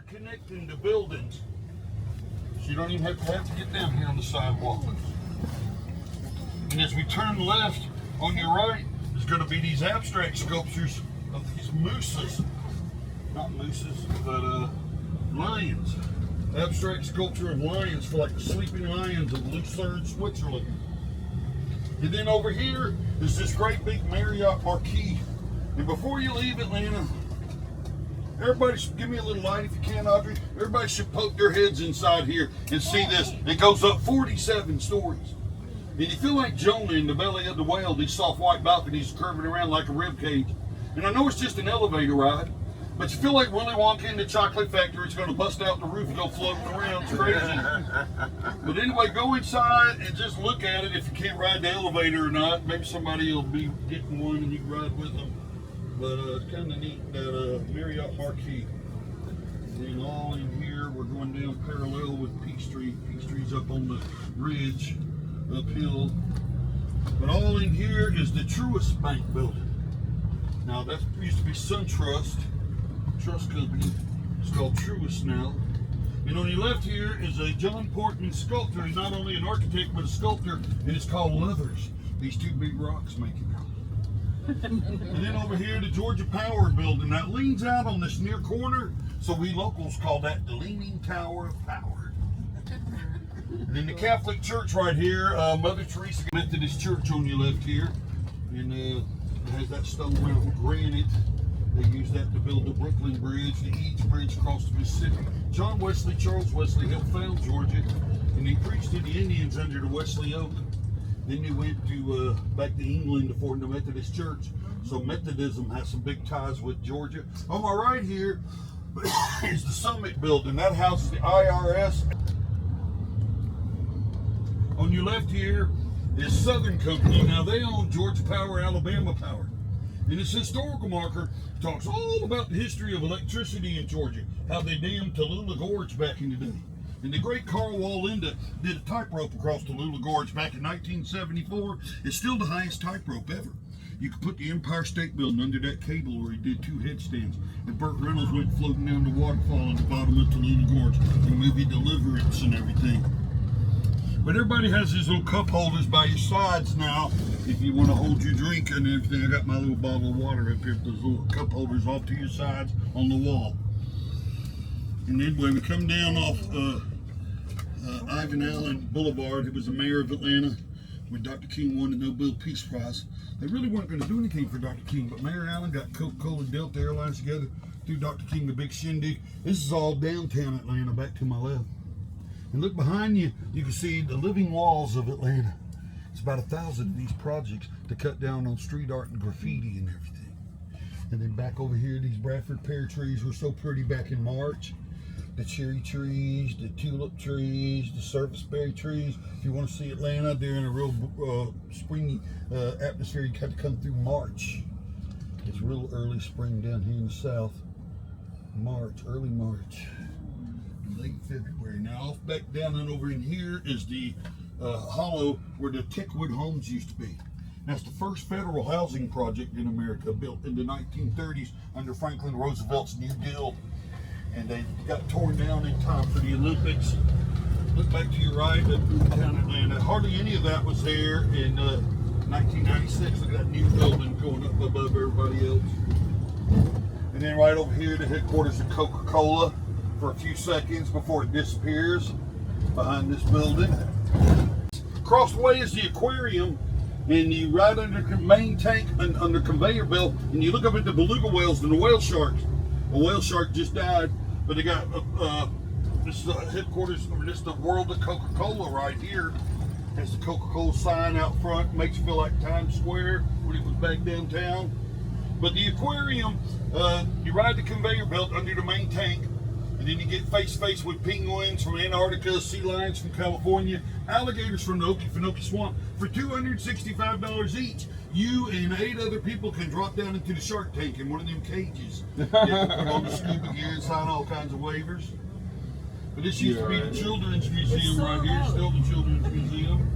connecting the buildings. So you don't even have to get down here on the sidewalk. And as we turn left, on your right, there's going to be these abstract sculptures of these mooses. Not mooses, but lions. Abstract sculpture of lions for like the sleeping lions of Lucerne, Switzerland. And then over here is this great big Marriott Marquis. And before you leave Atlanta, everybody should give me a little light if you can, Audrey. Everybody should poke their heads inside here and see this. It goes up 47 stories. And you feel like Jonah in the belly of the whale, these soft white balconies curving around like a rib cage. And I know it's just an elevator ride, but you feel like Willy Wonka in the chocolate factory. It's going to bust out the roof and go floating around. It's crazy. But anyway, go inside and just look at it. If you can't ride the elevator or not, maybe somebody will be getting one and you can ride with them. But it's kind of neat, that Marriott Marquis. And all in here, we're going down parallel with Peachtree's up on the ridge, uphill. But all in here is the Truist Bank building. Now that used to be SunTrust Trust Company. It's called Truist now. And on your left here is a John Portman sculptor. He's not only an architect, but a sculptor, and it's called Lovers. These two big rocks make it. And then over here, the Georgia Power building that leans out on this near corner, so we locals call that the Leaning Tower of Power. And then the Catholic Church right here, Mother Teresa Methodist Church on your left here, and it has that stone mountain granite. They use that to build the Brooklyn Bridge, the Eads Bridge across the Mississippi. John Wesley, Charles Wesley helped found Georgia, and he preached to the Indians under the Wesley Oak. Then he went to back to England to form the Methodist Church. So Methodism has some big ties with Georgia. On my right here is the Summit building. That houses the IRS. On your left here is Southern Company. Now they own Georgia Power, Alabama Power. And this historical marker talks all about the history of electricity in Georgia, how they dammed Tallulah Gorge back in the day. And the great Carl Wallinda did a tightrope across Tallulah Gorge back in 1974. It's still the highest tightrope ever. You could put the Empire State Building under that cable where he did 2 headstands. And Burt Reynolds went floating down the waterfall in the bottom of Tallulah Gorge in the movie Deliverance and everything. But everybody has these little cup holders by your sides now if you want to hold your drink and everything. I got my little bottle of water up here with those little cup holders off to your sides on the wall. And then when we come down off Ivan Allen Boulevard, who was the mayor of Atlanta when Dr. King won the Nobel Peace Prize. They really weren't going to do anything for Dr. King, but Mayor Allen got Coca-Cola and Delta Airlines together, threw Dr. King the big shindig. This is all downtown Atlanta, back to my left. And look behind you, you can see the living walls of Atlanta. It's about 1,000 of these projects to cut down on street art and graffiti and everything. And then back over here, these Bradford pear trees were so pretty back in March. The cherry trees, the tulip trees, the serviceberry trees. If you want to see Atlanta, they're in a real springy atmosphere. You have to come through March. It's real early spring down here in the south. March, early March, late February. Now off back down and over in here is the hollow where the Tickwood homes used to be. That's the first federal housing project in America, built in the 1930s under Franklin Roosevelt's New Deal. And they got torn down in time for the Olympics. Look back to your right at downtown Atlanta. Hardly any of that was there in 1996. Look at that new building going up above everybody else. And then right over here, the headquarters of Coca-Cola for a few seconds before it disappears behind this building. Across the way is the aquarium, and you right under the main tank and under conveyor belt, and you look up at the beluga whales and the whale sharks. A whale shark just died, but they got this headquarters, or this the world of Coca-Cola right here. Has the Coca-Cola sign out front, makes you feel like Times Square when it was back downtown. But the aquarium, you ride the conveyor belt under the main tank, and then you get face to face with penguins from Antarctica, sea lions from California, alligators from the Okefenokee Swamp for $265 each. You and 8 other people can drop down into the shark tank in one of them cages. You have to put on the scuba gear and sign all kinds of waivers. But this used to be the Children's Museum right here, still the Children's Museum.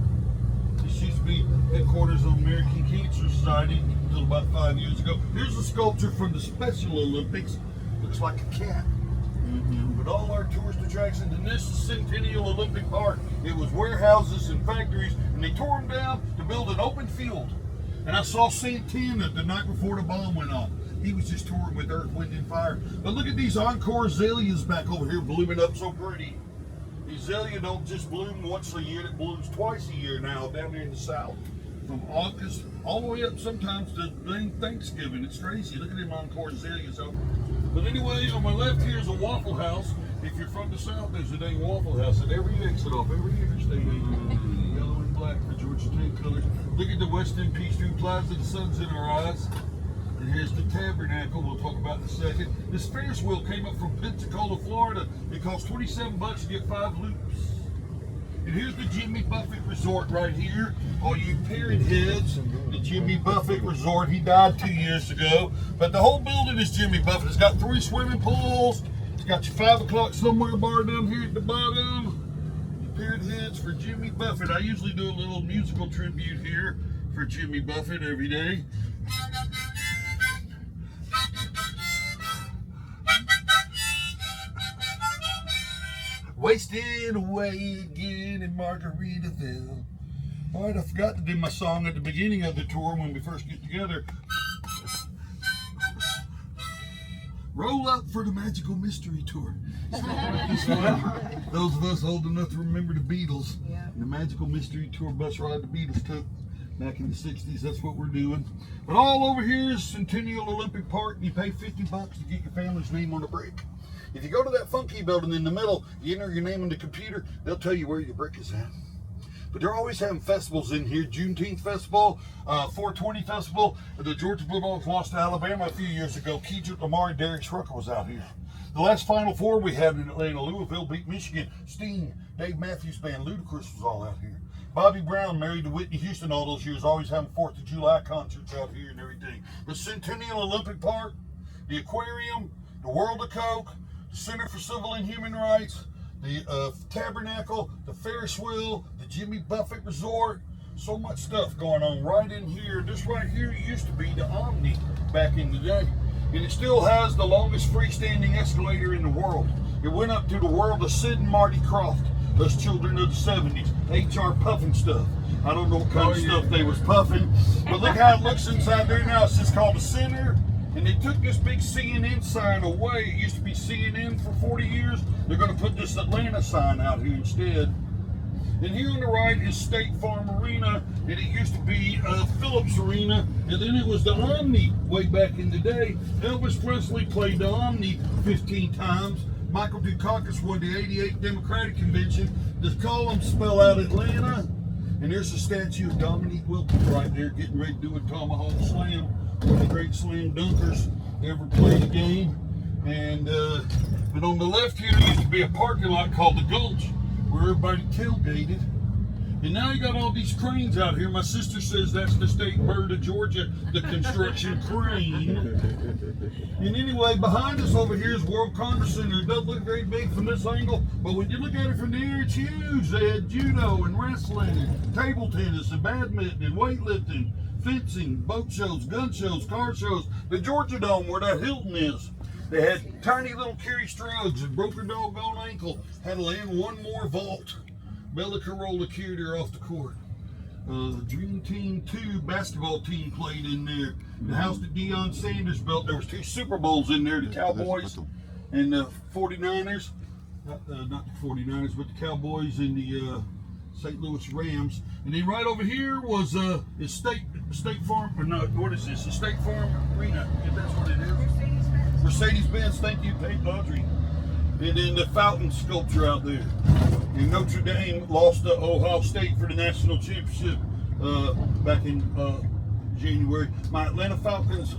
This used to be headquarters of the American Cancer Society until about 5 years ago. Here's a sculpture from the Special Olympics. Looks like a cat. with all our tourist attractions. And this is Centennial Olympic Park. It was warehouses and factories, and they tore them down to build an open field. And I saw Santana the night before the bomb went off. He was just touring with Earth, Wind, and Fire. But look at these encore azaleas back over here blooming up so pretty. The azalea don't just bloom once a year, it blooms twice a year now down there in the south. From August all the way up sometimes to Thanksgiving. It's crazy. Look at them encore azaleas over. But anyway, on my left here is a Waffle House. If you're from the south, there's a dang Waffle House at every exit off every interstate. Yellow and black for Georgia Tech colors. Look at the Western Peachtree Plaza. The sun's in our eyes. And here's the Tabernacle we'll talk about in a second. This Ferris wheel came up from Pensacola, Florida. It costs $27 to get 5 loops. And here's the Jimmy Buffett Resort right here. All you parrot heads, the Jimmy Buffett Resort. He died 2 years ago. But the whole building is Jimmy Buffett. It's got 3 swimming pools. It's got your 5 o'clock somewhere bar down here at the bottom. Parrot heads for Jimmy Buffett. I usually do a little musical tribute here for Jimmy Buffett every day. Wasted away again in Margaritaville. All right, I forgot to do my song at the beginning of the tour when we first get together. Roll up for the Magical Mystery Tour. Those of us old enough to remember the Beatles. Yeah. The Magical Mystery Tour bus ride the Beatles took back in the 60s. That's what we're doing. But all over here is Centennial Olympic Park. You pay $50 to get your family's name on a brick. If you go to that funky building in the middle, you enter your name in the computer, they'll tell you where your brick is at. But they're always having festivals in here. Juneteenth Festival, 420 Festival. The Georgia Bulldogs lost to Alabama a few years ago. Kendrick Lamar and Derek Schroeder was out here. The last Final Four we had in Atlanta, Louisville beat Michigan. Sting, Dave Matthews Band, Ludacris was all out here. Bobby Brown married to Whitney Houston all those years, always having 4th of July concerts out here and everything. The Centennial Olympic Park, the aquarium, the World of Coke, the Center for Civil and Human Rights, the Tabernacle, the Ferris wheel, the Jimmy Buffett Resort. So much stuff going on right in here. This right here used to be the Omni back in the day. And it still has the longest freestanding escalator in the world. It went up to the world of Sid and Marty Krofft, those children of the 70s. HR puffing stuff. I don't know what kind of stuff they was puffing. But look how it looks inside there now. It's just called the Center. And they took this big CNN sign away. It used to be CNN for 40 years. They're going to put this Atlanta sign out here instead. And here on the right is State Farm Arena. And it used to be Phillips Arena. And then it was the Omni way back in the day. Elvis Presley played the Omni 15 times. Michael Dukakis won the 88 Democratic Convention. The columns spell out Atlanta. And there's a statue of Dominique Wilkins right there getting ready to do a tomahawk slam. One of the great slam dunkers ever played a game. And but on the left here used to be a parking lot called the Gulch where everybody tailgated. And now you got all these cranes out here. My sister says that's the state bird of Georgia, the construction crane. And anyway, behind us over here is World Congress Center. It doesn't look very big from this angle, but when you look at it from there, it's huge. They had judo and wrestling and table tennis and badminton and weightlifting, fencing, boat shows, gun shows, car shows. The Georgia Dome where that Hilton is. They had tiny little Kerry Struggs and broke her doggone ankle. Had to land one more vault. Bella Carolla carried her off the court. The Dream Team 2 basketball team played in there. The house that Deion Sanders built, there was 2 Super Bowls in there, the Cowboys and the 49ers. Not the 49ers, but the Cowboys and the St. Louis Rams. And then right over here was is State Farm, or no, what is this? The State Farm Arena, if that's what it is. Mercedes-Benz, thank you, Pete Audrey. And then the fountain sculpture out there. And Notre Dame lost to Ohio State for the national championship back in January. My Atlanta Falcons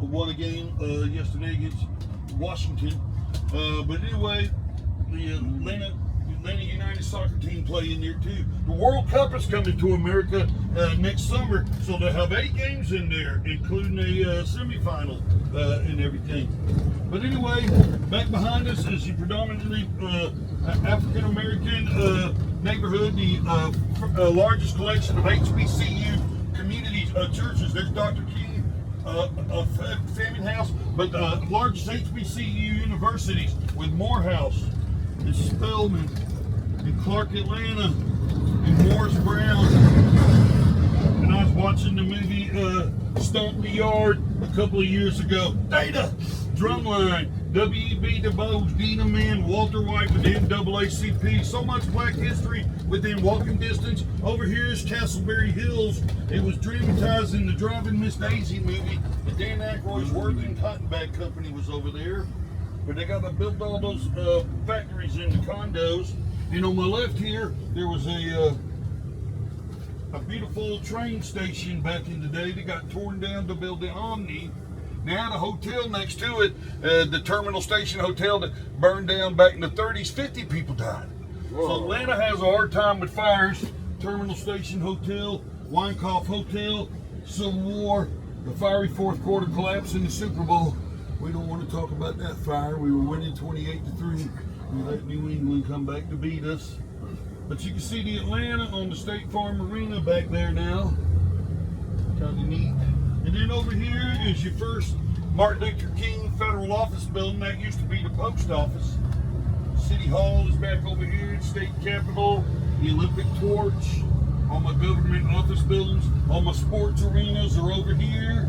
won a game yesterday against Washington. But anyway, the Atlanta United soccer team play in there too. The World Cup is coming to America next summer, so they'll have 8 games in there, including a semifinal and everything. But anyway, back behind us is the predominantly African American neighborhood, the largest collection of HBCU community churches. There's Dr. King famine house, but the largest HBCU universities with Morehouse and Spelman and Clark, Atlanta, and Morris Brown. And I was watching the movie Stomp the Yard a couple of years ago. Data, Drumline, W.E.B. Du Bois, Dina Man, Walter White with the NAACP. So much black history within walking distance. Over here is Castleberry Hills. It was dramatized in the Driving Miss Daisy movie. The Dan Aykroyd's Worthing Cotton Bag Company was over there. But they got to build all those factories into condos. And on my left here, there was a beautiful train station back in the day that got torn down to build the Omni. Now the hotel next to it, the Terminal Station Hotel that burned down back in the 30s, 50 people died. Whoa. So Atlanta has a hard time with fires. Terminal Station Hotel, Weinkauf Hotel, Civil War, the fiery fourth quarter collapse in the Super Bowl. We don't want to talk about that fire. We were winning 28-3. We let New England come back to beat us. But you can see the Atlanta on the State Farm Arena back there now. Kind of neat. And then over here is your first Martin Luther King Federal Office Building. That used to be the post office. City Hall is back over here, State Capitol, the Olympic Torch. All my government office buildings, all my sports arenas are over here.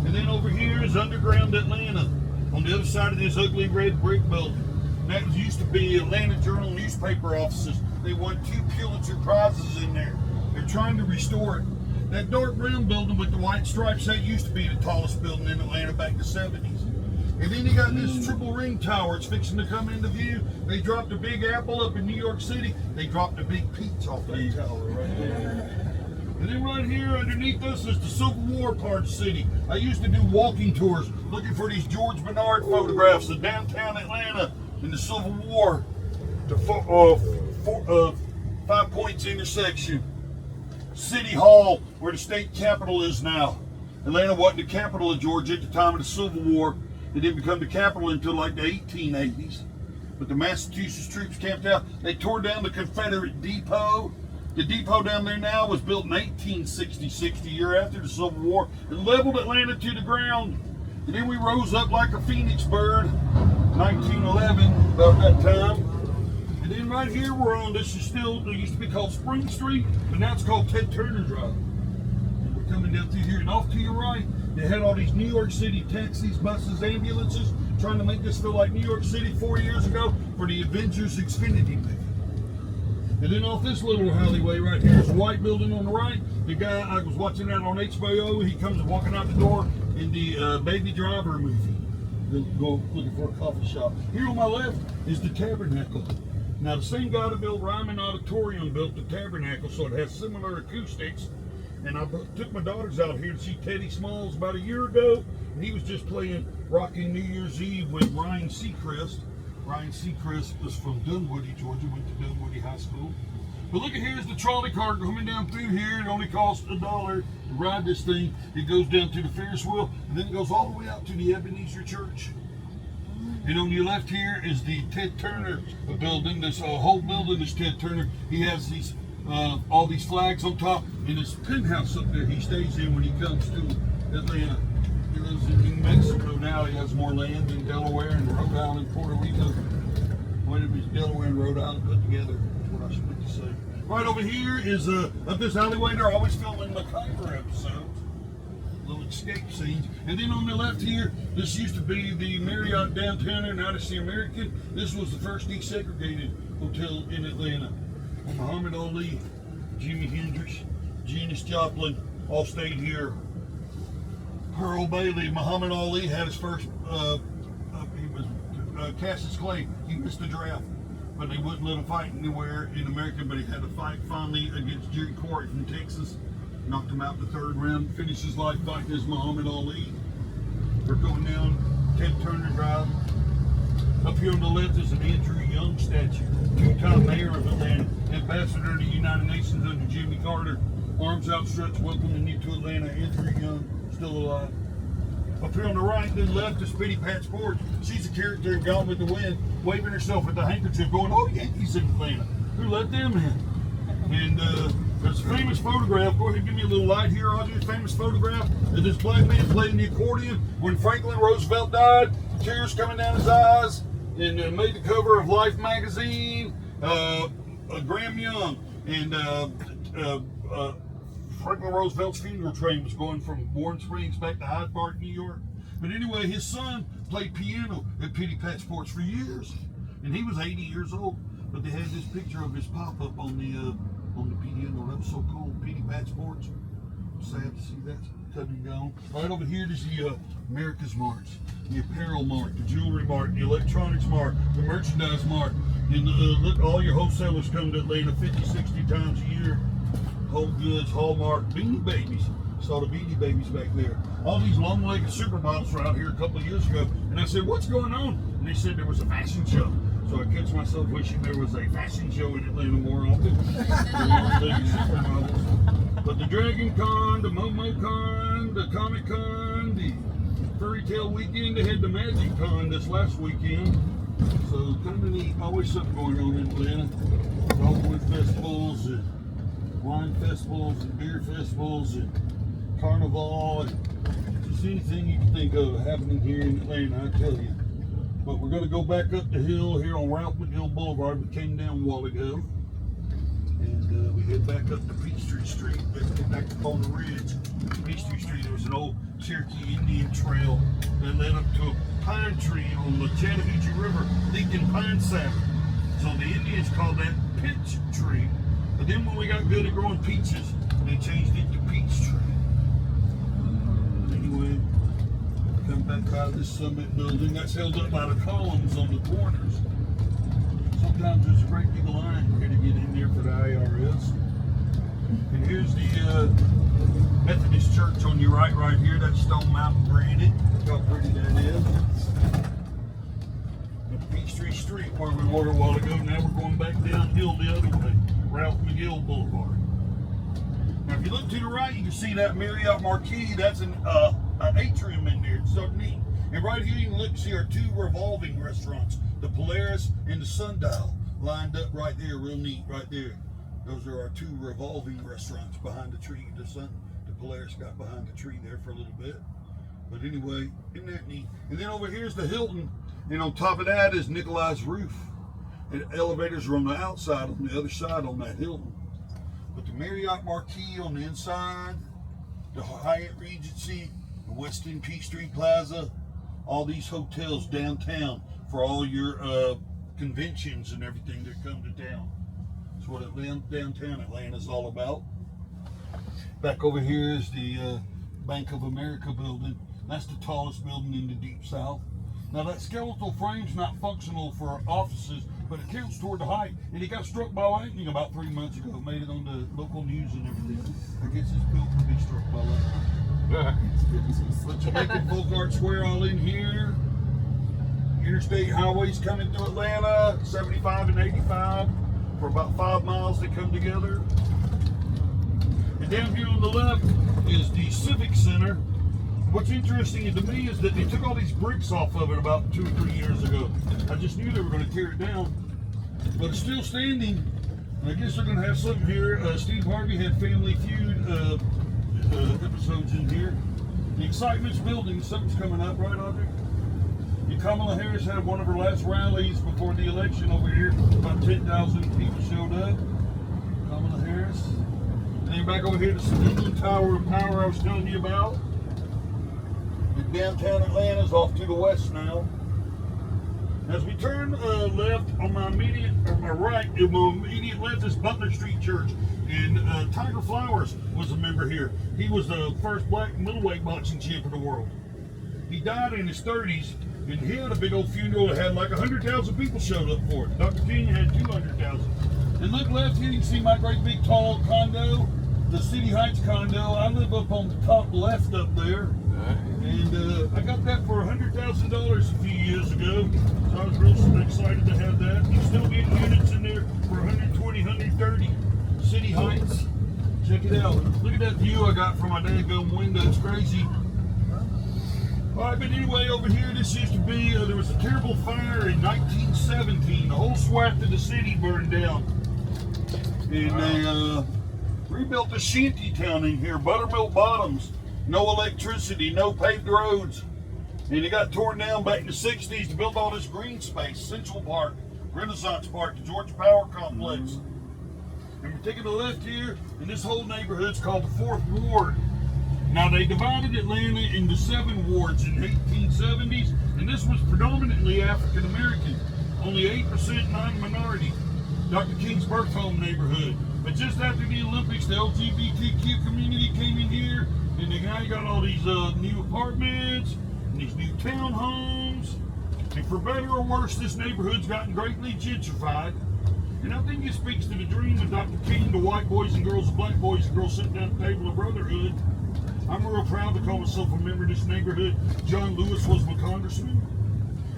And then over here is Underground Atlanta. On the other side of this ugly red brick building. That used to be Atlanta Journal newspaper offices. They won 2 Pulitzer Prizes in there. They're trying to restore it. That dark brown building with the white stripes, that used to be the tallest building in Atlanta back in the 70s. And then you got this triple ring tower. It's fixing to come into view. They dropped a big apple up in New York City. They dropped a big peach off that tower right there. And then right here underneath us is the Civil War part of the city. I used to do walking tours looking for these George Bernard photographs of downtown Atlanta in the Civil War. The 5 Points intersection. City Hall, where the state capitol is now. Atlanta wasn't the capital of Georgia at the time of the Civil War. It didn't become the capital until like the 1880s. But the Massachusetts troops camped out. They tore down the Confederate depot. The depot down there now was built in 1866, the year after the Civil War, and leveled Atlanta to the ground. And then we rose up like a phoenix bird, 1911, about that time. And then right here we're on, this is still, it used to be called Spring Street, but now it's called Ted Turner Drive. And we're coming down through here, and off to your right, they had all these New York City taxis, buses, ambulances, trying to make this feel like New York City 4 years ago for the Avengers Xfinity movie. And then off this little alleyway right here is a white building on the right. The guy, I was watching that on HBO, he comes walking out the door in the Baby Driver movie. Go looking for a coffee shop. Here on my left is the Tabernacle. Now the same guy that built Ryman Auditorium built the Tabernacle, so it has similar acoustics. And I took my daughters out here to see Teddy Smalls about a year ago. And he was just playing Rocking New Year's Eve with Ryan Seacrest. Ryan Seacrest was from Dunwoody, Georgia, went to Dunwoody High School. But look at here's the trolley car coming down through here. It only costs $1 to ride this thing. It goes down to the Ferris wheel, and then it goes all the way out to the Ebenezer Church. And on your left here is the Ted Turner building. This whole building is Ted Turner. He has these all these flags on top, and his penthouse up there he stays in when he comes to Atlanta. He lives in New Mexico now. He has more land in Delaware and Rhode Island, Puerto Rico. When it was Delaware and Rhode Island put together, that's what I should say. Right over here is up this alleyway. They're always filming MacGyver episodes, little escape scenes. And then on the left here, this used to be the Marriott Downtowner. Now it's the American. This was the first desegregated hotel in Atlanta. Muhammad Ali, Jimi Hendrix, Janis Joplin all stayed here. Pearl Bailey, Muhammad Ali had his first, he was Cassius Clay. He missed the draft, but they wouldn't let him fight anywhere in America, but he had to fight finally against Jerry Quarry from Texas. Knocked him out in the 3rd round, finished his life fighting as Muhammad Ali. We're going down Ted Turner Drive. Up here on the left is an Andrew Young statue, 2-time mayor of Atlanta, ambassador to the United Nations under Jimmy Carter. Arms outstretched, welcoming you to Atlanta. Andrew Young, still alive. Up here on the right, then left is Pitty Pat Sports. She's a character in Gone with the Wind, waving herself at the handkerchief, going, "Oh, Yankees in Atlanta. Who let them in?" And there's a famous photograph. Go ahead and give me a little light here. I'll do a famous photograph of this black man playing the accordion when Franklin Roosevelt died. Tears coming down his eyes, and made the cover of Life magazine. Graham Young and Franklin Roosevelt's funeral train was going from Warren Springs back to Hyde Park, New York. But anyway, his son played piano at Pitty Pat Sports for years, and he was 80 years old. But they had this picture of his pop-up on the piano. That was so cool. Pitty Pat Sports. Sad to see that cut and gone. Right over here is the America's Mart, the apparel mart, the jewelry mart, the electronics mart, the merchandise mart. And look, all your wholesalers come to Atlanta 50, 60 times a year. Home Goods, Hallmark, Beanie Babies. Saw the Beanie Babies back there. All these long-legged supermodels were out here a couple of years ago. And I said, what's going on? And they said there was a fashion show. So I catch myself wishing there was a fashion show in Atlanta more often. But the Dragon Con, the Momo Con, the Comic Con, the Fairy Tale Weekend, they had the Magic Con this last weekend. So kind of neat. Always something going on in Atlanta. Dogwood festivals and wine festivals and beer festivals and carnival and just anything you can think of happening here in Atlanta, I tell you. But we're going to go back up the hill here on Ralph McGill Boulevard. We came down a while ago. And we head back up to Peachtree Street. Let's get back up on the ridge. Peachtree Street, there was an old Cherokee Indian trail that led up to a pine tree on the Chattahoochee River, leaking pine sap. So the Indians called that pitch tree. But then when we got good at growing peaches, they changed it to peach tree. Anyway, come back out of this Summit building. That's held up by the columns on the corners. Sometimes there's a great big line here to get in there for the IRS. And here's the Methodist Church on your right here. That's Stone Mountain granite. Look how pretty that is. And Peachtree Street, where we were a while ago. Now we're going back downhill the other way. Ralph McGill Boulevard. Now if you look to the right, you can see that Marriott Marquis. That's an atrium in there. It's so neat. And right here you can look and see our two revolving restaurants, the Polaris and the Sundial, lined up right there, real neat right there. Those are our two revolving restaurants behind the tree. The Polaris got behind the tree there for a little bit. But anyway, isn't that neat? And then over here's the Hilton, and on top of that is Nikolai's roof. And elevators are on the outside, on the other side on that Hilton. But the Marriott Marquis on the inside, the Hyatt Regency, the Westin Peachtree Plaza, all these hotels downtown for all your conventions and everything that come to town. That's what downtown Atlanta is all about. Back over here is the Bank of America building. That's the tallest building in the Deep South. Now that skeletal frame's not functional for offices, but it counts toward the height. And he got struck by lightning about 3 months ago. Made it on the local news and everything. I guess it's built to be struck by lightning. But Jamaican Folk Art Square all in here. Interstate highways coming through Atlanta, 75 and 85 for about 5 miles they come together. And down here on the left is the Civic Center. What's interesting to me is that they took all these bricks off of it about 2 or 3 years ago. I just knew they were going to tear it down, but it's still standing. I guess they're going to have something here. Steve Harvey had Family Feud episodes in here. The excitement's building. Something's coming up, right, Audrey? And Kamala Harris had one of her last rallies before the election over here. About 10,000 people showed up. Kamala Harris. And then back over here, the Cleveland Tower of Power I was telling you about. And downtown Atlanta's off to the west now. As we turn left on my right, my immediate left is Butler Street Church. And Tiger Flowers was a member here. He was the first black middleweight boxing champ of the world. He died in his 30s, and he had a big old funeral that had like 100,000 people showed up for it. Dr. King had 200,000. And look left here, you can see my great big tall condo, the City Heights condo. I live up on the top left up there. And I got that for $100,000 a few years ago. So I was real excited to have that. You still get units in there for 120, 130. City Heights. Check it out. Look at that view I got from my dadgum window. It's crazy. Alright, but anyway, over here, this used to be, there was a terrible fire in 1917. The whole swath of the city burned down. And Rebuilt a shanty town in here, buttermilk bottoms, no electricity, no paved roads. And it got torn down back in the 60s to build all this green space, Central Park, Renaissance Park, the Georgia Power Complex. And we're taking a left here, and this whole neighborhood's called the 4th Ward. Now, they divided Atlanta into 7 wards in the 1870s, and this was predominantly African American, only 8% non-minority. Dr. King's birth home neighborhood. But just after the Olympics, the LGBTQ community came in here, and now you got all these new apartments, and these new townhomes. And for better or worse, this neighborhood's gotten greatly gentrified. And I think it speaks to the dream of Dr. King, the white boys and girls, the black boys and girls sitting down at the table of brotherhood. I'm real proud to call myself a member of this neighborhood. John Lewis was my congressman.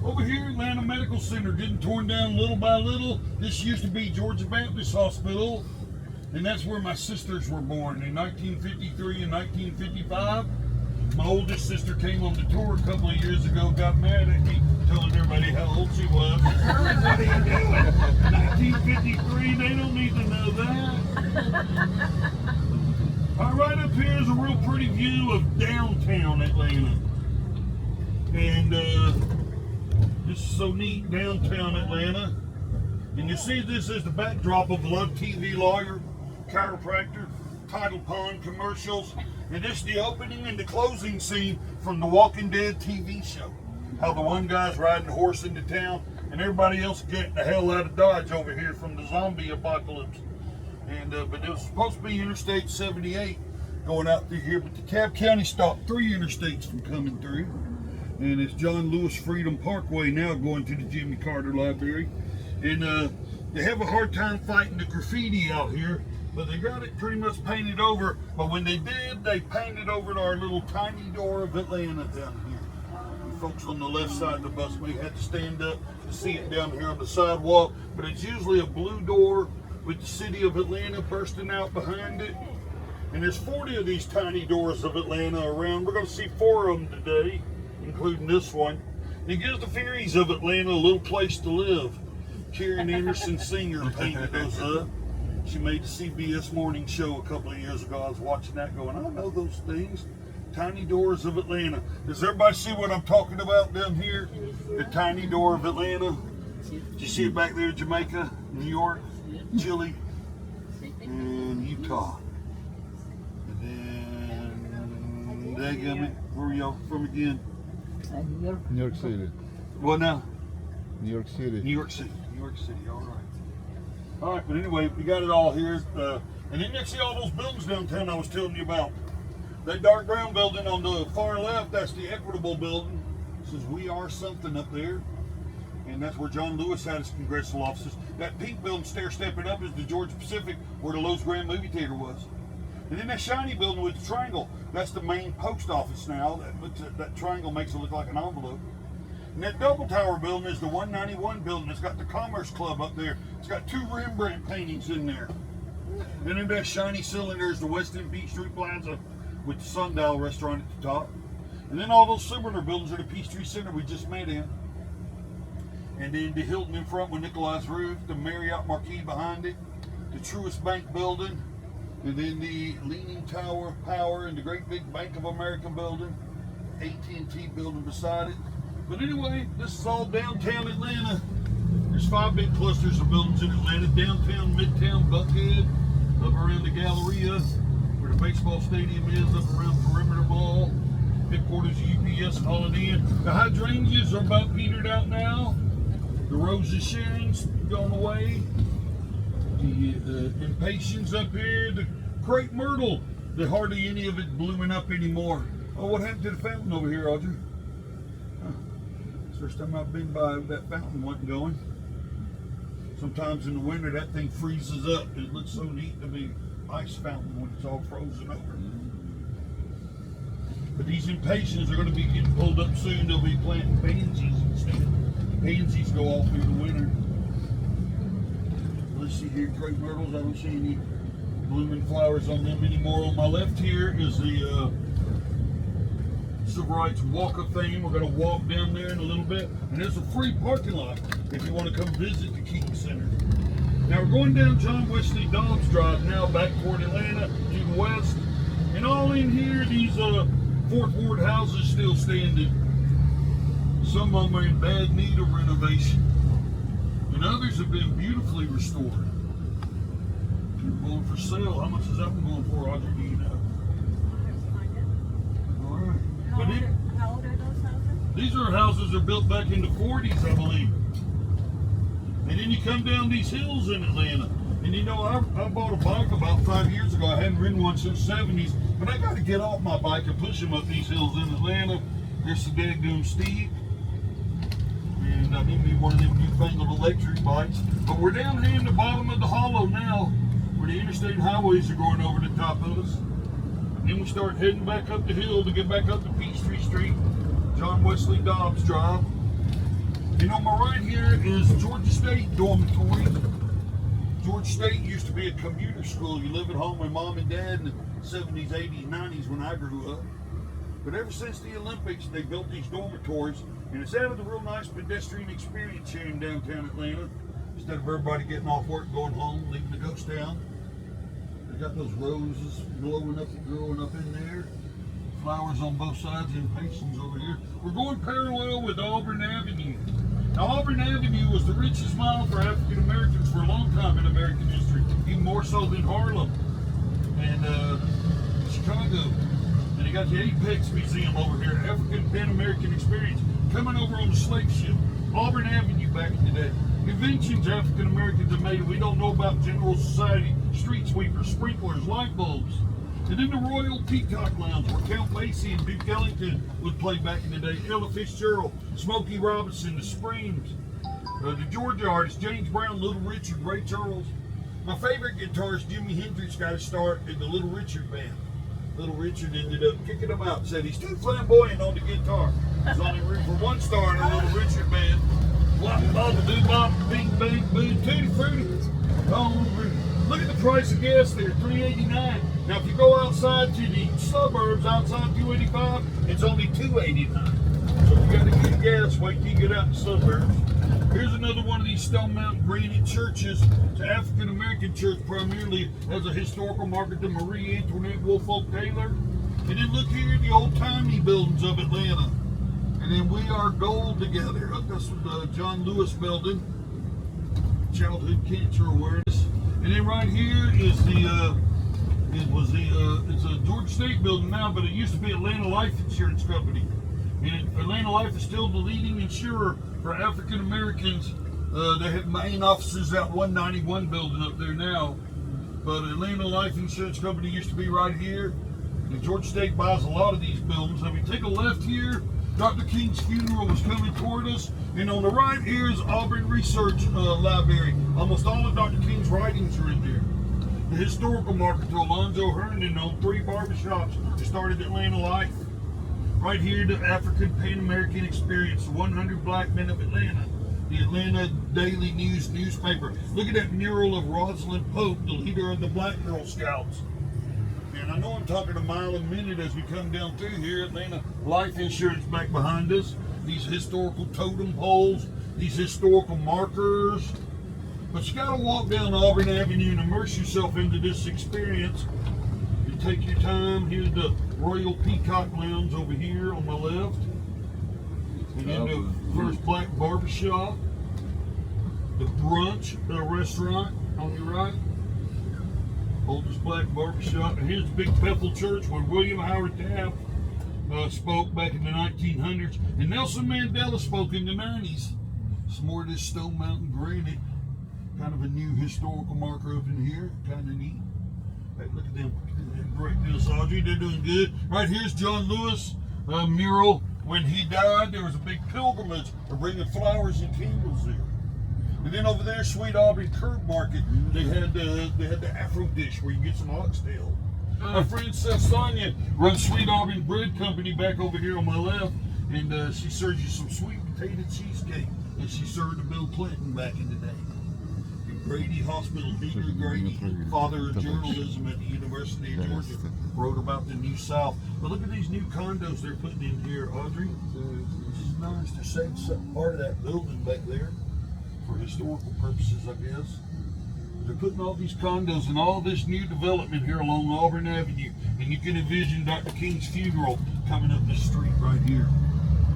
Over here, Atlanta Medical Center getting torn down little by little. This used to be Georgia Baptist Hospital, and that's where my sisters were born in 1953 and 1955. My oldest sister came on the tour a couple of years ago, got mad at me, telling everybody how old she was. What are you doing? 1953, they don't need to know that. All right, up here is a real pretty view of downtown Atlanta. And this is so neat, downtown Atlanta. And you see this as the backdrop of Love TV Lawyer, chiropractor, Title Pond commercials. And this is the opening and the closing scene from the Walking Dead TV show. How the one guy's riding a horse into town and everybody else getting the hell out of Dodge over here from the zombie apocalypse. And but it was supposed to be Interstate 78 going out through here, but the DeKalb County stopped 3 interstates from coming through. And it's John Lewis Freedom Parkway now going to the Jimmy Carter Library. And they have a hard time fighting the graffiti out here, but they got it pretty much painted over. But when they did, they painted over our little tiny door of Atlanta down here. The folks on the left side of the bus may have to stand up to see it down here on the sidewalk, but it's usually a blue door with the city of Atlanta bursting out behind it. And there's 40 of these tiny doors of Atlanta around. We're going to see 4 of them today, including this one. And it gives the fairies of Atlanta a little place to live. Karen Anderson Singer painted those up. She made the CBS morning show a couple of years ago. I was watching that going, I know those things. Tiny doors of Atlanta. Does everybody see what I'm talking about down here? The tiny door of Atlanta. Do you see it back there, Jamaica, New York, Chile, and Utah? And then, where are y'all from again? New York City. What now? New York City. New York City. New York City, all right. All right, but anyway, we got it all here. And then you see all those buildings downtown I was telling you about. That dark brown building on the far left, that's the Equitable building. It says We Are Something up there. And that's where John Lewis had his congressional offices. That pink building stair-stepping up is the Georgia Pacific, where the Lowe's Grand movie theater was. And then that shiny building with the triangle, that's the main post office now. That triangle makes it look like an envelope. And that double tower building is the 191 building. It's got the Commerce Club up there. It's got 2 Rembrandt paintings in there. And then that shiny cylinder is the West End Peachtree Plaza with the Sundial restaurant at the top. And then all those similar buildings are the Peachtree Center we just met in. And then the Hilton in front with Nikolai's roof, the Marriott Marquis behind it, the Truist Bank building, and then the Leaning Tower of Power and the great big Bank of America building, AT&T building beside it. But anyway, this is all downtown Atlanta. There's 5 big clusters of buildings in Atlanta. Downtown, Midtown, Buckhead, up around the Galleria, where the baseball stadium is, up around Perimeter Mall, headquarters of UPS and Holiday Inn. The hydrangeas are about petered out now. The Rose of Sharon's gone away. The impatiens up here. The crepe myrtle. There's hardly any of it blooming up anymore. Oh, what happened to the fountain over here, Audrey? First time I've been by, that fountain wasn't going. Sometimes in the winter that thing freezes up. It looks so neat to be ice fountain when it's all frozen over. But these impatiens are going to be getting pulled up soon. They'll be planting pansies instead. Pansies go off through the winter. Let's see here, crepe myrtles. I don't see any blooming flowers on them anymore. On my left here is the Civil Rights Walk of Fame. We're going to walk down there in a little bit. And there's a free parking lot if you want to come visit the King Center. Now we're going down John Wesley Dobbs Drive now, back toward Atlanta to the west. And all in here, these Fourth Ward houses still standing. Some of them are in bad need of renovation, and others have been beautifully restored. They're going for sale. How much is that one going for, Audrey? Do you know? All right. How old are those houses? These are houses that are built back in the 40s, I believe. And then you come down these hills in Atlanta. And you know, I bought a bike about 5 years ago. I hadn't ridden one since the 70s. But I got to get off my bike and push them up these hills in Atlanta. They're so daggone steep. And I need me one of them newfangled electric bikes. But we're down here in the bottom of the hollow now, where the interstate highways are going over the top of us. Then we start heading back up the hill to get back up to Peachtree Street, John Wesley Dobbs Drive. And on my right here is Georgia State Dormitory. Georgia State used to be a commuter school. You live at home with mom and dad in the 70s, 80s, 90s when I grew up. But ever since the Olympics, they built these dormitories, and it's added a real nice pedestrian experience here in downtown Atlanta. Instead of everybody getting off work, going home, leaving the ghost town. They got those roses growing up in there. Flowers on both sides and pations over here. We're going parallel with Auburn Avenue. Now, Auburn Avenue was the richest mile for African Americans for a long time in American history, even more so than Harlem and Chicago. And they got the Apex Museum over here, African Pan American Experience, coming over on the slave ship. Auburn Avenue back in the day. Inventions African Americans have made, we don't know about general society, street sweepers, sprinklers, light bulbs. And then the Royal Peacock Lounge, where Count Basie and Duke Ellington would play back in the day. Ella Fitzgerald, Smokey Robinson, The Springs, the Georgia artists, James Brown, Little Richard, Ray Charles. My favorite guitarist, Jimi Hendrix, got to start in the Little Richard band. Little Richard ended up kicking him out, said he's too flamboyant on the guitar. There's only room for one star in the Little Richard band. Wop, bop, doo, bop, bing, bang, boo, tutti frutti. Look at the price of gas there, $3.89. Now, if you go outside to the suburbs, outside 285, it's only $2.89. So if you got to get gas, wait till you get out in the suburbs. Here's another one of these Stone Mountain granite churches. It's an African American church, primarily as a historical marker to Marie Antoinette Woolfolk Taylor. And then look here, the old-timey buildings of Atlanta. And then We Are Gold Together. That's the John Lewis building, childhood cancer awareness. And then right here is it's a Georgia State building now, but it used to be Atlanta Life Insurance Company. And Atlanta Life is still the leading insurer for African Americans. They have main offices out 191 building up there now. But Atlanta Life Insurance Company used to be right here. And Georgia State buys a lot of these buildings. Now we take a left here. Dr. King's funeral was coming toward us. And on the right here is Auburn Research Library. Almost all of Dr. King's writings are in there. The historical marker to Alonzo Herndon owned 3 barbershops that started Atlanta Life. Right here, the African Pan American Experience, the 100 Black Men of Atlanta. The Atlanta Daily News newspaper. Look at that mural of Rosalind Pope, the leader of the Black Girl Scouts. And I know I'm talking a mile a minute as we come down through here. Atlanta Life Insurance back behind us. These historical totem poles, these historical markers. But you gotta walk down Auburn Avenue and immerse yourself into this experience. You take your time. Here's the Royal Peacock Lounge over here on my left. And then the first black barbershop. The brunch restaurant on your right. Oldest black barbershop. And here's Big Bethel Church where William Howard Taft spoke back in the 1900s. And Nelson Mandela spoke in the 90s. Some more of this Stone Mountain granite. Kind of a new historical marker up in here. Kind of neat. Hey, look at them. Great deal, Audrey. They're doing good. Right here's John Lewis mural. When he died, there was a big pilgrimage of bringing flowers and candles there. And then over there, Sweet Auburn Curb Market, they had the Afro dish where you get some oxtail. My friend Seth Sonia runs Sweet Auburn Bread Company back over here on my left, and she serves you some sweet potato cheesecake that she served to Bill Clinton back in the day. And Grady Hospital, Peter Grady, father of journalism at the University of Georgia, wrote about the New South. But look at these new condos they're putting in here, Audrey. This is nice. They're saving some part of that building back there for historical purposes, I guess. They're putting all these condos and all this new development here along Auburn Avenue. And you can envision Dr. King's funeral coming up the street right here.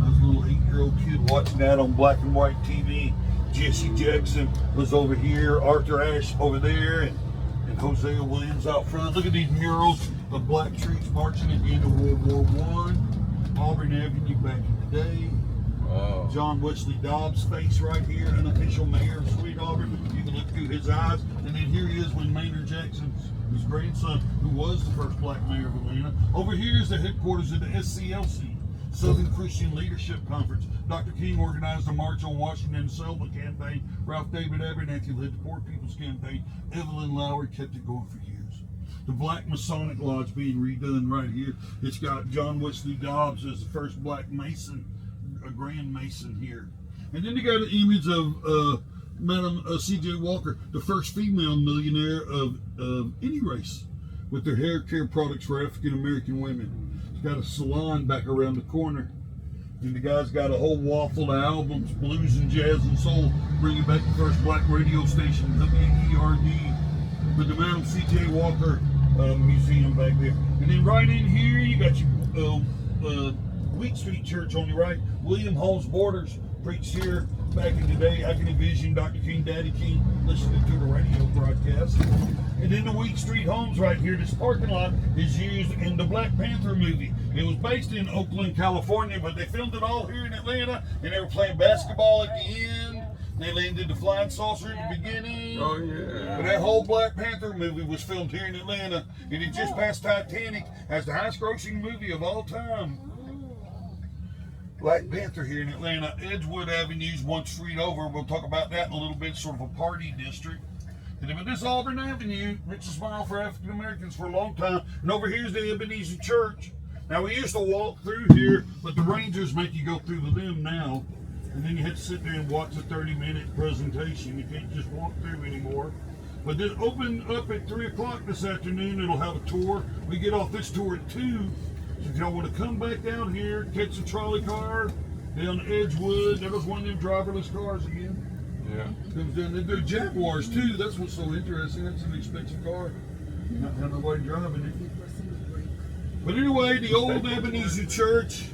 I was a little 8-year-old kid watching that on black and white TV. Jesse Jackson was over here, Arthur Ashe over there, and Hosea Williams out front. Look at these murals of black troops marching at the end of World War I. Auburn Avenue back in the day. Wow. John Wesley Dobbs' face right here, unofficial mayor of Sweet Auburn. You can look through his eyes. And then here he is when Maynard Jackson, his grandson, who was the first black mayor of Atlanta. Over here is the headquarters of the SCLC, Southern Christian Leadership Conference. Dr. King organized a march on Washington and Selma campaign. Ralph David Abernathy led the Poor People's Campaign. Evelyn Lowry kept it going for years. The Black Masonic Lodge being redone right here. It's got John Wesley Dobbs as the first black Mason, a Grand Mason here. And then they got an image of Madam C.J. Walker, the first female millionaire of any race, with their hair care products for African American women. It's got a salon back around the corner. And the guy's got a whole waffle of albums, blues and jazz and soul, bringing back the first black radio station, WERD, with the Madam C.J. Walker museum back there. And then right in here, you got your Wheat Street Church on the right. William Holmes Borders preached here back in the day. I can envision Dr. King, Daddy King listening to the radio broadcast. And then the Wheat Street Homes right here. This parking lot is used in the Black Panther movie. It was based in Oakland, California, but they filmed it all here in Atlanta, and they were playing basketball at the end. They landed the flying saucer at the beginning. Oh, yeah. But that whole Black Panther movie was filmed here in Atlanta, and it just passed Titanic as the highest grossing movie of all time. Black Panther here in Atlanta. Edgewood Avenue's one street over. We'll talk about that in a little bit, sort of a party district. And then this Auburn Avenue, richest mile for African Americans for a long time. And over here's the Ebenezer Church. Now we used to walk through here, but the Rangers make you go through the limb now. And then you have to sit there and watch a 30-minute presentation. You can't just walk through anymore. But then open up at 3 o'clock this afternoon. It'll have a tour. We get off this tour at 2. So if y'all want to come back down here, catch a trolley car down Edgewood. That was one of them driverless cars again. Yeah. Comes down. They do Jaguars too. That's what's so interesting. That's an expensive car. Not have nobody driving it. But anyway, the old Ebenezer Church.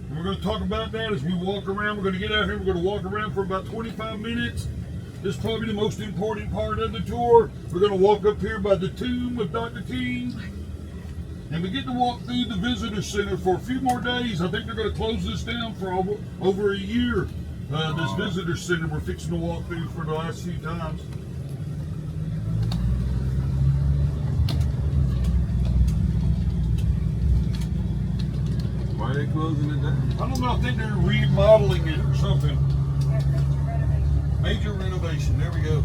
And we're going to talk about that as we walk around. We're going to get out here. We're going to walk around for about 25 minutes. This is probably the most important part of the tour. We're going to walk up here by the tomb of Dr. King. And we get to walk through the visitor center for a few more days. I think they're going to close this down for over a year. This visitor center we're fixing to walk through for the last few times. Why are they closing it down? I don't know. I think they're remodeling it or something. Major renovation. There we go.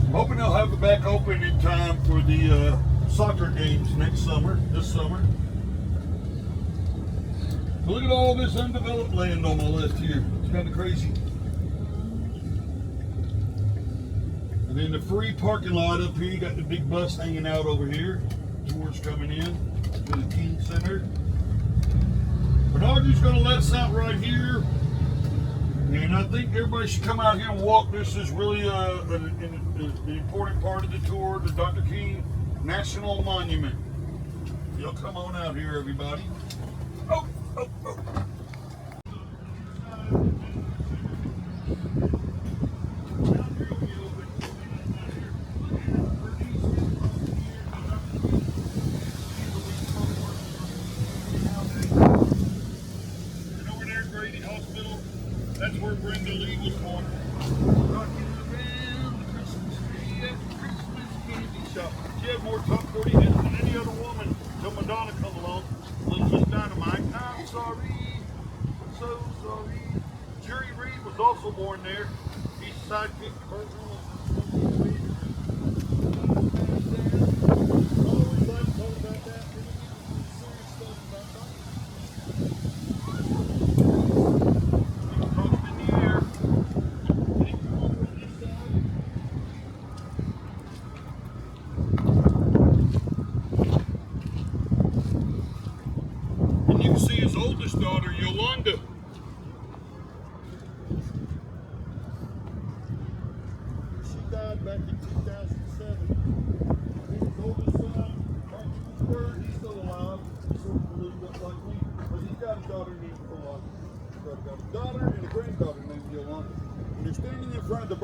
I'm hoping they'll have it back open in time for the soccer games this summer. But look at all this undeveloped land on my left here. It's kind of crazy. And then the free parking lot up here. You got the big bus hanging out over here. Tours coming in to the King Center. Bernardo's going to let us out right here. And I think everybody should come out here and walk. This is really an important part of the tour, the Dr. King National Monument. Y'all come on out here, everybody. Oh, oh, oh. And over there, Grady Hospital, that's where Brenda Lee was born. Rocking around the Christmas tree at the Christmas candy shop. She had more top 40 hits than any other woman till Madonna come along. Little Miss Dynamite. I'm sorry. I'm so sorry. Jerry Reed was also born there. He's sidekick to Burt Reynolds. Always like to talk about that. Serious stuff about Toast in the air. And you can see his oldest daughter, Yolanda.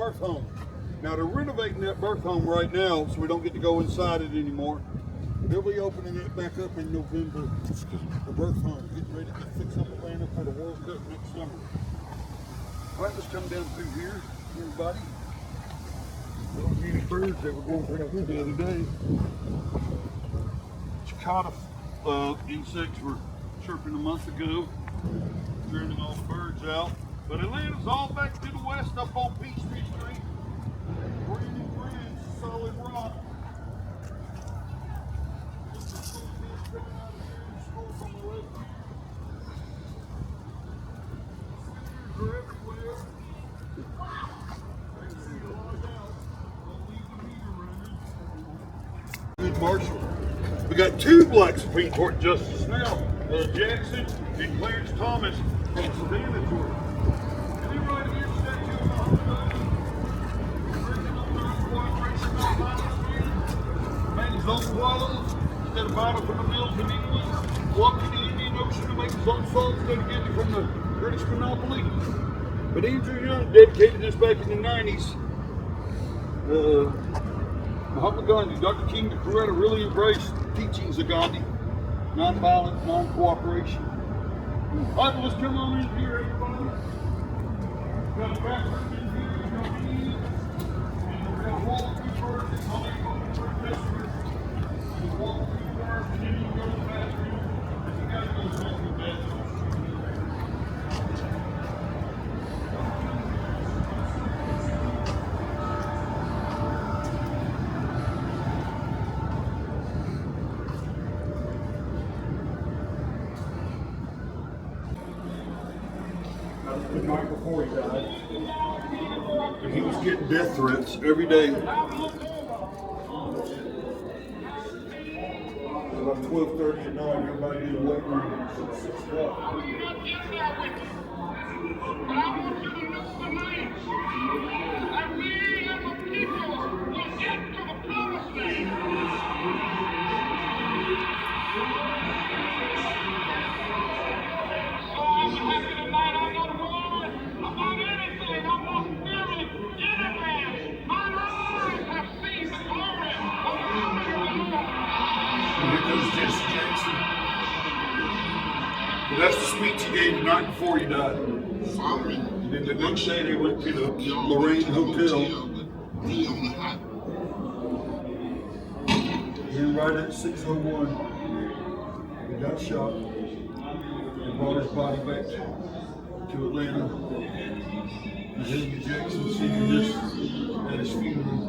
birth home. Now they're renovating that birth home right now, so we don't get to go inside it anymore. They'll be opening it back up in November. The birth home, getting ready to fix up Atlanta for the World Cup next summer. All right, let's come down through here, everybody. There weren't any birds that were going through the other day. Cicada insects were chirping a month ago, drowning all the birds out. But Atlanta's all back to the west up on Peachtree Street. Brand solid rock. Good Marshall. We got two black Supreme Court justices now, Jackson and Clarence Thomas from Savannah, Georgia. And then right here, statue of made his own bottles instead of buying them from the mills in England. Walked in the Indian Ocean to make his own salt instead of getting it from the British monopoly. But Andrew Young dedicated this back in the 90s. Mahatma Gandhi, Dr. King, the Coretta really embraced teachings of Gandhi. Nonviolent, non-cooperation. All right, well, let's come on in here, everybody. Got a bathroom in here, we've got keys, and we're going to walk through first, and I'll make a for investors. We'll walk through first, and then we'll go to the bathroom, and you got to go to the bathroom. The night before he died, and he was getting death threats every day. About 12:30 at night, everybody in the waiting room at 6 o'clock. But I want you to know tonight that we as a people will get to the promised land. So I'm happy tonight. I'm not worried about anything. I'm not fearing any man. My eyes have seen the glory of the Lord. And here goes Jesse Jackson. Well, that's the speech he gave the night before he died. And then the next day they went to the Lorraine Hotel. And right at 6:01, he got shot and brought his body back to Atlanta. And Andrew Jackson singing this at his funeral.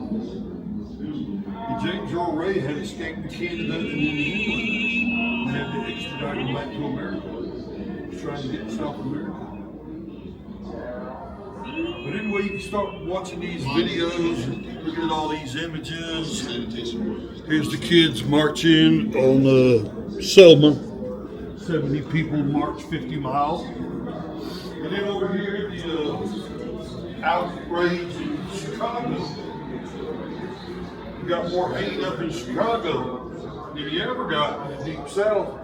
And James Earl Ray had escaped to Canada and then to England. They had to extradite him back to America. He was trying to get to South America. But anyway, you can start watching these videos and look at all these images. Here's the kids marching on Selma. 70 people march 50 miles. And then over here, the outrage in Chicago. You got more hate up in Chicago than you ever got in the Deep South.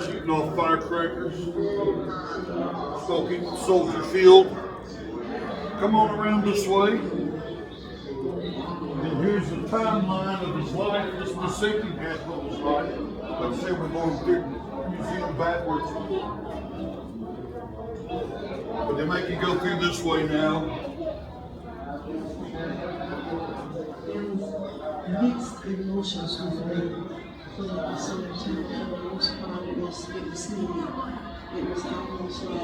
Shooting off firecrackers, smoking Soldier Field. Come on around this way. And here's the timeline of his life. This is the safety hat of his life. Like I said, we're going through the museum backwards. But they make you go through this way now. Mixed emotions with me. For the same time, for the most part, it was needed. It was almost like,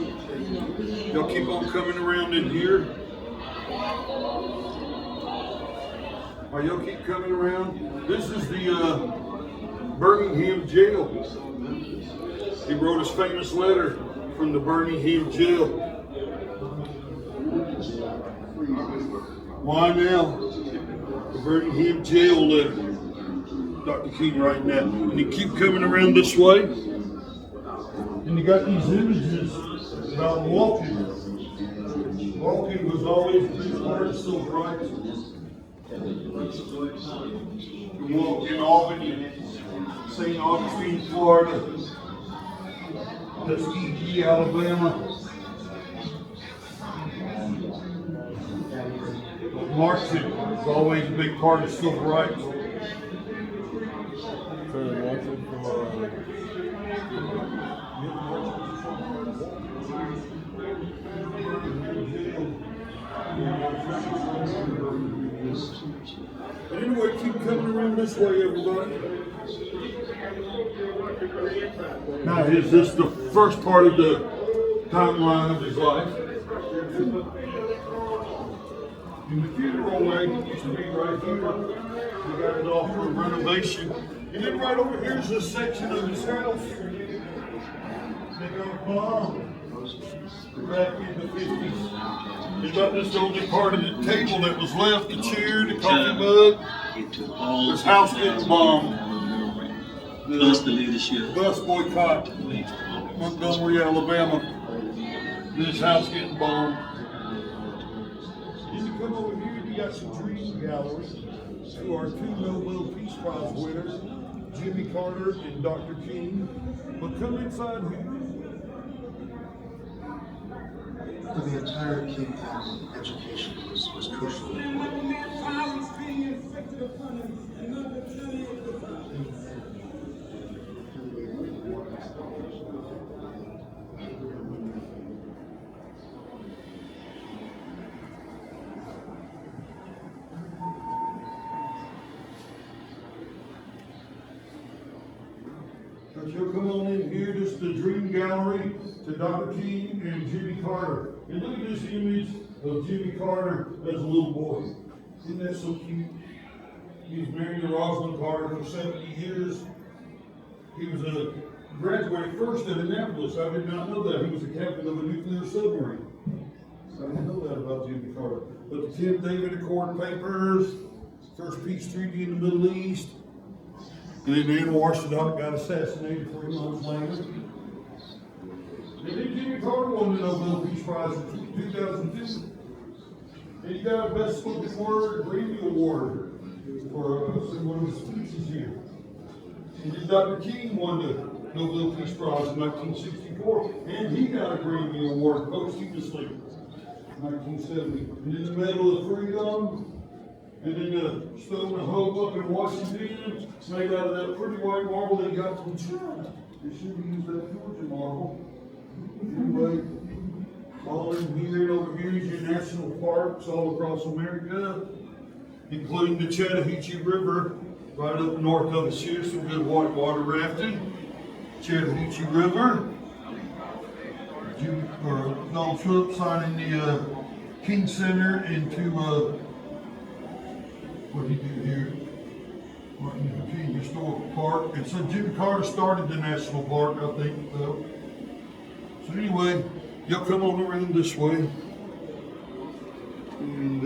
we had... Y'all keep on coming around in here. Or y'all keep coming around. This is the Birmingham jail. He wrote his famous letter from the Birmingham jail. Why now? The Birmingham jail letter. Dr. King right now. And you keep coming around this way. And you got these images about walking. Walking was always his word so bright. You walk in Albany, St. Augustine, Florida, Tuskegee, Alabama. Marxism is always a big part of civil rights. Colonel Martin from But anyway, keep coming around this way, everybody. Now, is this the first part of the timeline of his life? In the funeral way, it used to be right here. We got it all for renovation. And then right over here is a section of his house. They got a bomb back in the 50s. It's about this the only part of the table that was left, the chair, the coffee mug. His house getting bombed. Plus the leadership. Bus boycott, Montgomery, Alabama. This house getting bombed. Then you come over here, you got some dream galleries to our two Nobel Peace Prize winners, Jimmy Carter and Dr. King. But come inside here. For the entire King family, education was crucial. So you'll come on in here, this is the Dream Gallery to Dr. King and Jimmy Carter. And look at this image of Jimmy Carter as a little boy. Isn't that so cute? He was married to Rosalind Carter for 70 years. He was a graduated first at Annapolis. I did not know that. He was a captain of a nuclear submarine. I didn't know that about Jimmy Carter. But the Camp David Accord papers, first peace treaty in the Middle East. And then Anwar Sadat got assassinated 3 months later. And then Jimmy Carter won the Nobel Peace Prize in 2002. And he got a Best Spoken Word Grammy Award for one of his speeches here. And then Dr. King won the Nobel Peace Prize in 1964. And he got a Grammy Award posthumously in 1970. And then the Medal of Freedom. And then the Stone of Hope up in Washington, made out of that pretty white marble they got from China. They should have used that Georgia marble. Anyway, all in here and over here is your national parks all across America, including the Chattahoochee River, right up north of us here, some good whitewater rafting. Chattahoochee River. Donald Trump signing the King Center into what did he do here? Martin Luther King Historical Park. And so Jimmy Carter started the national park, I think. So anyway, y'all come on around this way. And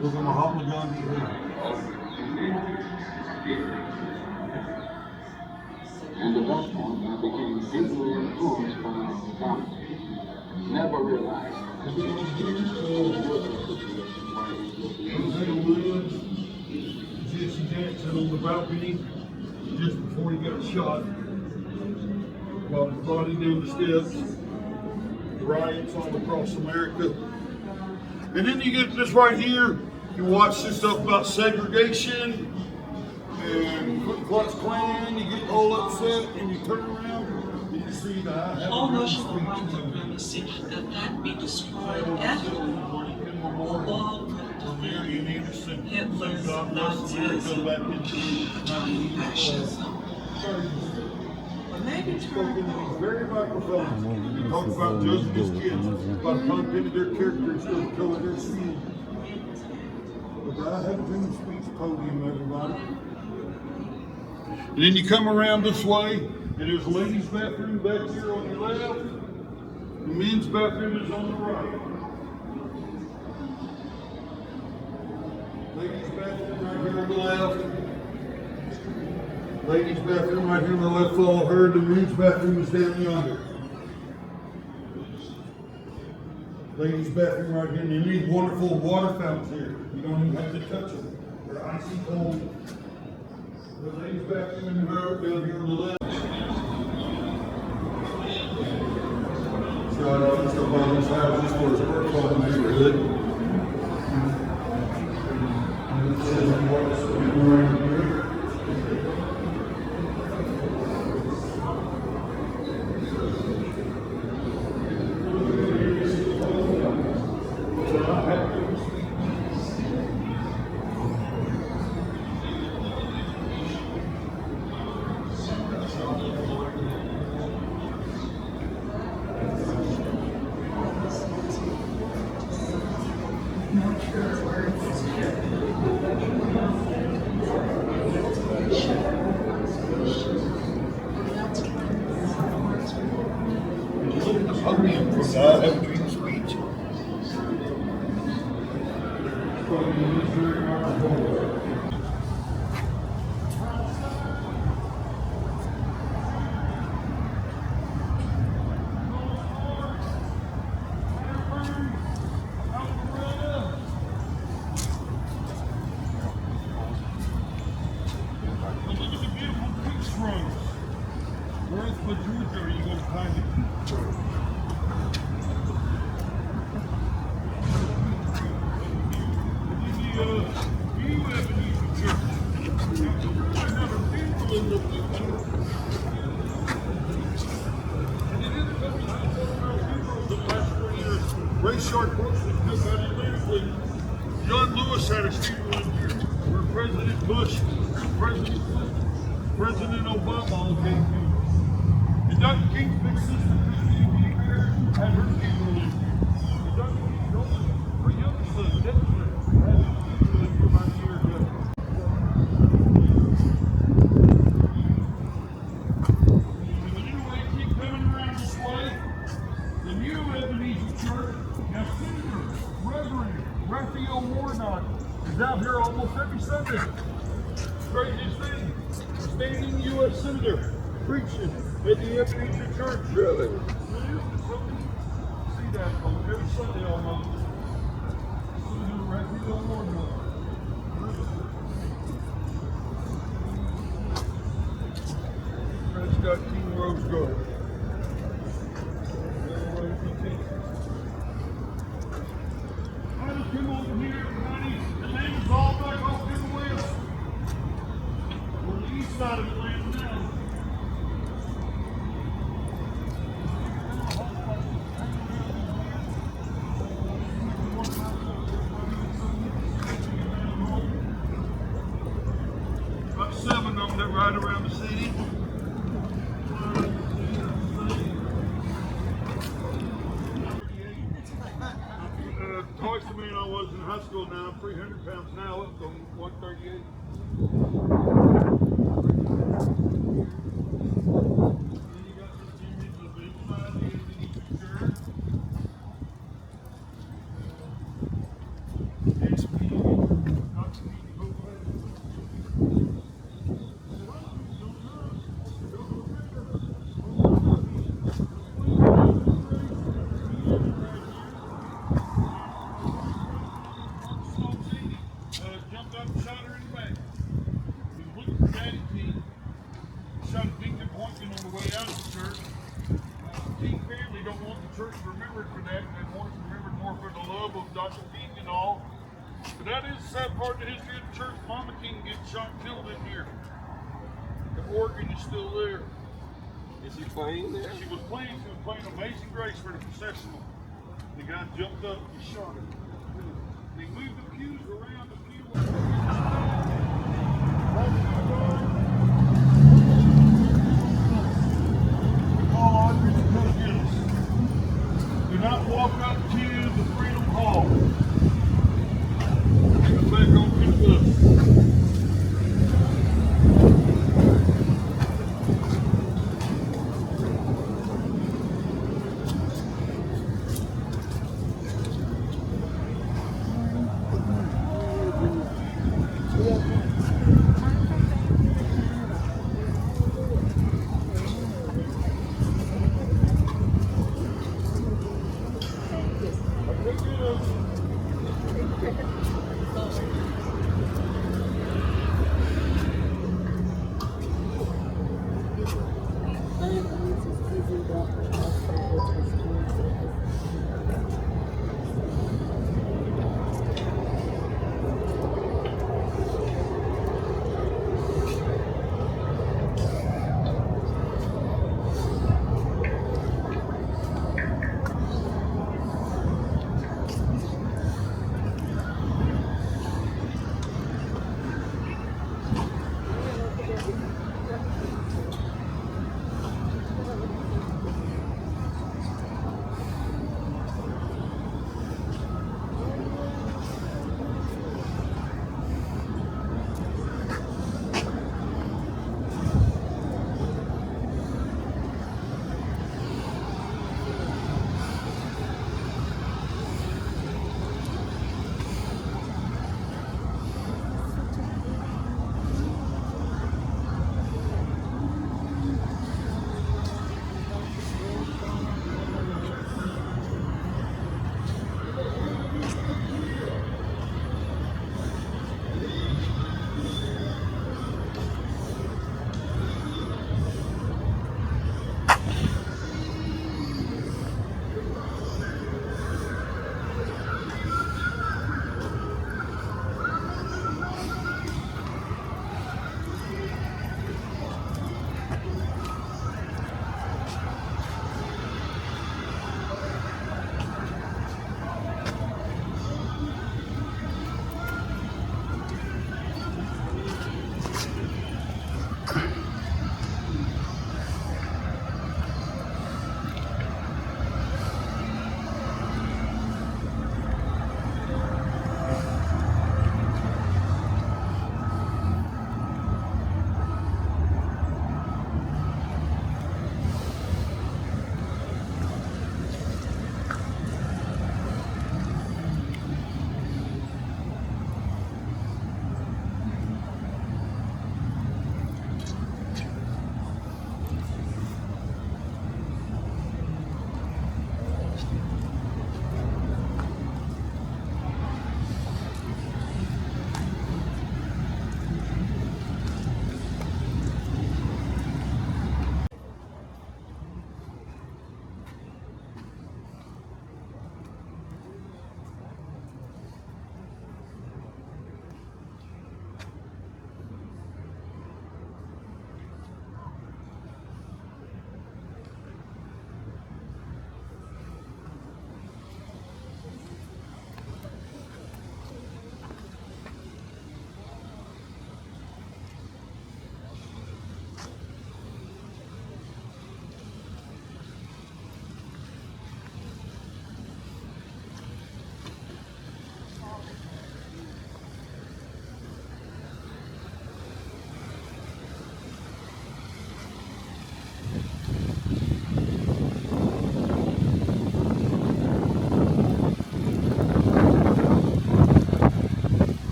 look at Mahatma Gandhi here. And at that point, I became deeply influenced by Ponce. Never realized that Jesse Jackson on the balcony just before he got shot. Brought his body down the steps. Riots all across America. And then you get this right here. You watch this stuff about segregation and Ku Klux Klan. You get all upset and you turn around and you see the I have All a national dream rights speech. supremacy that be destroyed at all Hitler's Nazism, fascism. But maybe Spoken in these very microphones. He talks about judging his kids by the content of their character instead of the color of their skin. But I have a dream speech podium, everybody. And then you come around this way, and there's a ladies' bathroom back here on your left. The men's bathroom is on the right. Ladies' bathroom right here on the left. Ladies' bathroom right here on the left, follow her. The men's bathroom is down yonder. Ladies' bathroom right here. And you need wonderful water fountains here. You don't even have to touch them. They're icy cold. The lady's back in the road down here on the left. Scott Evans up on his house just for his work on the neighborhood. Podium for God, have a dream speech. Where's the Georgia? Are you going to find it? Ray Sharp Brooks was just out in Lewisville. John Lewis had a funeral in here where President Bush, President Obama all came to. And Dr. King's big sister, Christine Beaver, had her funeral in here. And Dr. King's her younger son, Desmond, had his funeral in here about a year ago. And anyway, keep coming around this way. The new Ebenezer Church, now Senator Reverend Raphael Warnock is out here almost every Sunday. Craziest thing, standing U.S. Senator preaching at the Ebenezer Church. Really? See that on every Sunday almost. Senator Raphael Warnock. That's got King Rose Garden. Come over here, everybody. The name is all back off to the west. We're on the east side of Atlanta now. About 7 of them that ride around the city. Twice the man I was in high school now. I'm 300 pounds now, up to 138. Then you got this image of the inside of the Ebenezer Church. Jumped up and shot her in the back. He was looking for Daddy T. Shot a Deacon Boykin on the way out of the church. The King family don't want the church remembered for that. They want it remembered more for the love of Dr. King and all. But that is a sad part of the history of the church. Mama King gets shot and killed in here. The organ is still there. Is he playing there? She was playing Amazing Grace for the processional. The guy jumped up and shot her. They moved the pews around the pew. Call Audrey to come get us. Do not walk up to the Freedom Hall. Come back on to the bus.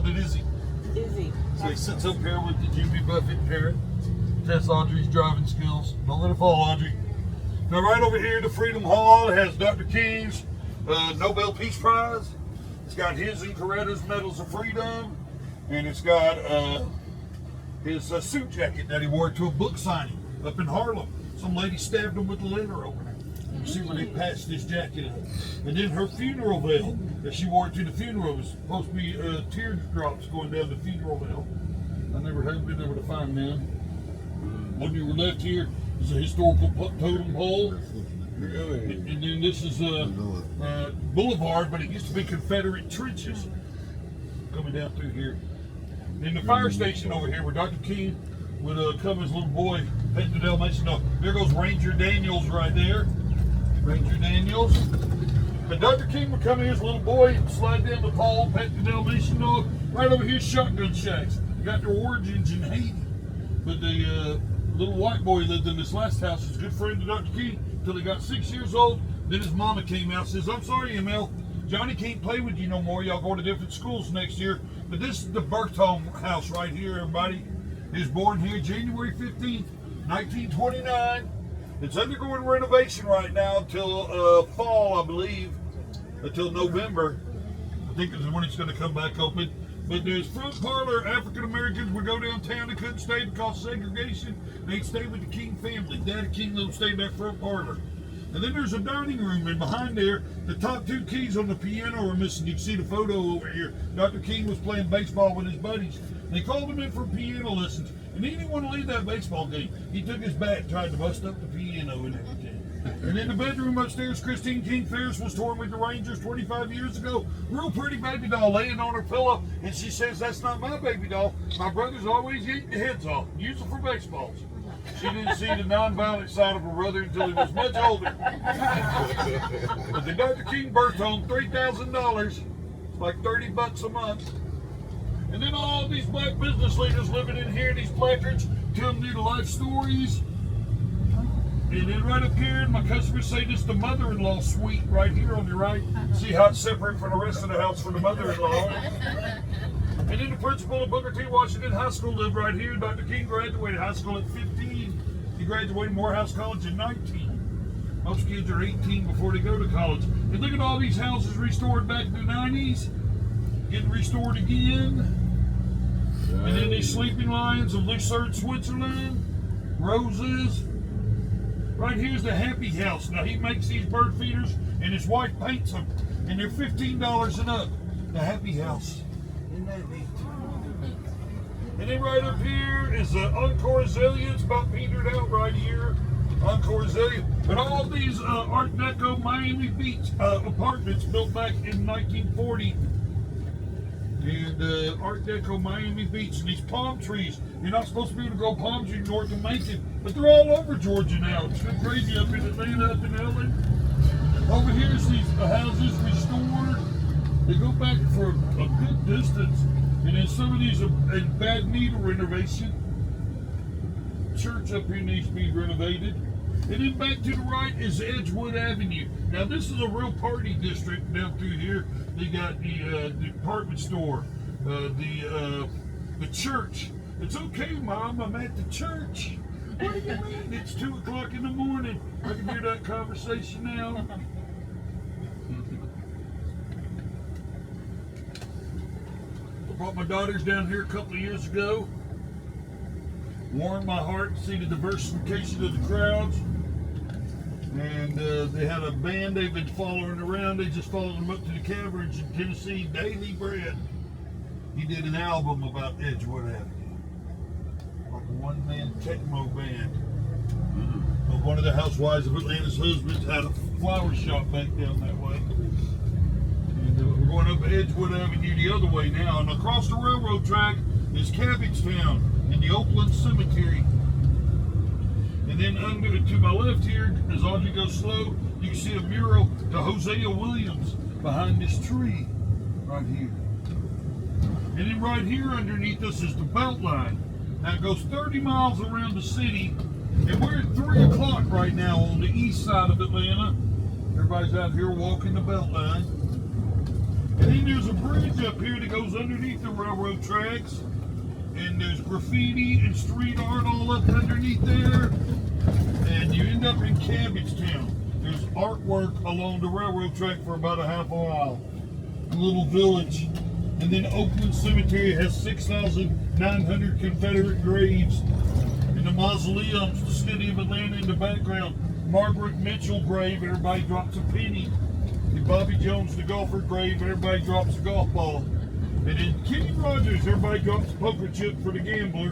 calling it Izzy. Izzy. So he sits up here with the Jimmy Buffett parrot. Tests Audrey's driving skills. Don't let it fall, Audrey. Now right over here, the Freedom Hall, it has Dr. King's Nobel Peace Prize. It's got his and Coretta's Medals of Freedom. And it's got his suit jacket that he wore to a book signing up in Harlem. Some lady stabbed him with a letter opener. You see where they patched this jacket up. And then her funeral veil that she wore to the funeral was supposed to be teardrops going down the funeral veil. I never have been able to find them. On your left here is a historical totem pole. And then this is Boulevard, but it used to be Confederate trenches coming down through here. And the fire station over here where Dr. King would come as a little boy, petting the Dalmatian dog. There goes Ranger Daniels right there. Ranger Daniels. And Dr. King would come here as a little boy and slide down the pole, pet the Dalmatian dog. Right over here, shotgun shacks. They got their origins in Haiti. But the little white boy lived in this last house. He's a good friend of Dr. King until he got 6 years old. Then his mama came out and says, I'm sorry, ML. Johnny can't play with you no more. Y'all go to different schools next year. But this is the birth home house right here, everybody. He was born here January 15th, 1929. It's undergoing renovation right now until fall, I believe, until November. I think is when it's going to come back open. But there's front parlor. African Americans would go downtown. They couldn't stay because of segregation. They'd stay with the King family. Daddy King let them stay in that front parlor. And then there's a dining room, and behind there, the top two keys on the piano are missing. You can see the photo over here. Dr. King was playing baseball with his buddies. They called him in for piano lessons, and he didn't want to leave that baseball game. He took his bat and tried to bust up the piano and everything. And in the bedroom upstairs, Christine King Ferris was touring with the Rangers 25 years ago. Real pretty baby doll laying on her pillow, and she says, that's not my baby doll. My brother's always eating the heads off. Use them for baseballs. She didn't see the nonviolent side of her brother until he was much older. But the Dr. King birth home, $3,000. It's like $30 a month. And then all these black business leaders living in here, these placards, telling you the life stories. And then right up here, my customers say this is the mother-in-law suite right here on your right. See how it's separate from the rest of the house for the mother-in-law. And then the principal of Booker T. Washington High School lived right here. Dr. King graduated high school at 15. He graduated Morehouse College at 19. Most kids are 18 before they go to college. And look at all these houses restored back in the 90s. Getting restored again. And then these sleeping lions of Lucerne, Switzerland. Roses. Right here's the Happy House. Now he makes these bird feeders and his wife paints them. And they're $15 and up. The Happy House. Isn't that neat? And then right up here is Encore Azalea. It's about petered out right here. Encore Azalea. But all these Art Deco Miami Beach apartments built back in 1940. And Art Deco Miami Beach. And these palm trees. You're not supposed to be able to grow palm trees north of Macon. But they're all over Georgia now. It's been crazy up in Atlanta, up in LA. Over here is these houses restored. They go back for a good distance. And then some of these are in bad need of renovation. Church up here needs to be renovated. And then back to the right is Edgewood Avenue. Now this is a real party district down through here. They got the department store, the church. It's okay, Mom, I'm at the church. What do you mean? It's 2 o'clock in the morning. I can hear that conversation now. Brought my daughters down here a couple of years ago. Warmed my heart to see the diversification of the crowds. And they had a band they've been following around. They just followed them up to the caverns in Tennessee, Daily Bread. He did an album about Edgewood Avenue. Like a one-man techno band. But one of the housewives of Atlanta's husbands had a flower shop back down that way. We're going up Edgewood Avenue the other way now, and across the railroad track is Cabbagetown and the Oakland Cemetery. And then under to my left here, as Audrey goes slow, you can see a mural to Hosea Williams behind this tree right here. And then right here underneath us is the Beltline. Now it goes 30 miles around the city, and we're at 3 o'clock right now on the east side of Atlanta. Everybody's out here walking the Beltline. And then there's a bridge up here that goes underneath the railroad tracks. And there's graffiti and street art all up underneath there. And you end up in Cabbagetown. There's artwork along the railroad track for about a half a mile. A little village. And then Oakland Cemetery has 6,900 Confederate graves. And the mausoleums, the city of Atlanta in the background. Margaret Mitchell grave, everybody drops a penny. The Bobby Jones, the golfer grave, everybody drops a golf ball. And then Kenny Rogers, everybody drops a poker chip for the gambler.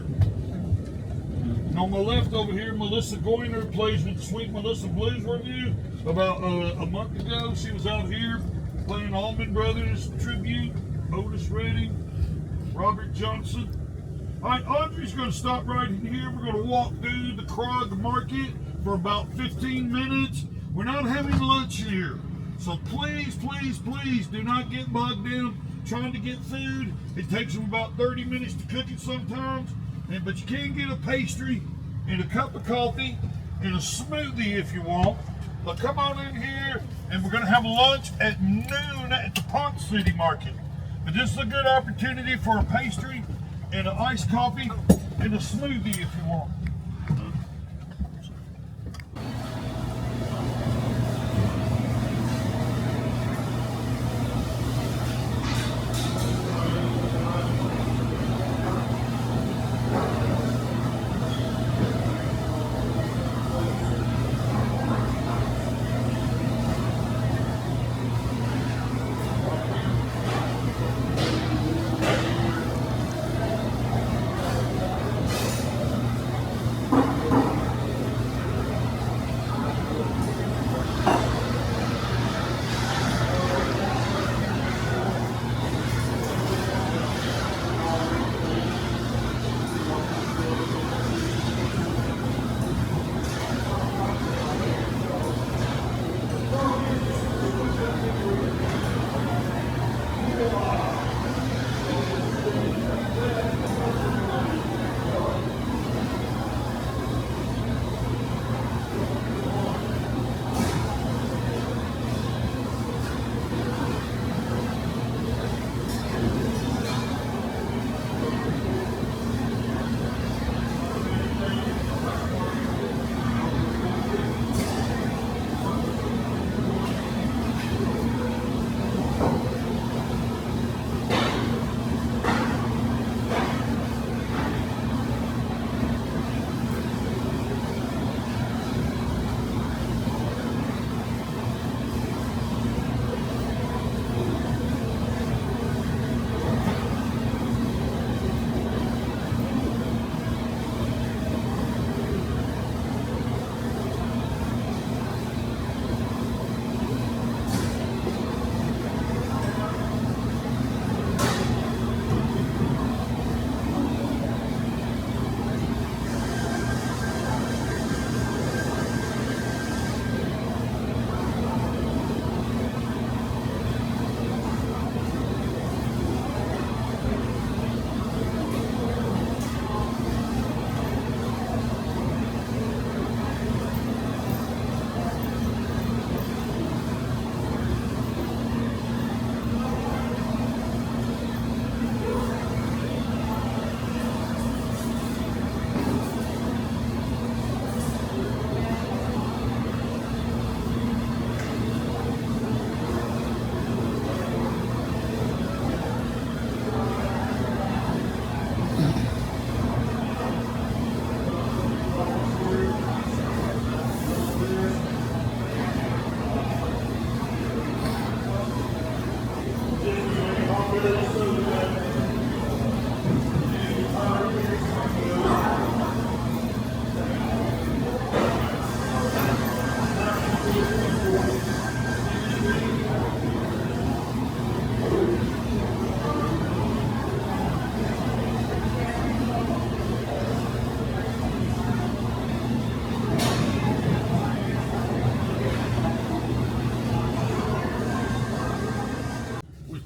And on my left over here, Melissa Goyner plays with the Sweet Melissa Blues Review. About a month ago, she was out here playing Allman Brothers tribute, Otis Redding, Robert Johnson. All right, Audrey's going to stop right in here. We're going to walk through the Krog Market for about 15 minutes. We're not having lunch here. So please, please, please do not get bogged down trying to get food. It takes them about 30 minutes to cook it sometimes. But you can get a pastry and a cup of coffee and a smoothie if you want. But come on in here and we're going to have lunch at noon at the Ponce City Market. But this is a good opportunity for a pastry and an iced coffee and a smoothie if you want.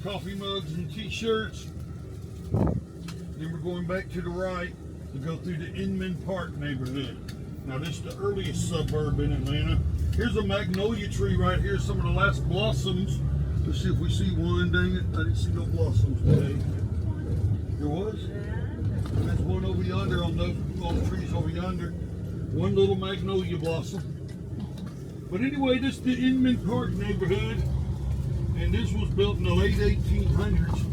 Coffee mugs and t-shirts. Then we're going back to the right to go through the Inman Park neighborhood. Now this is the earliest suburb in Atlanta. Here's a magnolia tree right here, some of the last blossoms Let's see if we see one. Dang it, I didn't see no blossoms today. There was? There's one over yonder on those trees over yonder. One little magnolia blossom. But anyway, this is the Inman Park neighborhood. And this was built in the late 1800s.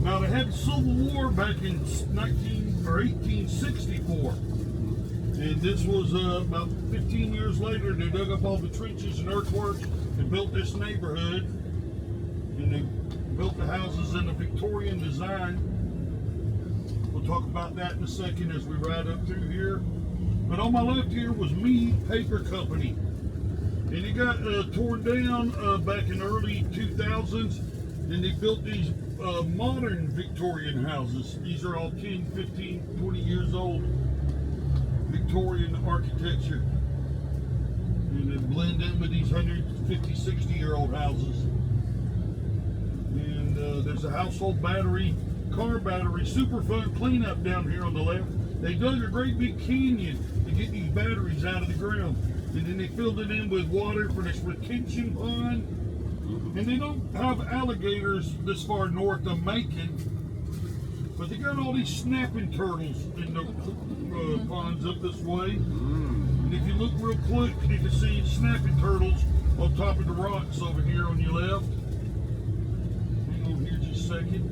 Now they had the Civil War back in 1864. And this was about 15 years later, they dug up all the trenches and earthworks and built this neighborhood. And they built the houses in a Victorian design. We'll talk about that in a second as we ride up through here. But on my left here was Mead Paper Company. And it got torn down back in early 2000s. And they built these modern Victorian houses. These are all 10, 15, 20 years old. Victorian architecture. And they blend in with these 150, 60-year-old houses. And there's a household battery, car battery, super fun cleanup down here on the left. They dug a great big canyon to get these batteries out of the ground. And then they filled it in with water for this retention pond. And they don't have alligators this far north of Macon, but they got all these snapping turtles in the ponds up this way. And if you look real quick, you can see snapping turtles on top of the rocks over here on your left. Hang on here just a second.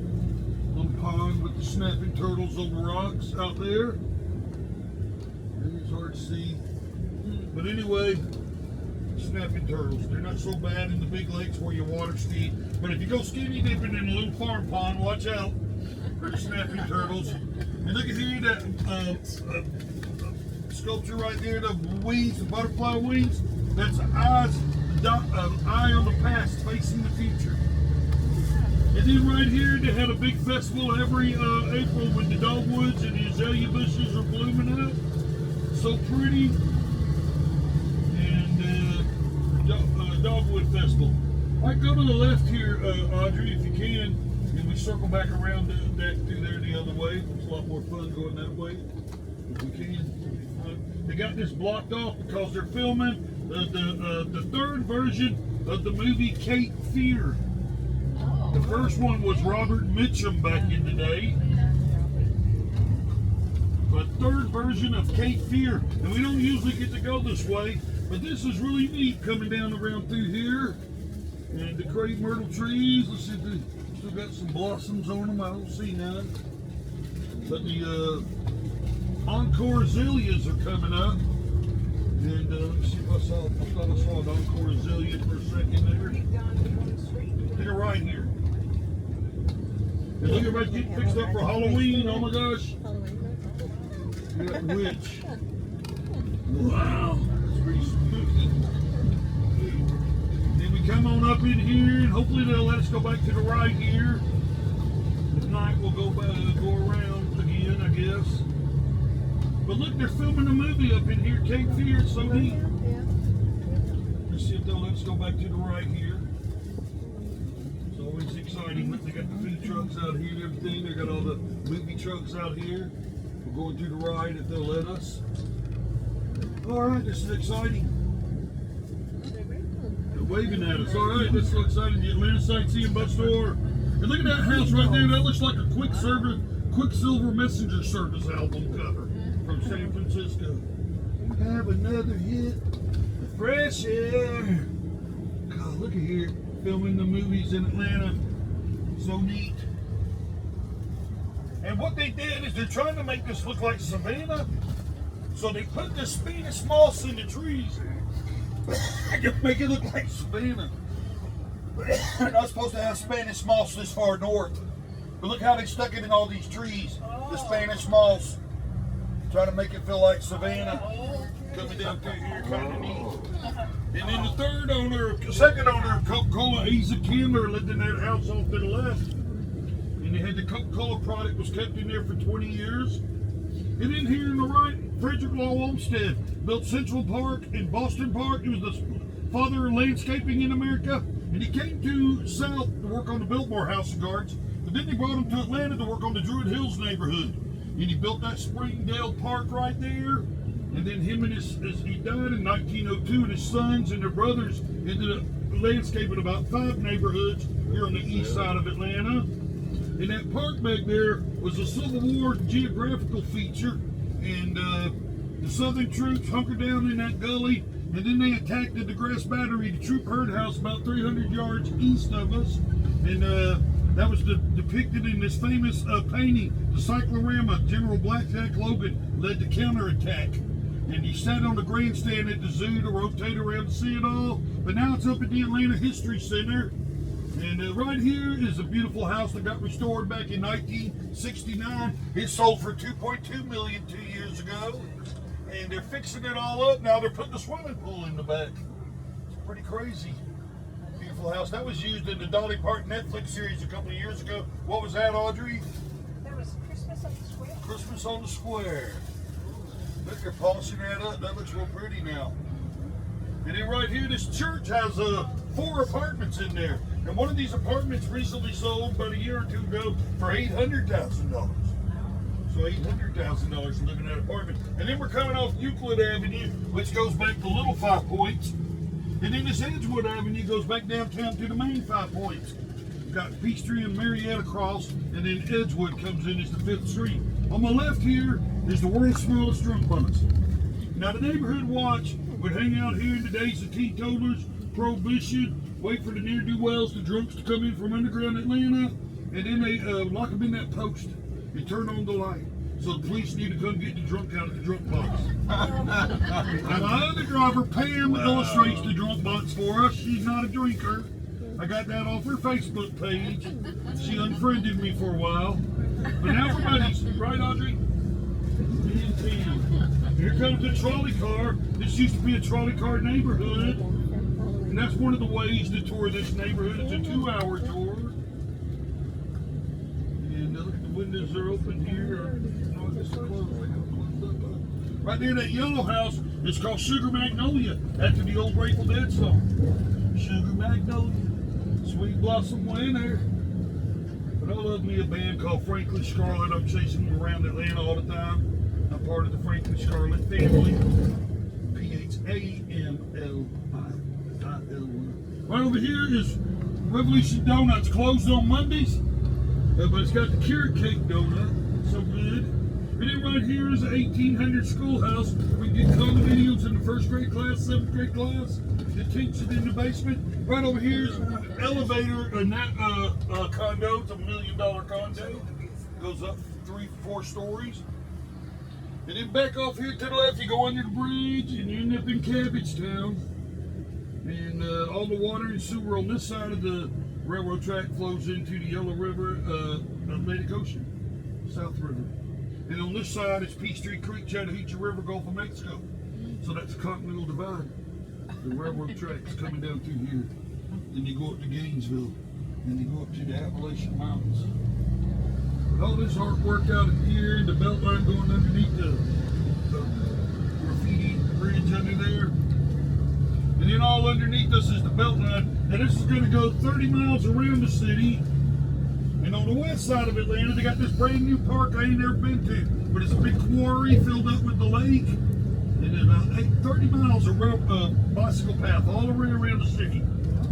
Little pond with the snapping turtles on the rocks out there. It's hard to see. But anyway, snapping turtles. They're not so bad in the big lakes where you water ski. But if you go skinny dipping in a little farm pond, watch out for the snapping turtles. And look at here, that sculpture right there, the wings, the butterfly wings. That's eyes, eye on the past, facing the future. And then right here, they had a big festival every April when the dogwoods and the azalea bushes are blooming up. So pretty. Dogwood Festival. All right, go to the left here, Audrey, if you can, and we circle back around that through there the other way. It's a lot more fun going that way, if we can. They got this blocked off because they're filming the third version of the movie Cape Fear. The first one was Robert Mitchum back in the day. But third version of Cape Fear, and we don't usually get to go this way. But this is really neat coming down around through here. And the crepe myrtle trees, let's see if they still got some blossoms on them. I don't see none. But the encore azaleas are coming up. And let's see if I thought I saw an encore azalea for a second there. Take a right here. And look, everybody's getting fixed up for Halloween. Oh my gosh. That witch. Wow. Pretty spooky. Then we come on up in here, and hopefully they'll let us go back to the right here. If not, we'll go around again, I guess. But look, they're filming a movie up in here, Cape Fear. It's so neat. Let's see if they'll let us go back to the right here. It's always exciting. They got the food trucks out here and everything. They got all the movie trucks out here. We're going to the right if they'll let us. All right, this is exciting. They're waving at us. All right, this is so exciting. The Atlanta Sightseeing Bus Tour. And look at that house right there. That looks like a Quicksilver Messenger Service album cover from San Francisco. We have another hit of fresh air. God, look at here. Filming the movies in Atlanta. So neat. And what they did is they're trying to make this look like Savannah. So they put the Spanish moss in the trees to make it look like Savannah. They're not supposed to have Spanish moss this far north. But look how they stuck it in all these trees. The Spanish moss. Trying to make it feel like Savannah. Coming down through here, kind of neat. And then the second owner of Coca-Cola, Asa Kimmer, lived in that house off to the left. And they had the Coca-Cola product was kept in there for 20 years. And then here on the right, Frederick Law Olmsted built Central Park and Boston Park. He was the father of landscaping in America. And he came to South to work on the Biltmore House of Guards. But then they brought him to Atlanta to work on the Druid Hills neighborhood. And he built that Springdale Park right there. And then he died in 1902, and his sons and their brothers ended up landscaping about 5 neighborhoods here on the east side of Atlanta. And that park back there was a Civil War geographical feature. And the Southern troops hunkered down in that gully, and then they attacked the DeGrasse Battery, the troop herd house about 300 yards east of us. And that was depicted in this famous painting, the cyclorama. General Blackjack Logan led the counterattack. And he sat on the grandstand at the zoo to rotate around to see it all. But now it's up at the Atlanta History Center. And right here is a beautiful house that got restored back in 1969. It sold for $2.2 million 2 years ago. And they're fixing it all up. Now they're putting a swimming pool in the back. It's pretty crazy. Beautiful house. That was used in the Dolly Parton Netflix series a couple of years ago. What was that, Audrey? That was Christmas on the Square. Christmas on the Square. Look, they're polishing that up. That looks real pretty now. And then right here, this church has 4 apartments in there. And one of these apartments recently sold about a year or two ago for $800,000. So $800,000 to live in that apartment. And then we're coming off Euclid Avenue, which goes back to Little 5 Points. And then this Edgewood Avenue goes back downtown to the main 5 Points. We've got Peachtree and Marietta across, and then Edgewood comes in as the 5th Street. On my left here is the world's smallest drunk bunch. Now the neighborhood watch would hang out here in the days of teetotalers, prohibition, wait for the ne'er-do-wells, the drunks to come in from underground Atlanta, and then they lock them in that post and turn on the light. So the police need to come get the drunk out of the drunk box. Now my other driver, Pam, illustrates the drunk box for us. She's not a drinker. I got that off her Facebook page. She unfriended me for a while. But now we're buddies. Right, Audrey? Me and Pam. Here comes the trolley car. This used to be a trolley car neighborhood. And that's one of the ways to tour this neighborhood. It's a 2-hour tour. And look at the windows are open here. No, this is closed. Right there, that yellow house is called Sugar Magnolia, after the old Grateful Dead song. Sugar Magnolia, Sweet Blossom Winter. But I love me a band called Franklin Scarlet. I'm chasing them around Atlanta all the time. I'm part of the Franklin Scarlet family. PHAMLI. Right over here is Revolution Donuts, closed on Mondays, but it's got the carrot cake donut, so good. And then right here is an 1800 schoolhouse. We can get condominiums in the 1st grade class, 7th grade class. It takes it in the basement. Right over here is an elevator, and that condo, it's $1 million condo. Goes up 3-4 stories. And then back off here to the left, you go under the bridge, and you end up in Cabbage Town. And all the water and sewer on this side of the railroad track flows into the Yellow River, Atlantic Ocean, South River. And on this side is Peachtree Creek, Chattahoochee River, Gulf of Mexico. So that's the Continental Divide. The railroad tracks coming down through here. Then you go up to Gainesville, and you go up to the Appalachian Mountains. But all this artwork out in here, and the belt line going underneath the graffiti bridge under there. And then all underneath us is the Beltline. And this is going to go 30 miles around the city. And on the west side of Atlanta, they got this brand new park I ain't never been to. But it's a big quarry filled up with the lake. And about 30 miles of bicycle path all the way around the city.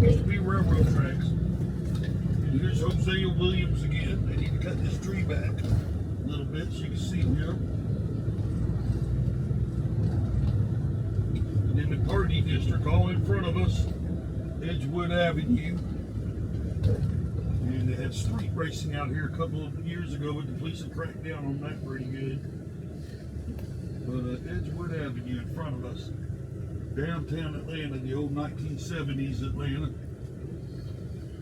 Used to be railroad tracks. And here's Hosea Williams again. They need to cut this tree back a little bit so you can see him. In the party district, all in front of us, Edgewood Avenue. And they had street racing out here a couple of years ago, but the police had cracked down on that pretty good. But Edgewood Avenue in front of us, downtown Atlanta, the old 1970s Atlanta.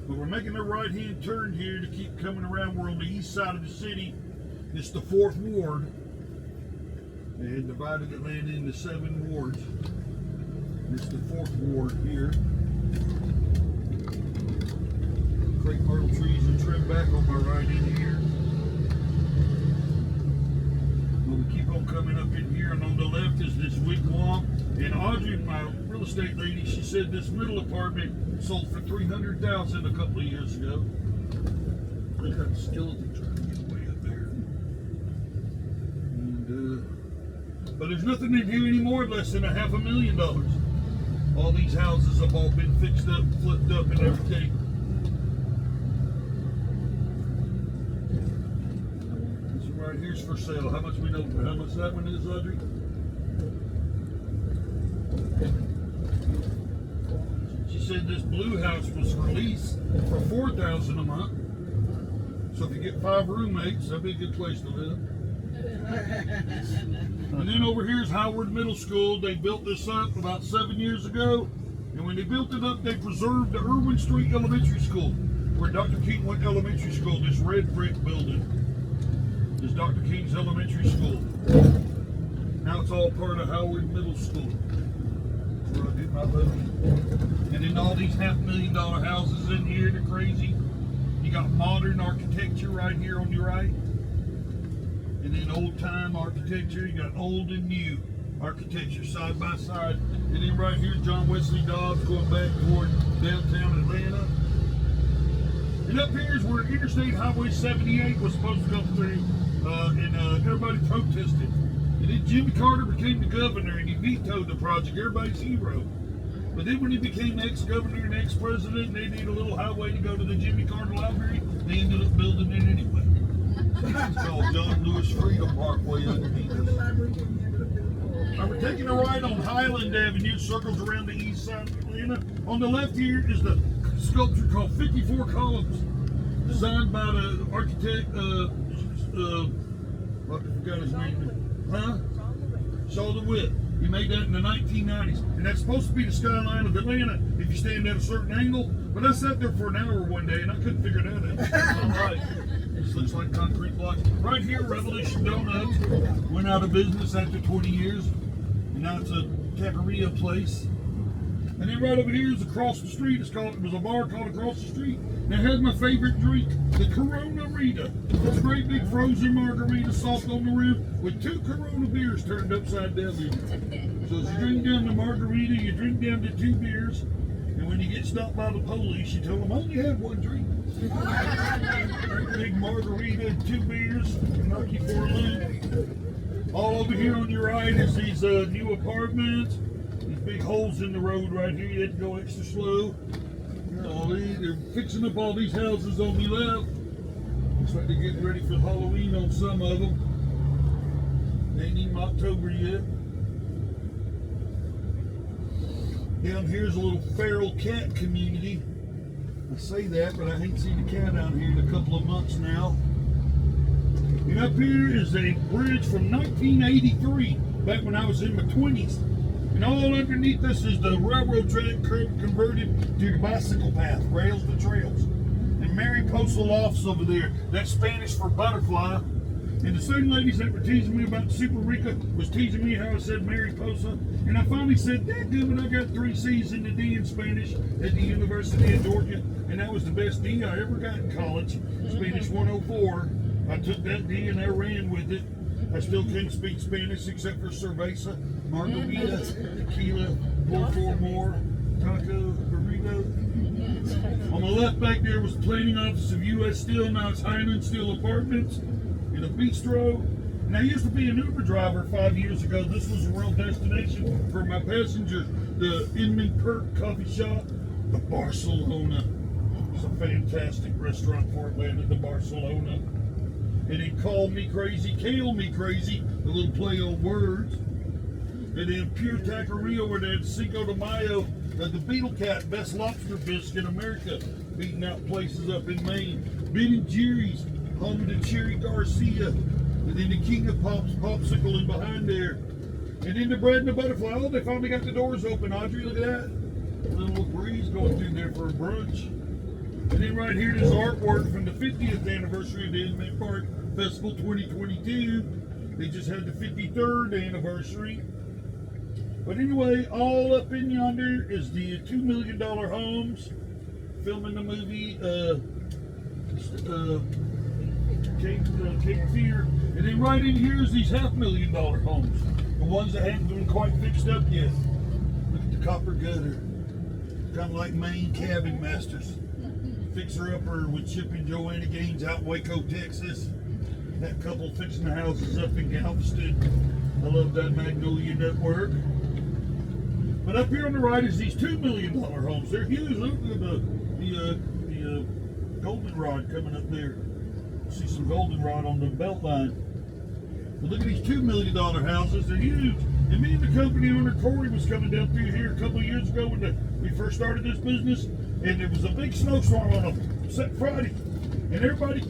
But we're making a right-hand turn here to keep coming around. We're on the east side of the city. It's the 4th Ward. They had divided Atlanta into 7 wards. It's the 4th Ward here. Crepe myrtle trees are trimmed back on my right in here. Well, we keep on coming up in here, and on the left is this wigwam. And Audrey, my real estate lady, she said this middle apartment sold for $300,000 a couple of years ago. Look at the skeleton trying to get way up there. And but there's nothing in here anymore less than $500,000. All these houses have all been fixed up, flipped up, and everything. This one right here's for sale. How much we know? How much that one is, Audrey? She said this blue house was released for $4,000 a month. So if you get 5 roommates, that'd be a good place to live. And then over here is Howard Middle School. They built this up about 7 years ago. And when they built it up, they preserved the Irwin Street Elementary School, where Dr. King went to elementary school. This red brick building is Dr. King's elementary school. Now it's all part of Howard Middle School. That's where I did my voting. And then all these $500,000 houses in here, they're crazy. You got modern architecture right here on your right. And then old time architecture. You got old and new architecture side by side. And then right here, John Wesley Dobbs going back toward downtown Atlanta. And up here is where Interstate Highway 78 was supposed to come through. And everybody protested. And then Jimmy Carter became the governor and he vetoed the project. Everybody's hero. But then when he became ex-governor and ex-president, and they need a little highway to go to the Jimmy Carter Library, they ended up building it anyway. It's called John Lewis Freedom Parkway underneath us. We're taking a ride on Highland Avenue, circles around the east side of Atlanta. On the left here is the sculpture called 54 Columns, designed by the architect, I forgot his name. Huh? Sheldon Witt. He made that in the 1990s. And that's supposed to be the skyline of Atlanta if you stand at a certain angle. But I sat there for an hour one day and I couldn't figure that out. All right. This looks like concrete blocks. Right here, Revolution Donuts went out of business after 20 years. And now it's a taqueria place. And then right over here is across the street. It was a bar called Across the Street. And it had my favorite drink, the Corona Rita. It's a great big frozen margarita, soft on the rim, with 2 Corona beers turned upside down in it. So as you drink down the margarita, you drink down to 2 beers. And when you get stopped by the police, you tell them, I only had 1 drink. Great big margarita and 2 beers, knock you for a loop. All over here on your right is these new apartments. These big holes in the road right here. You had to go extra slow. They're fixing up all these houses on the left. Looks like they're getting ready for Halloween on some of them. They ain't even October yet. Down here's a little feral cat community. I say that, but I ain't seen a cat out here in a couple of months now. And up here is a bridge from 1983, back when I was in my 20s. And all underneath us is the railroad track converted to the bicycle path, rails to trails. And Mariposa Lofts over there, that's Spanish for butterfly. And the same ladies that were teasing me about Super Rica was teasing me how I said Mariposa. And I finally said, dadgummit, I got 3 C's in the D in Spanish at the University of Georgia. And that was the best D I ever got in college, Spanish 104. I took that D and I ran with it. I still can't speak Spanish except for cerveza, margarita, tequila, 4 more, taco, burrito. On the left back there was the planning office of U.S. Steel, now it's Highland Steel Apartments, and a bistro. And I used to be an Uber driver 5 years ago. This was a real destination for my passengers. The Inman Perk Coffee Shop, the Barcelona. It's a fantastic restaurant for Atlanta, the Barcelona. And he called me crazy, kale me crazy, a little play on words. And then Pure Taqueria where they had Cinco de Mayo, the Beetle Cat, best lobster bisque in America, beating out places up in Maine. Ben & Jerry's, home to Cherry Garcia. And then the King of Pops, Popsicle in behind there. And then the Bread and the Butterfly. Oh, they finally got the doors open, Audrey, look at that. A little breeze going through there for a brunch. And then right here, there's artwork from the 50th anniversary of the Inman Park Festival 2022. They just had the 53rd anniversary. But anyway, all up in yonder is the $2 million homes. Filming the movie Cape Fear. And then right in here is these $500,000 homes. The ones that haven't been quite fixed up yet. Look at the copper gutter. Kind of like Maine Cabin Masters. Fixer-upper with Chip and Joanna Gaines out in Waco, Texas. That couple fixing the houses up in Galveston. I love that Magnolia Network. But up here on the right is these $2 million homes. They're huge. Look at the goldenrod coming up there. See some goldenrod on the belt line. But look at these $2 million houses. They're huge. And me and the company owner, Corey, was coming down through here a couple of years ago when we first started this business. And there was a big snowstorm on a Friday. And everybody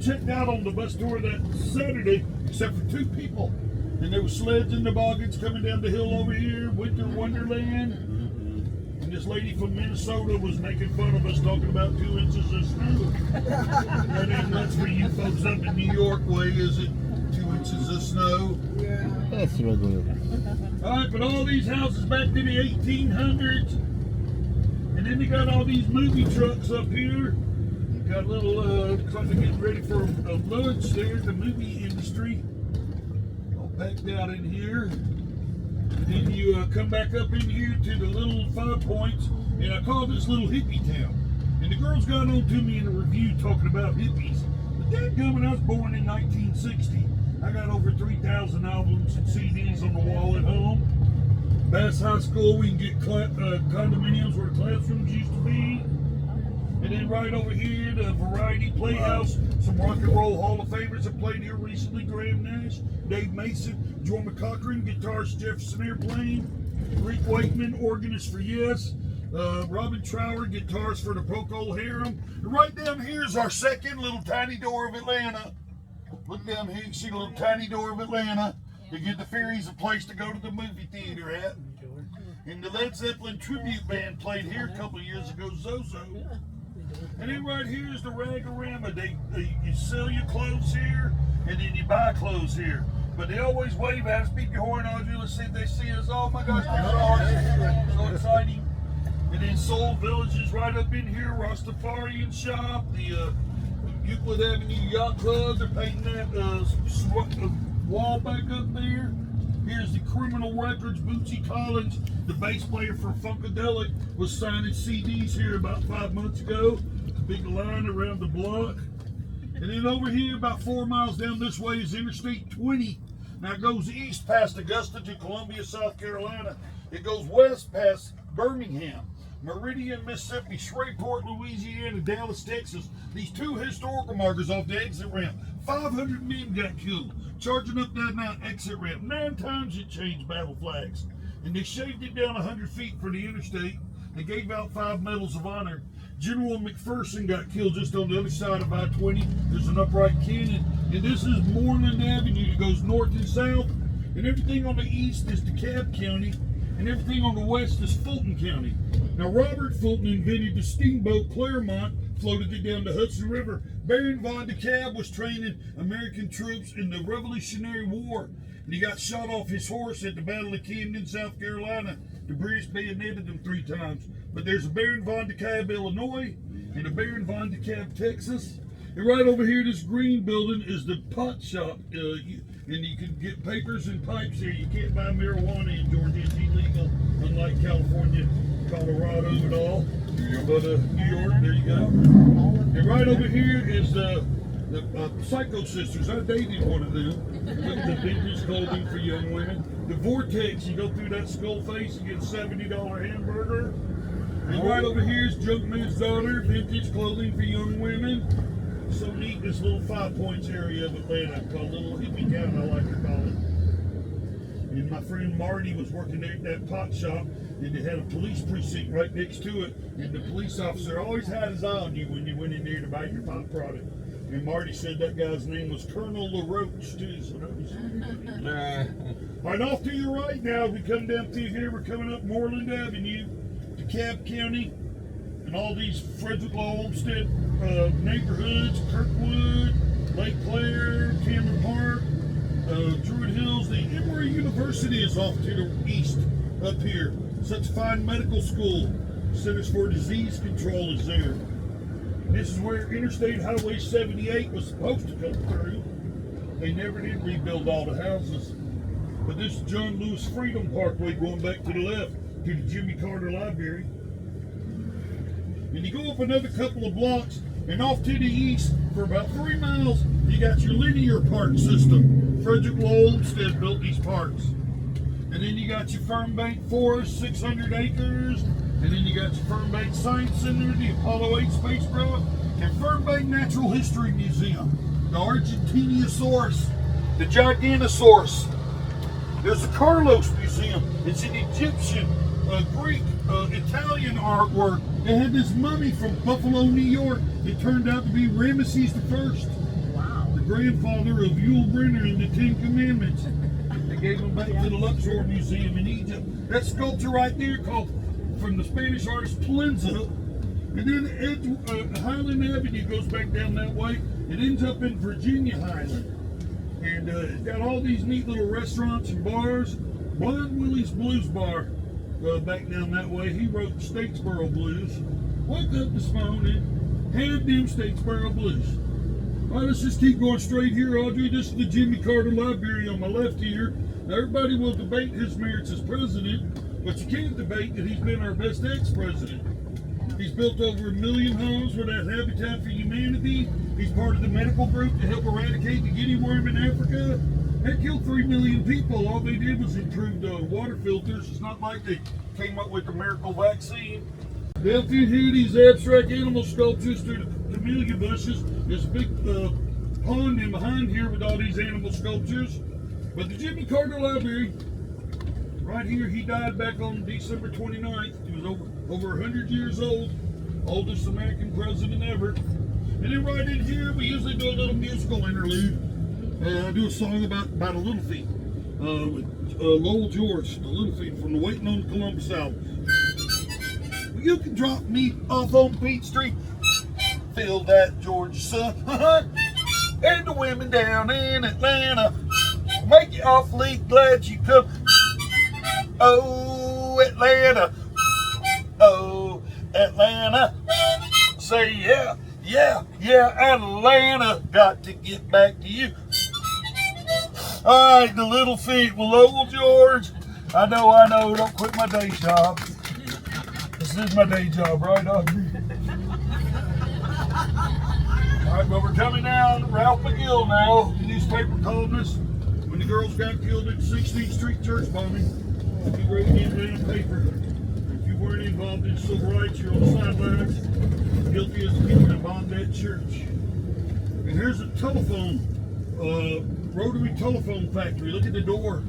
checked out on the bus tour that Saturday, except for 2 people. And there were sleds and toboggans coming down the hill over here, Winter Wonderland. And this lady from Minnesota was making fun of us, talking about 2 inches of snow. And then that's for you folks up in New York way, is it? 2 inches of snow. Yeah. That's regular. All right, but all these houses back to the 1800s. And then they got all these movie trucks up here. Got a little, trying to get ready for a lunch there, the movie industry. All packed out in here. And then you come back up in here to the little 5 Points. And I call this little hippie town. And the girls got on to me in a review talking about hippies. But dadgummit, I was born in 1960. I got over 3,000 albums and CDs on the wall at home. Bass High School, we can get condominiums where the classrooms used to be. And then right over here, the Variety Playhouse, some rock and roll Hall of Famers that played here recently. Graham Nash, Dave Mason, Jordan McCochran, guitarist Jefferson Airplane, Rick Wakeman, organist for Yes, Robin Trower, guitarist for the Procol Harum. And right down here is our second little tiny door of Atlanta. Look down here, you can see the little tiny door of Atlanta. To give the ferries a place to go to the movie theater at. And the Led Zeppelin tribute band played here a couple of years ago, Zozo. And then right here is the Rag-A-Rama. You sell your clothes here, and then you buy clothes here. But they always wave at us, beat your horn on you, let's see if they see us. Oh my gosh, they saw us. So exciting. And then Soul Village is right up in here, Rastafarian Shop, the Euclid Avenue Yacht Club. They're painting that wall back up there. Here's the Criminal Records. Bootsy Collins, the bass player for Funkadelic, was signing CDs here about 5 months ago. A big line around the block. And then over here, about 4 miles down this way, is Interstate 20. Now it goes east past Augusta to Columbia, South Carolina. It goes west past Birmingham, Meridian, Mississippi, Shreveport, Louisiana, Dallas, Texas. These 2 historical markers off the exit ramp. 500 men got killed charging up that exit ramp. 9 times it changed battle flags. And they shaved it down 100 feet for the interstate. They gave out 5 medals of honor. General McPherson got killed just on the other side of I-20. There's an upright cannon. And this is Moreland Avenue that goes north and south. And everything on the east is DeKalb County. And everything on the west is Fulton County. Now, Robert Fulton invented the steamboat Claremont, floated it down the Hudson River. Baron von DeKalb was training American troops in the Revolutionary War. And he got shot off his horse at the Battle of Camden, South Carolina. The British bayoneted him 3 times. But there's a Baron von DeKalb, Illinois, and a Baron von DeKalb, Texas. And right over here, this green building is the pot shop. And you can get papers and pipes here. You can't buy marijuana in Georgia. It's illegal, unlike California, Colorado, and all. But New York, there you go. And right over here is the Psycho Sisters. I dated one of them. Look at the vintage clothing for young women. The Vortex, you go through that skull face and get a $70 hamburger. And right over here is Junkman's Daughter, vintage clothing for young women. So neat, this little 5 Points area of Atlanta, called Little Hippie Town, I like to call it. And my friend Marty was working there at that pot shop, and they had a police precinct right next to it. And the police officer always had his eye on you when you went in there to buy your pot product. And Marty said that guy's name was Colonel LaRoche, too. So that was all right, off to your right now, we come down through here, we're coming up Moreland Avenue, DeKalb County, and all these Frederick Law Olmsted neighborhoods, Kirkwood, Lake Claire, Cameron Park, Druid Hills. The Emory University is off to the east up here. Such a fine medical school. Centers for Disease Control is there. This is where Interstate Highway 78 was supposed to come through. They never did rebuild all the houses. But this is John Lewis Freedom Parkway going back to the left to the Jimmy Carter Library. And you go up another couple of blocks and off to the east for about 3 miles, you got your linear park system. Frederick Law Olmsted built these parks. And then you got your Fernbank Forest, 600 acres. And then you got your Fernbank Science Center, the Apollo 8 spacecraft, and Fernbank Natural History Museum, the Argentinosaurus, the Giganosaurus. There's the Carlos Museum. It's an Egyptian, Greek, Italian artwork. They had this mummy from Buffalo, New York. It turned out to be Ramesses I. Wow. The grandfather of Yul Brynner and the Ten Commandments. They gave him back to the Luxor Museum in Egypt. That sculpture right there called from the Spanish artist Plenza. And then Highland Avenue goes back down that way. It ends up in Virginia Highland. And it's got all these neat little restaurants and bars. Blind Willie's Blues Bar back down that way. He wrote Statesboro Blues. Woke up this morning, had them Statesboro Blues. All right, let's just keep going straight here, Audrey. This is the Jimmy Carter Library on my left here. Now, everybody will debate his merits as president, but you can't debate that he's been our best ex-president. He's built over 1 million homes without Habitat for Humanity. He's part of the medical group to help eradicate the guinea worm in Africa. That killed 3 million people. All they did was improve the water filters. It's not like they came up with the miracle vaccine. Down through here, these abstract animal sculptures through the camellia bushes. There's a big pond in behind here with all these animal sculptures. But the Jimmy Carter Library, right here, he died back on December 29th. He was over 100 years old, oldest American president ever. And then right in here, we usually do a little musical interlude. I do a song about a Little Feat with Lowell George, the Little Feat from the Waiting on Columbus album. You can drop me off on Beach Street, feel that Georgia sun, and the women down in Atlanta make you awfully glad you come. Oh, Atlanta, oh, Atlanta, say yeah, yeah, yeah, Atlanta, got to get back to you. All right, the Little Feat with Lowell George. I know, don't quit my day job. This is my day job, right, Audrey? All right, but we're coming down Ralph McGill now, the newspaper columnist. When the girls got killed at 16th Street church bombing, he wrote in the Atlanta paper. If you weren't involved in civil rights, you're on the sidelines, guilty as people that bombed that church. And here's a telephone, rotary telephone factory. Look at the door.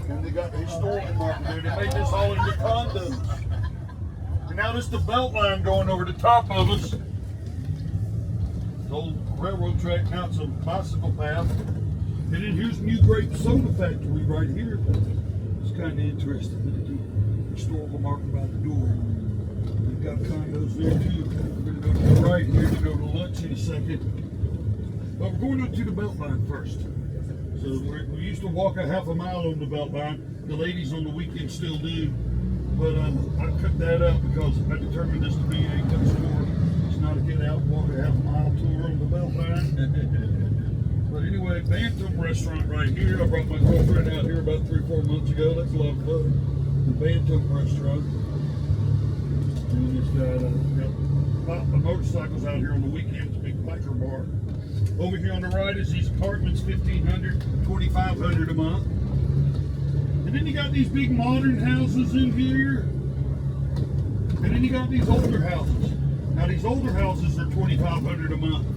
And they got the historical marker there. They made this all into condos. And now this is the belt line going over the top of us. The old railroad track, now it's a bicycle path. And then here's New Grape Soda Factory right here. It's kind of interesting. The historical marker by the door. We've got condos there too. We're going to go to the right here to go to lunch in a second. But we're going up to the belt line first. So we used to walk a half a mile on the belt line. The ladies on the weekend still do. But I cut that out because I determined this to be a gun store. It's not a get out and walk a half mile tour on the belt line. But anyway, Bantam restaurant right here. I brought my girlfriend out here about 3 or 4 months ago. That's a lot of fun. The Bantam restaurant. And it's got motorcycles out here on the weekends, big biker bar. Over here on the right is these apartments, $1,500, $2,500 a month. And then you got these big modern houses in here. And then you got these older houses. Now these older houses are $2,500 a month.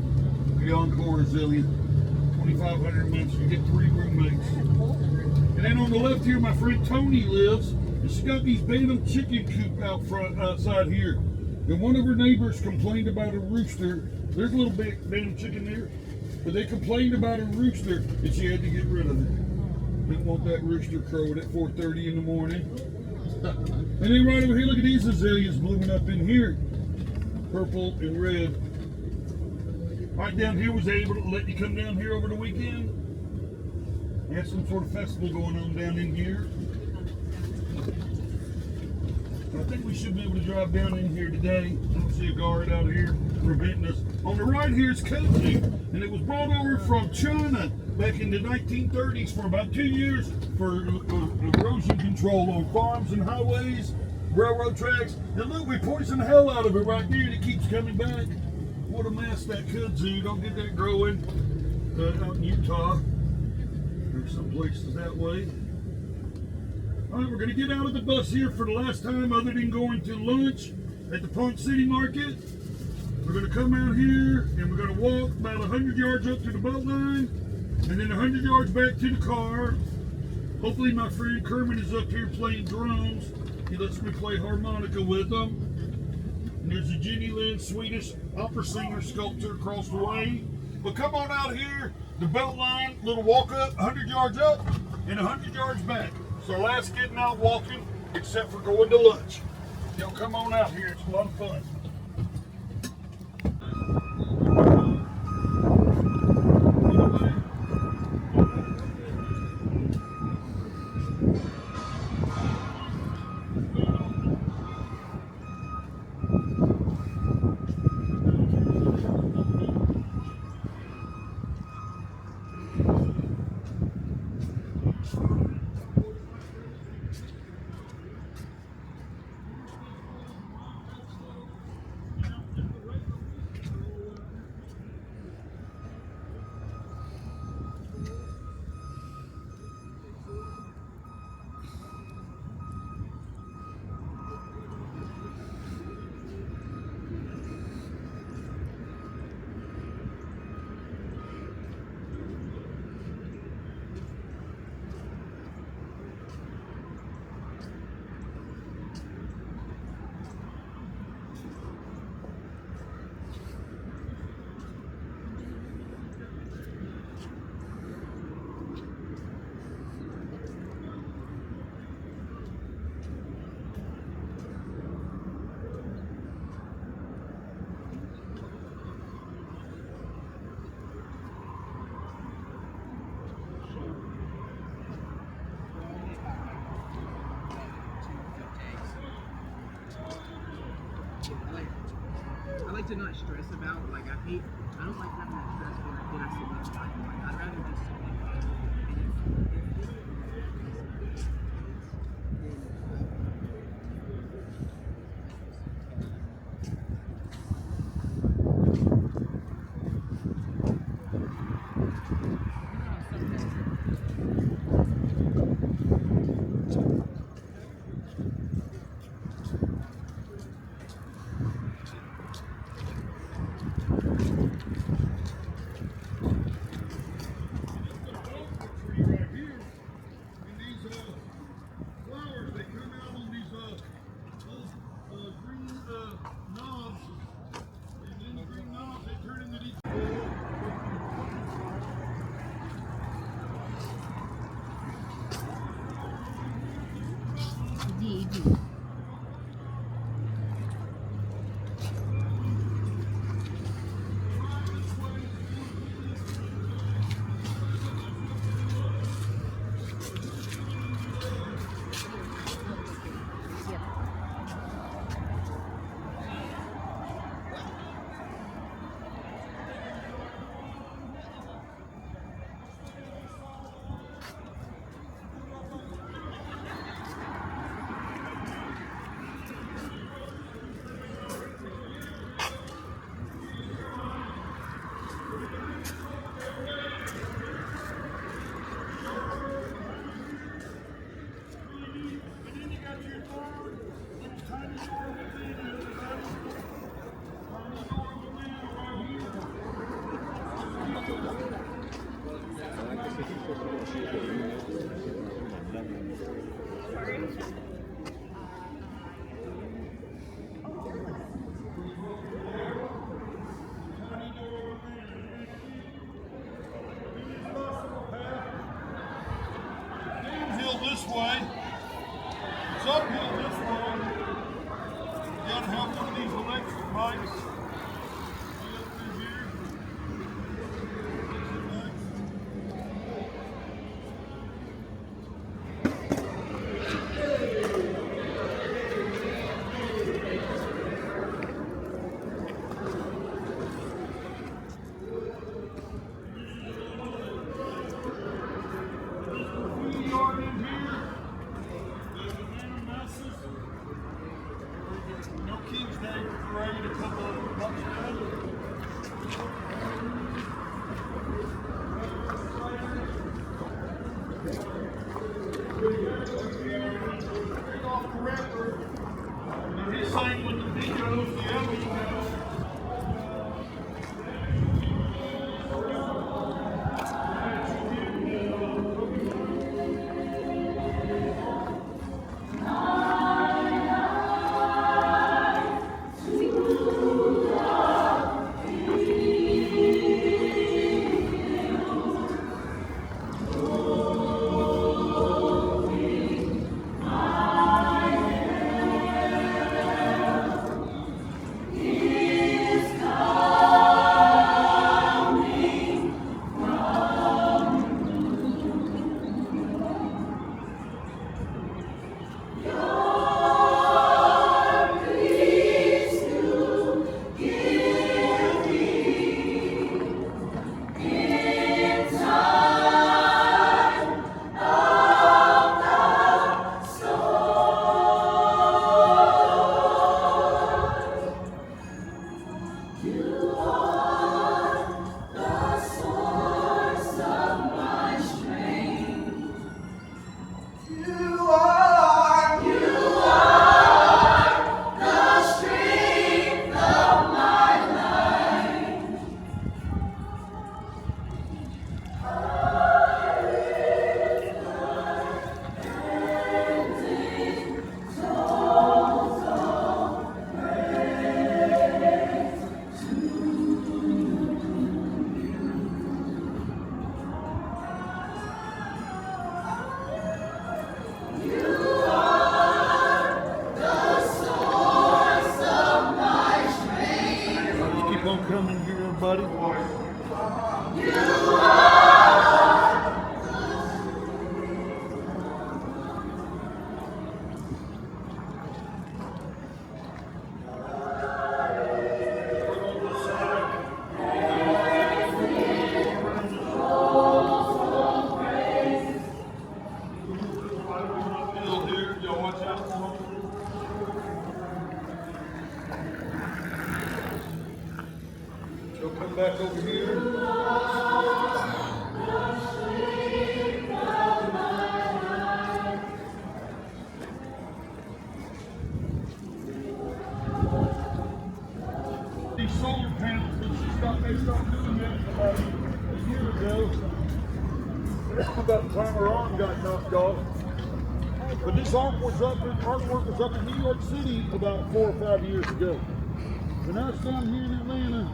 The Encore Resilient, $2,500 a month, so you get 3 roommates. And then on the left here, my friend Tony lives. And she's got these Bantam chicken coop out front, outside here. And one of her neighbors complained about a rooster. There's a little bit Bantam chicken there. But they complained about a rooster and she had to get rid of it. Didn't want that rooster crowing at 4:30 in the morning. And then right over here, look at these azaleas blooming up in here. Purple and red. Right down here, was able to let you come down here over the weekend. They had some sort of festival going on down in here. I think we should be able to drive down in here today. I don't see a guard out here preventing us. On the right here is kudzu, and it was brought over from China back in the 1930s for about 2 years for erosion control on farms and highways, railroad tracks. And look, we poisoned the hell out of it right there, and it keeps coming back. What a mess, that kudzu. Don't get that growing out in Utah. There's some places that way. All right, we're going to get out of the bus here for the last time other than going to lunch at the Ponce City Market. We're going to come out here and we're going to walk about 100 yards up to the boat line and then 100 yards back to the car. Hopefully my friend Kermit is up here playing drums. He lets me play harmonica with him. And there's a Jenny Lynn Swedish opera singer sculpture across the way. But come on out here, the belt line, little walk up, 100 yards up and 100 yards back. So last getting out walking, except for going to lunch. Y'all come on out here, it's a lot of fun. I like to not stress about, like, I don't like having that stress when I sit next to like, I'd rather just sit and this way. It's uphill this way. You gotta have one of these electric bikes. See up through here. off the record. And he's saying with the videos, the other emails. Coming here, buddy. She'll come back over here. These solar panels, they stopped doing that about a year ago. About the time her arm got knocked off. But this artwork was up in New York City about 4 or 5 years ago. And now it's down here in Atlanta.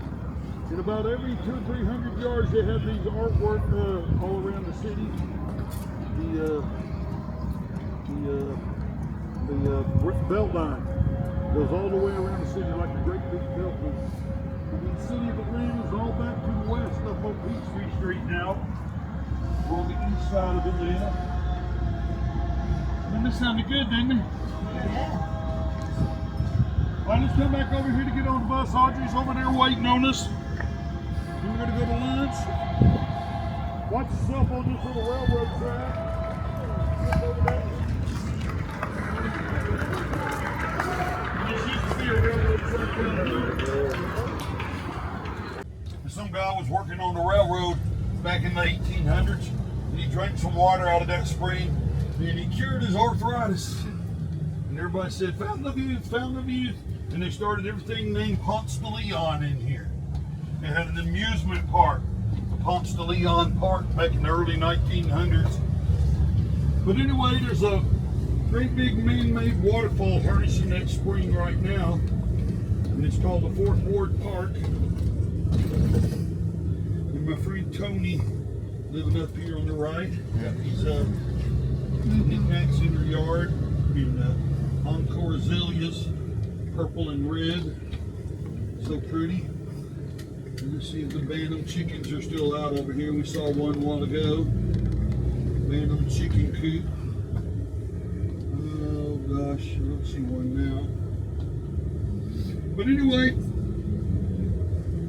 And about every 200 or 300 yards, they have these artwork all around the city. The belt line goes all the way around the city like a great big belt line. And the city of Atlanta is all back to the west up on Peachtree Street now. We're on the east side of Atlanta. And this sounded good, didn't it? Yeah. All right, let's come back over here to get on the bus. Audrey's over there waiting on us. We're going to go to lunch. Watch yourself on this little railroad track. Over there. This used to be a railroad track down here. Some guy was working on the railroad back in the 1800s, and he drank some water out of that spring, and he cured his arthritis. And everybody said, "Fountain of youth, fountain of youth." And they started everything named Ponce de Leon in here. They had an amusement park, the Ponce de Leon Park, back in the early 1900s. But anyway, there's a great big man-made waterfall harnessing that spring right now. And it's called the Fourth Ward Park. And my friend Tony, living up here on the right, got these knickknacks in her yard. And Encore azaleas, purple and red. So pretty. Let's see if the Bantam chickens are still out over here. We saw one a while ago. Bantam chicken coop. Oh gosh, I don't see one now. But anyway,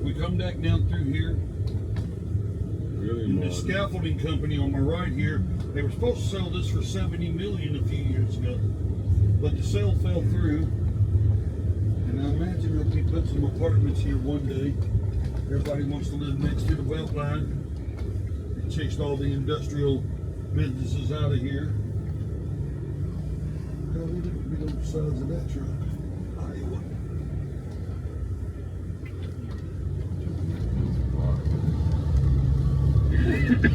we come back down through here. And the scaffolding company on my right here, they were supposed to sell this for $70 million a few years ago. But the sale fell through. And I imagine they'll be putting some apartments here one day. Everybody wants to live next to the belt line. They chased all the industrial businesses out of here. look at the size of that truck. Iowa.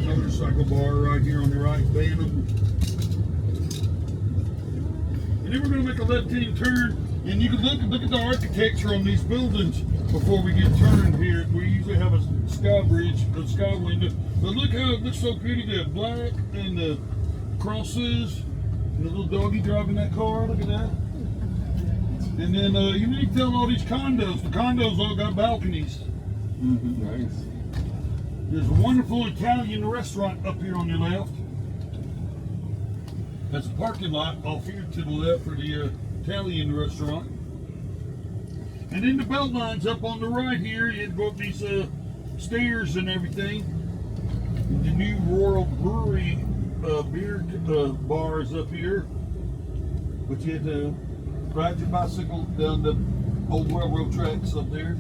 Motorcycle bar right here on the right, Phantom. And then we're going to make a left-hand turn, and you can look at the architecture on these buildings before we get turned here. We usually have a sky bridge, a sky window, but look how it looks so pretty. The black and the crosses, and the little doggy driving that car. Look at that. And then you need to tell all these condos. The condos all got balconies. Nice. There's a wonderful Italian restaurant up here on your left. That's a parking lot off here to the left for the Italian restaurant. And then the belt line's up on the right here. You go up these stairs and everything. The new Royal Brewery beer bar is up here. But you had to ride your bicycle down the old railroad tracks up there.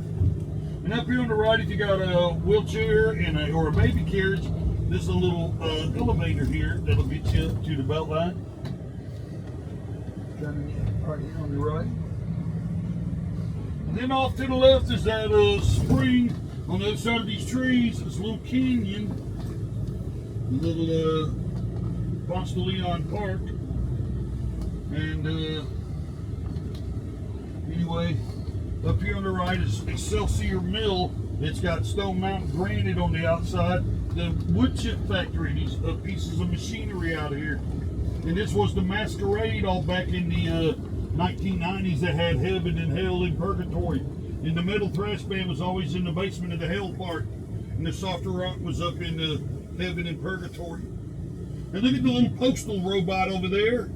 And up here on the right, if you got a wheelchair and or a baby carriage, there's a little elevator here that'll get you up to the belt line. Right here on the right. And then off to the left is that spring on the other side of these trees. This little canyon, little Ponce Park. And anyway, up here on the right is Excelsior Mill. It's got Stone Mountain granite on the outside. The wood chip factory, these pieces of machinery out of here. And this was the masquerade all back in the 1990s that had heaven and hell and purgatory. And the metal thrash band was always in the basement of the hell part. And the softer rock was up in the heaven and purgatory. And look at the little postal robot over there.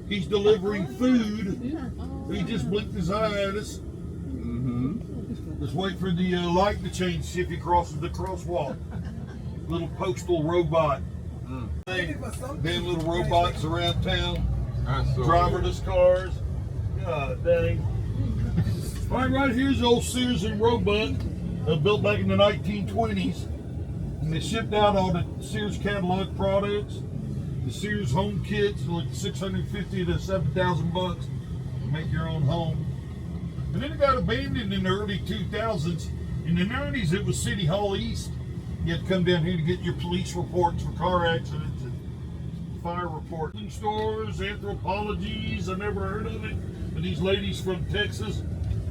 He's delivering food. He just blinked his eye at us. Let's wait for the light to change, see if he crosses the crosswalk. Little postal robot. Them little robots around town. Driverless cars. God dang. Right here's the old Sears and Roebuck, built back in the 1920s. And they shipped out all the Sears catalog products. The Sears home kits, like $650 to $7,000 to make your own home. And then it got abandoned in the early 2000s. In the 90s, it was City Hall East. You had to come down here to get your police reports for car accidents and fire reports. Stores, anthropologies, I never heard of it. But these ladies from Texas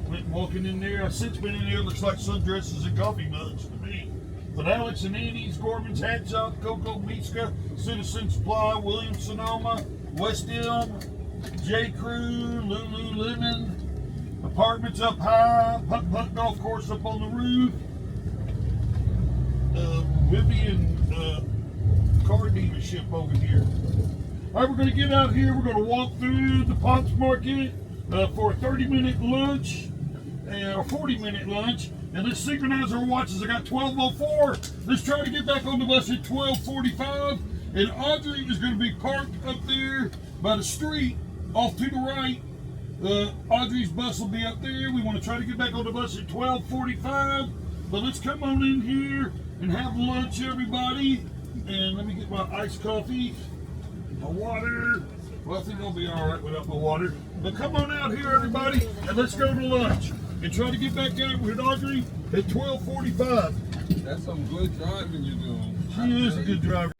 went walking in there. I've since been in there. It looks like sundresses and coffee mugs to me. But Alex and Annie's, Gorman's Hat Shop, Coco Miska, Citizen Supply, Williams Sonoma, West Elm, J. Crew, Lululemon, apartments up high, Putt Golf Course up on the roof, Vivian car dealership over here. All right, we're going to get out here. We're going to walk through the Ponce Market for a 30-minute lunch or 40-minute lunch. And let's synchronize our watches. I got 12:04. Let's try to get back on the bus at 12:45. And Audrey is going to be parked up there by the street off to the right. Audrey's bus will be up there. We want to try to get back on the bus at 12:45. But let's come on in here and have lunch, everybody. And let me get my iced coffee, my water. Well, I think I'll be all right without my water. But come on out here, everybody, and let's go to lunch. And try to get back out with Audrey at 12:45. That's some good driving you're doing. She is a good driver.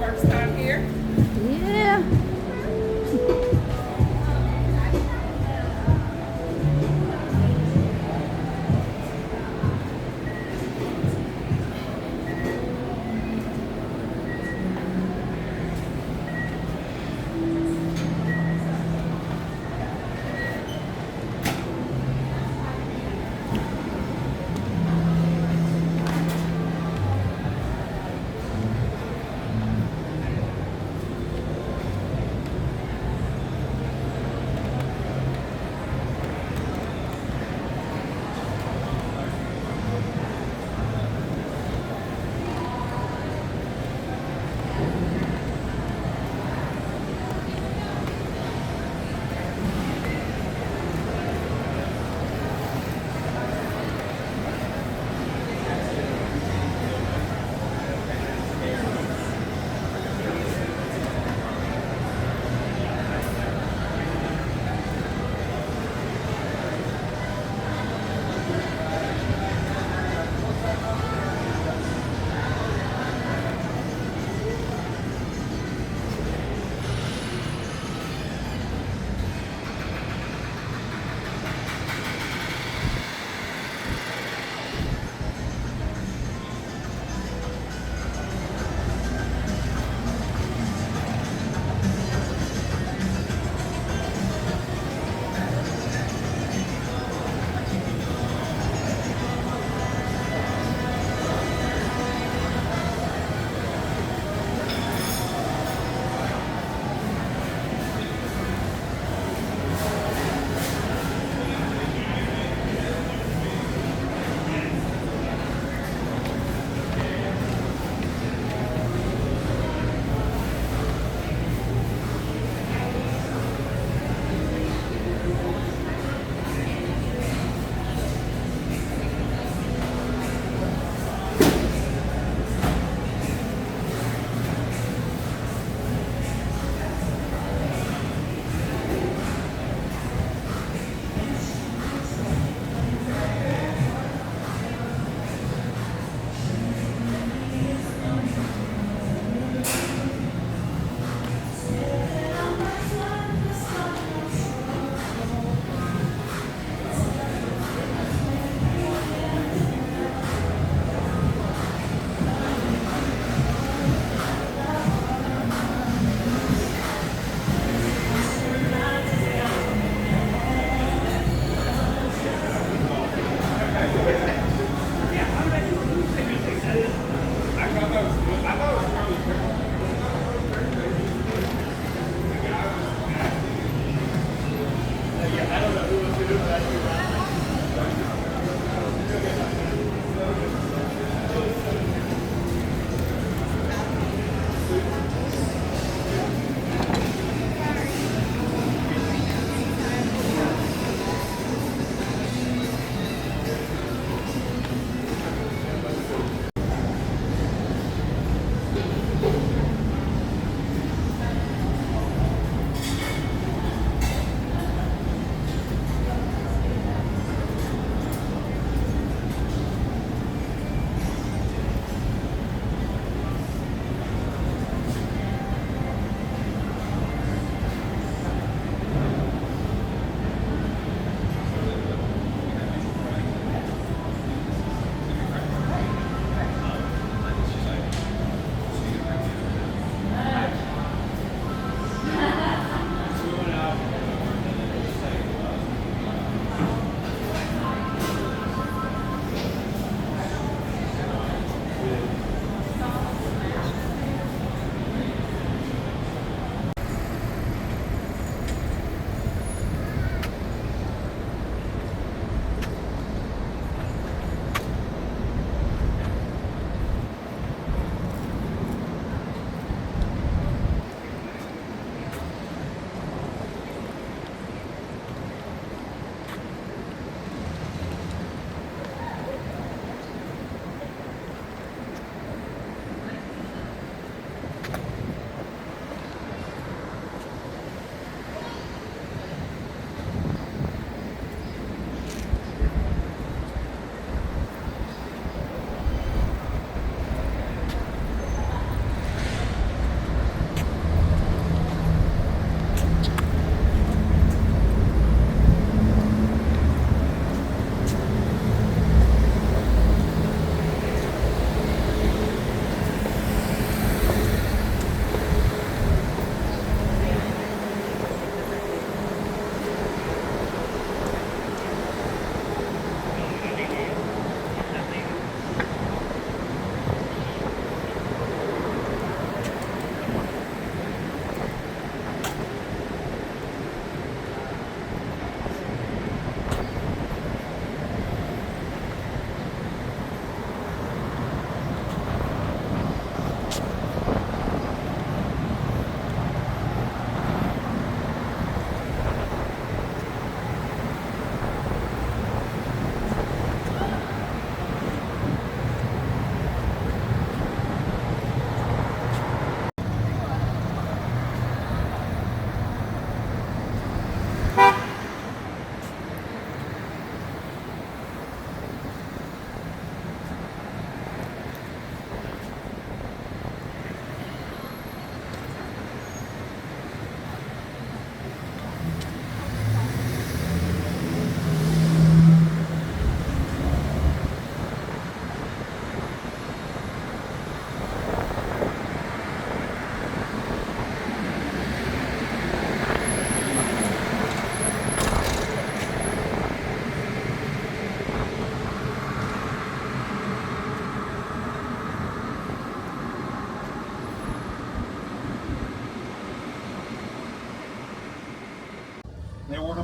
First time here? Yeah.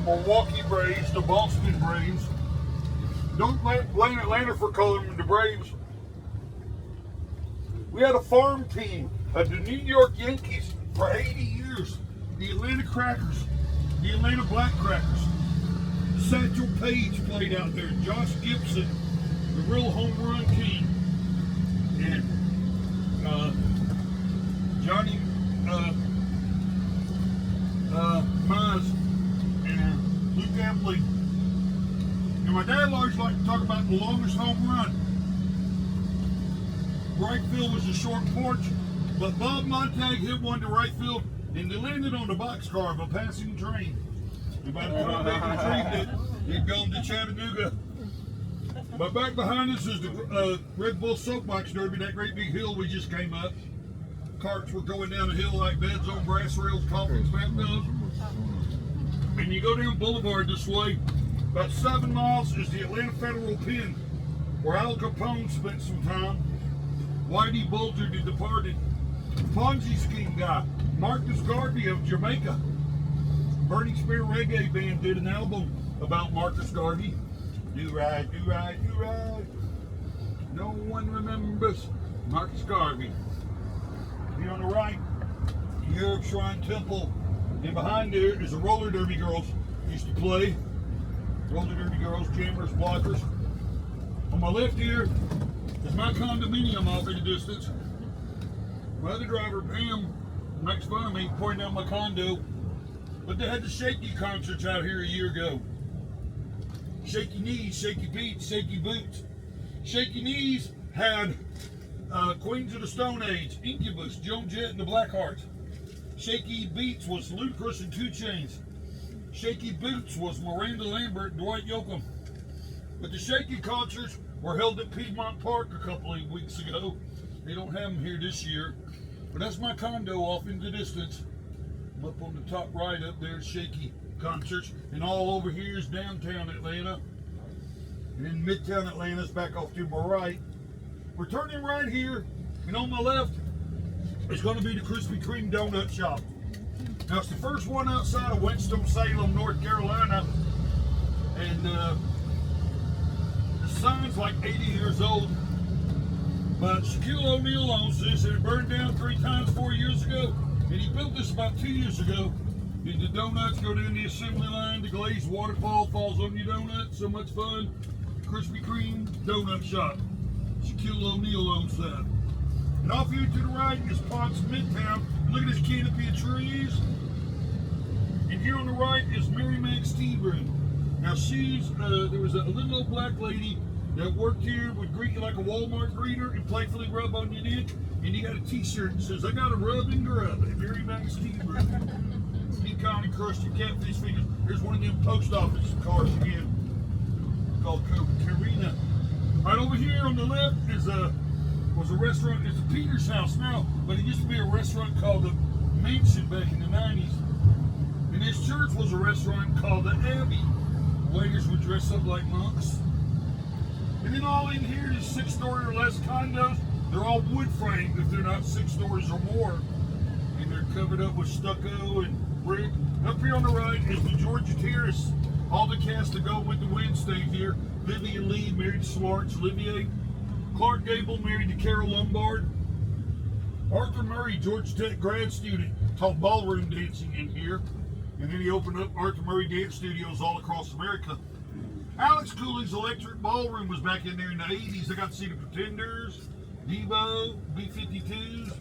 Milwaukee Braves, the Boston Braves. Don't blame Atlanta for calling them the Braves. We had a farm team of the New York Yankees for 80 years. The Atlanta Crackers, the Atlanta Black Crackers. Satchel Paige played out there. Josh Gibson, the real home run king. And Johnny Mize and Luke Embley. And my dad always liked to talk about the longest home run. Right field was a short porch, but Bob Montag hit one to right field and they landed on the boxcar of a passing train. And by the time they retrieved it, he'd gone to Chattanooga. But back behind us is the Red Bull Soapbox Derby, that great big hill we just came up. Carts were going down the hill like beds on brass rails, coffins backed up. And you go down Boulevard this way, about 7 miles is the Atlanta Federal Pen, where Al Capone spent some time. Whitey Bulger, the departed Ponce scheme guy. Marcus Garvey of Jamaica. Burning Spear Reggae Band did an album about Marcus Garvey. Do right, do right, do right. No one remembers Marcus Garvey. Here on the right, Europe Shrine Temple. And behind there is the roller derby girls used to play. Roller derby girls, jammers, blockers. On my left here is my condominium off in the distance. My other driver, Pam, makes fun of me pointing out my condo. But they had the Shaky concerts out here a year ago. Shaky Knees, Shaky Beats, Shaky Boots. Shaky Knees had Queens of the Stone Age, Incubus, Joan Jett, and the Blackhearts. Shaky Beats was Ludacris and 2 Chainz. Shaky Boots was Miranda Lambert and Dwight Yoakam. But the Shaky concerts were held at Piedmont Park a couple of weeks ago. They don't have them here this year. But that's my condo off in the distance. I'm up on the top right up there, Shaky concerts. And all over here is downtown Atlanta. And in Midtown Atlanta is back off to my right. We're turning right here, and on my left is going to be the Krispy Kreme donut shop. Now it's the first one outside of Winston-Salem, North Carolina, and the sign's like 80 years old. But Shaquille O'Neal owns this, and it burned down 3 times 4 years ago, and he built this about 2 years ago. And the donuts go down the assembly line, the glazed waterfall falls on your donut, so much fun. Krispy Kreme donut shop. Shaquille O'Neal owns that. And off here to the right is Ponce Midtown. Look at this canopy of trees. And here on the right is Mary Mac's Tea Room. Now there was a little old black lady that worked here, would greet you like a Walmart greeter and playfully rub on your neck. And you got a t-shirt that says, I got a rub and grub at Mary Mac's Tea Room. Pecan and crusted catfish fingers. Here's one of them post office cars again, called Carina. Right over here on the left is was a restaurant. It's a Peter's House now, but it used to be a restaurant called the Mansion back in the 90s. And this church was a restaurant called the Abbey. Waiters would dress up like monks. And then all in here is 6-story or less condos. They're all wood framed if they're not 6 stories or more. And they're covered up with stucco and brick. Up here on the right is the Georgia Terrace. All the cast that go with the Wednesday here. Vivian Lee married to Swartz. Olivier Clark Gable married to Carol Lombard. Arthur Murray, Georgia Tech grad student, taught ballroom dancing in here. And then he opened up Arthur Murray Dance Studios all across America. Alex Cooley's Electric Ballroom was back in there in the 80s. I got to see the Pretenders, Devo, B-52s.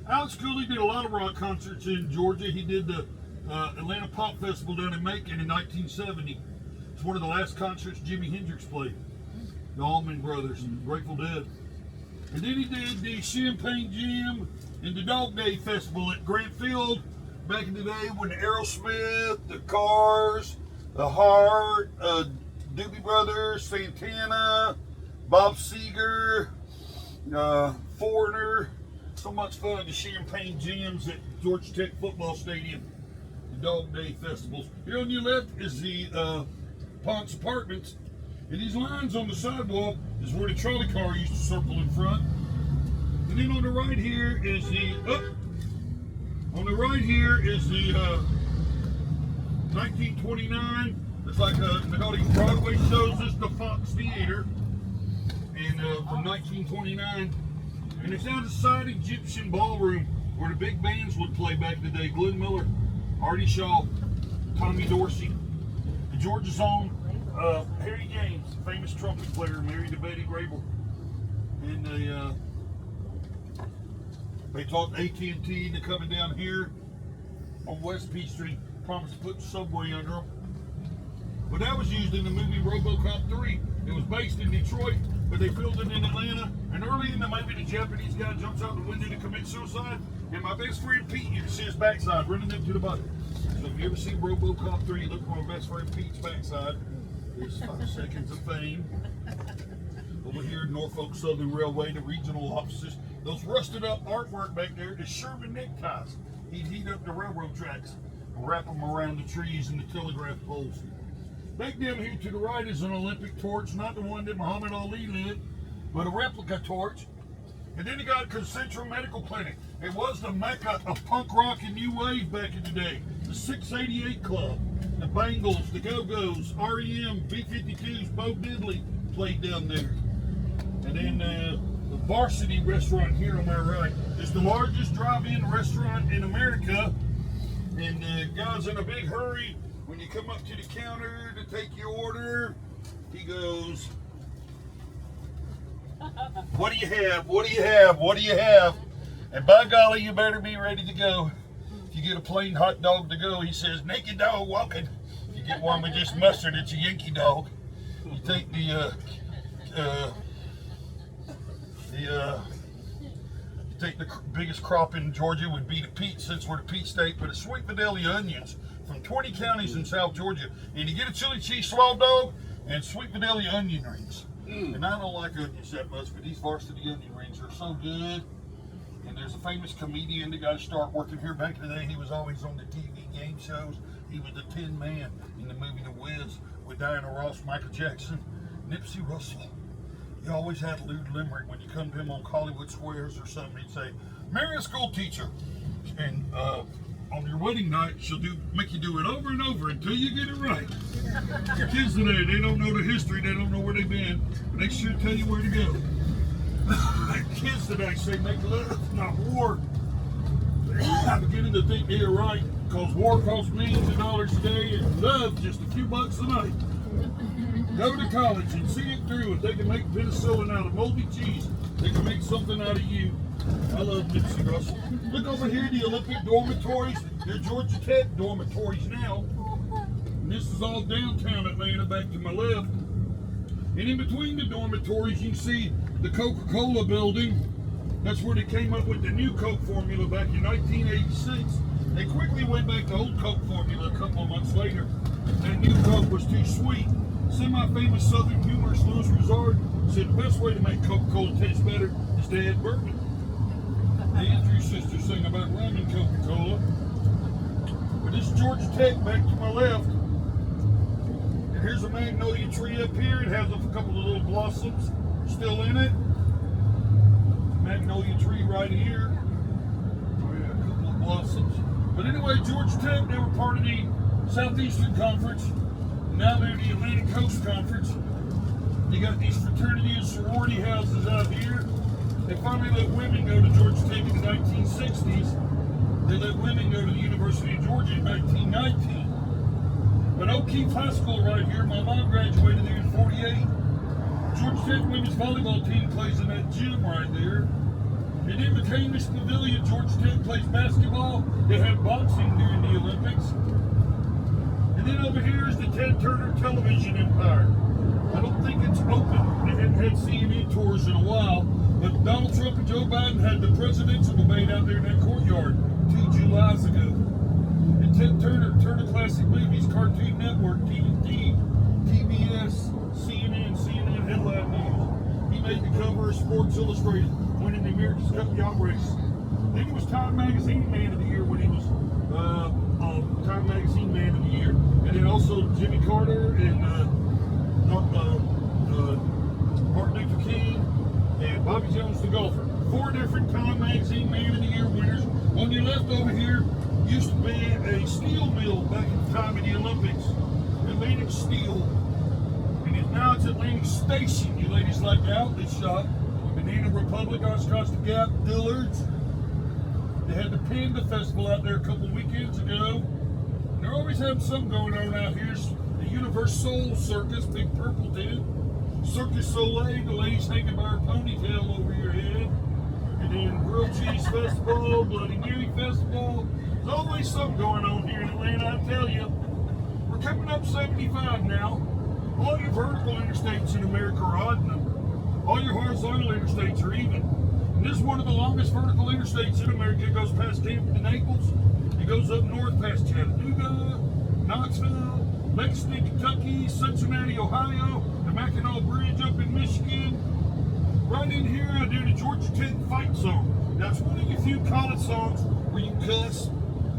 Alex Cooley did a lot of rock concerts in Georgia. He did the Atlanta Pop Festival down in Macon in 1970. It's one of the last concerts Jimi Hendrix played. The Allman Brothers and Grateful Dead. And then he did the Champagne Jam and the Dog Day Festival at Grant Field back in the day when the Aerosmith, the Cars, the Heart, Doobie Brothers, Santana, Bob Seger, Foreigner. So much fun, the Champagne Jams at Georgia Tech Football Stadium. The Dog Day Festivals. Here on your left is the Ponce Apartments. And these lines on the sidewalk is where the trolley car used to circle in front. And then on the right here is the 1929. It's like they got these Broadway shows. This is the Fox Theater, and from 1929. And it's now the side Egyptian ballroom where the big bands would play back in the day. Glenn Miller, Artie Shaw, Tommy Dorsey, and Georgia's own Harry James, famous trumpet player, married to Betty Grable. And they taught AT&T to coming down here on West Peachtree, promised to put the subway under them. But that was used in the movie RoboCop 3. It was based in Detroit, but they filmed it in Atlanta. And early in the movie, the Japanese guy jumps out the window to commit suicide. And my best friend Pete, you can see his backside running into the bucket. So if you ever see RoboCop 3, look for my best friend Pete's backside. There's 5 seconds of fame. Over here at Norfolk Southern Railway, the regional offices. Those rusted up artwork back there is Sherman neckties. He'd heat up the railroad tracks and wrap them around the trees and the telegraph poles. Back down here to the right is an Olympic torch, not the one that Muhammad Ali lit, but a replica torch. And then you got Concentra Medical Clinic. It was the mecca of punk rock and new wave back in the day. The 688 Club, the Bangles, the Go-Go's, REM, B-52s, Bo Diddley played down there. And then the Varsity restaurant here on my right is the largest drive-in restaurant in America. And guys in a big hurry, when you come up to the counter to take your order, he goes, "What do you have? What do you have? What do you have?" And by golly, you better be ready to go. If you get a plain hot dog to go, he says, "Naked dog walking." If you get one with just mustard, it's a Yankee dog. You take you take the biggest crop in Georgia would be the peach, since we're the peach state, but it's sweet Vidalia onions from 20 counties in South Georgia. And you get a chili cheese swallow dog and sweet Vidalia onion rings. And I don't like onions that much, but these Varsity onion rings are so good. And there's a famous comedian that got to start working here back in the day. He was always on the TV game shows. He was the Tin Man in the movie The Wiz with Diana Ross, Michael Jackson, Nipsey Russell. He always had a lewd limerick when you come to him on Hollywood Squares or something. He'd say, "Marry a school teacher, and on your wedding night, she'll make you do it over and over until you get it right." The kids today, they don't know the history, they don't know where they've been, but they sure tell you where to go. Kids today say make love, not war. I'm beginning to think they're right, because war costs millions of dollars a day and love just a few bucks a night. Go to college and see it through. If they can make penicillin out of moldy cheese, they can make something out of you. I love Nipsey Russell. Look over here, the Olympic dormitories. They're Georgia Tech dormitories now. And this is all downtown Atlanta back to my left. And in between the dormitories, you can see the Coca-Cola building. That's where they came up with the new Coke formula back in 1986. They quickly went back to old Coke formula a couple of months later. That new Coke was too sweet. Semi-famous Southern humorist Louis Rizard said the best way to make Coca-Cola taste better is to add bourbon. The Andrews sisters sing about rum and Coca-Cola. But this is Georgia Tech back to my left. And here's a magnolia tree up here. It has a couple of little blossoms still in it. Magnolia tree right here. Oh yeah, a couple of blossoms. But anyway, Georgia Tech, they were part of the Southeastern Conference. Now they're the Atlantic Coast Conference. You got these fraternity and sorority houses out here. They finally let women go to Georgia Tech in the 1960s. They let women go to the University of Georgia in 1919. But O'Keefe High School right here, my mom graduated there in 48. Georgia Tech women's volleyball team plays in that gym right there. And in between this pavilion, Georgia Tech plays basketball. They have boxing during the Olympics. And then over here is the Ted Turner television empire. I don't think it's open. They hadn't had CNN tours in a while. But Donald Trump and Joe Biden had the presidential debate out there in that courtyard 2 Julys ago. And Ted Turner, Turner Classic Movies, Cartoon Network, TNT, TBS, CNN Headline News. He made the cover of Sports Illustrated, winning the America's Cup yacht race. Then he was Time Magazine Man of the Year when he was Time Magazine Man of the Year. And then also Jimmy Carter and Martin Luther King and Bobby Jones the golfer. 4 different Time Magazine Man of the Year winners. On your left over here used to be a steel mill back at the time of the Olympics. Atlantic Steel. And now it's Atlantic Station. You ladies like the outlet shop. Banana Republic, Oshkosh Gap, Dillard's. They had the Panda Festival out there a couple weekends ago. And they're always having something going on out here. The Universal Circus, big purple tent. Circus Soleil, the ladies hanging by her ponytail over your head. And then Grilled Cheese Festival, Bloody Mary Festival. There's always something going on here in Atlanta, I tell you. We're coming up 75 now. All your vertical interstates in America are odd number. All your horizontal interstates are even. And this is one of the longest vertical interstates in America. It goes past Tampa to Naples. It goes up north past Chattanooga, Knoxville, Lexington, Kentucky, Cincinnati, Ohio, the Mackinac Bridge up in Michigan. Right in here, I do the Georgia Tech fight song. That's one of the few college songs where you cuss,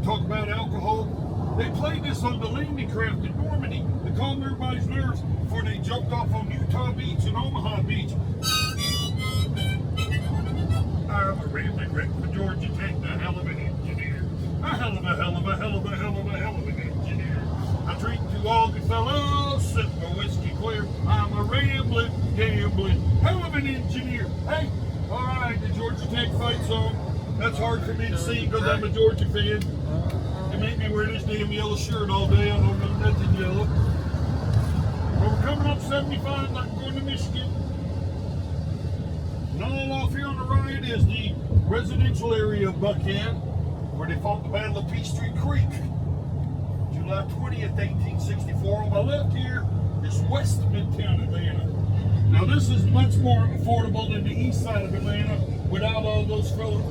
talk about alcohol. They played this on the landing craft in Normandy to calm everybody's nerves before they jumped off on Utah Beach and Omaha Beach. I'm a rambling wreck for Georgia Tech, the hell of an engineer. A hell of a hell of a hell of a hell of a hell of an engineer. I drink to all the fellows, sip my whiskey clear. I'm a rambling, gambling, hell of an engineer. Hey, all right, the Georgia Tech fight song. That's hard for me to sing because I'm a Georgia fan. They make me wear this damn yellow shirt all day. I don't know nothing yellow. But we're coming up 75 like going to Michigan. And all off here on the right is the residential area of Buckhead, where they fought the Battle of Peachtree Creek. July 20th, 1864. On my left here is west of Midtown Atlanta. Now this is much more affordable than the east side of Atlanta without all those Philip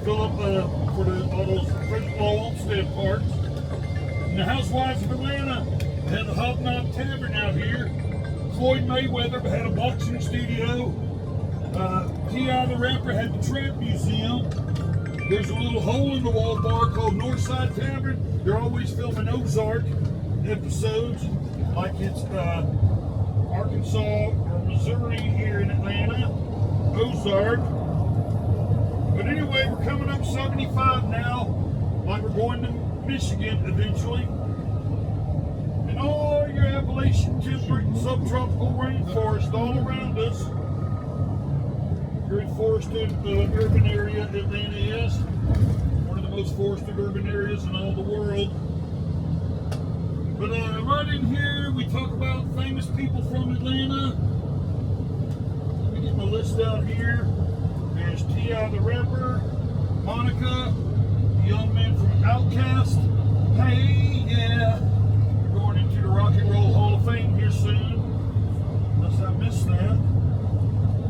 all those French Olmsted parts. And the Housewives of Atlanta had a Hobnob Tavern out here. Floyd Mayweather had a boxing studio. T.I. the Rapper had the Trap Museum. There's a little hole in the wall bar called Northside Tavern. They're always filming Ozark episodes, like it's Arkansas or Missouri here in Atlanta. Ozark. But anyway, we're coming up 75 now, like we're going to Michigan eventually. And all your Appalachian temperate and subtropical rainforest all around us. Very forested urban area Atlanta is. One of the most forested urban areas in all the world. But right in here, we talk about famous people from Atlanta. Let me get my list out here. There's T.I. the Rapper, Monica, the young man from Outkast. Hey, yeah. We're going into the Rock and Roll Hall of Fame here soon. Unless I missed that.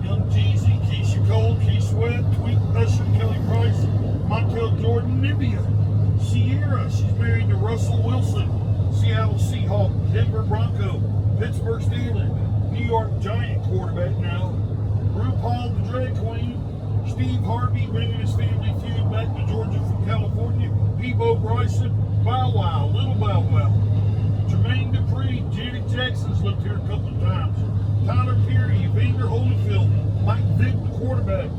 Young Jeezy, Keisha Cole, Keith Sweat, Tweet, Usher, Kelly Price, Montel Jordan, Nivea, Sierra. She's married to Russell Wilson, Seattle Seahawk, Denver Bronco, Pittsburgh Steelers, New York Giant quarterback now, RuPaul the Drag Queen, Steve Harvey bringing his family feud back to Georgia from California, Bebo Bryson, Bow Wow, Little Bow Wow, Jermaine Dupri, Janet Jackson's lived here a couple of times, Tyler Perry, Evander Holyfield, Mike Vick, the quarterback,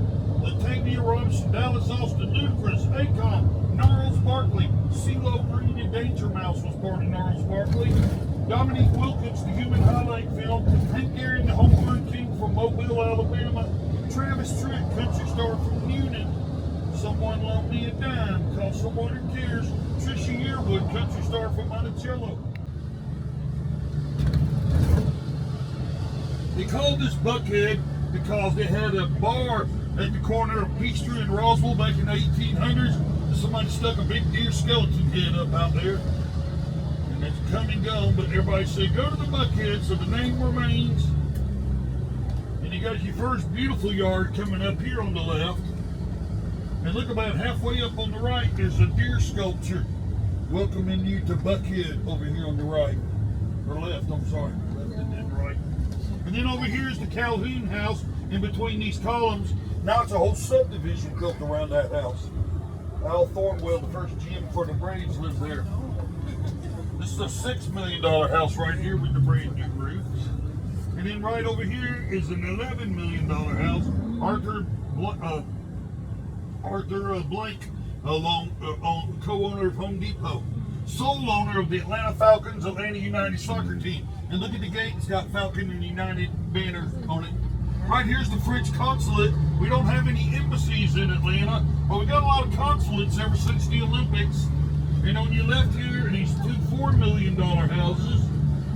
Latavia Robinson, Dallas Austin, Ludacris, Akon, Gnarls Barkley, CeeLo Green, and Danger Mouse was part of Gnarls Barkley, Dominique Wilkins, the human highlight film, Hank Aaron, the home run king from Mobile, Alabama, Travis Tritt, country star from Newnan, Someone Loaned Me a Dime, Call Someone Who Cares, Trisha Yearwood, country star from Monticello. They called this Buckhead because they had a bar at the corner of Peachtree and Roswell back in the 1800s. Somebody stuck a big deer skeleton head up out there. And it's come and gone, but everybody said, go to the Buckhead, so the name remains. And you got your first beautiful yard coming up here on the left. And look, about halfway up on the right is a deer sculpture welcoming you to Buckhead over here on the right. Or left, I'm sorry. Left and then right. And then over here is the Calhoun house in between these columns. Now it's a whole subdivision built around that house. Al Thornwell, the first GM for the Braves, lived there. This is a $6 million house right here with the brand new roof. And then right over here is an $11 million house. Arthur Blank co-owner of Home Depot, sole owner of the Atlanta Falcons, Atlanta United soccer team. And look at the gate, it's got Falcon and United banner on it. Right here's the French consulate. We don't have any embassies in Atlanta, but we got a lot of consulates ever since the Olympics. And on your left here are these two $4 million houses.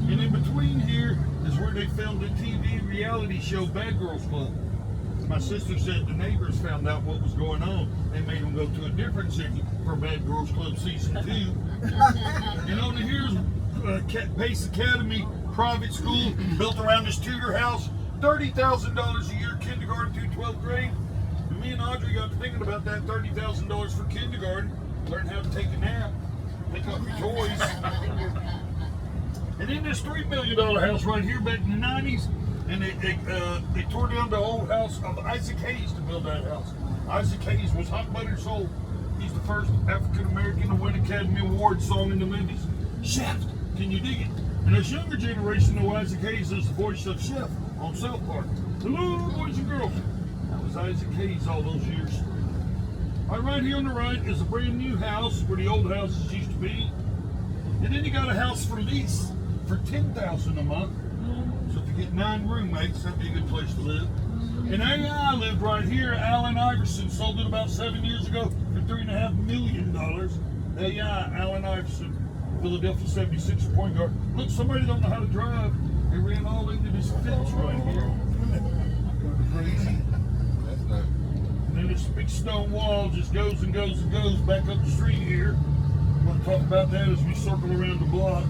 And in between here is where they filmed the TV reality show Bad Girls Club. My sister said the neighbors found out what was going on. They made them go to a different city for Bad Girls Club Season 2. And over here's Pace Academy private school built around this Tudor house. $30,000 a year, kindergarten through 12th grade. And me and Audrey got to thinking about that $30,000 for kindergarten. Learn how to take a nap, pick up your toys. And then this $3 million house right here back in the 90s, and they tore down the old house of Isaac Hayes to build that house. Isaac Hayes was Hot Buttered Soul. He's the first African American to win Academy Award song in the movies. Chef, can you dig it? And this younger generation know Isaac Hayes as the voice of Chef on South Park. Hello, boys and girls. That was Isaac Hayes all those years. All right here on the right is a brand new house where the old houses used to be. And then you got a house for lease for $10,000 a month. So if you get 9 roommates, that'd be a good place to live. And AI lived right here. Allen Iverson sold it about 7 years ago for $3.5 million. AI, Allen Iverson, Philadelphia 76er point guard. Look, somebody don't know how to drive. They ran all into this fence right here. Crazy. That's nice. And then this big stone wall just goes and goes and goes back up the street here. We'll talk about that as we circle around the block.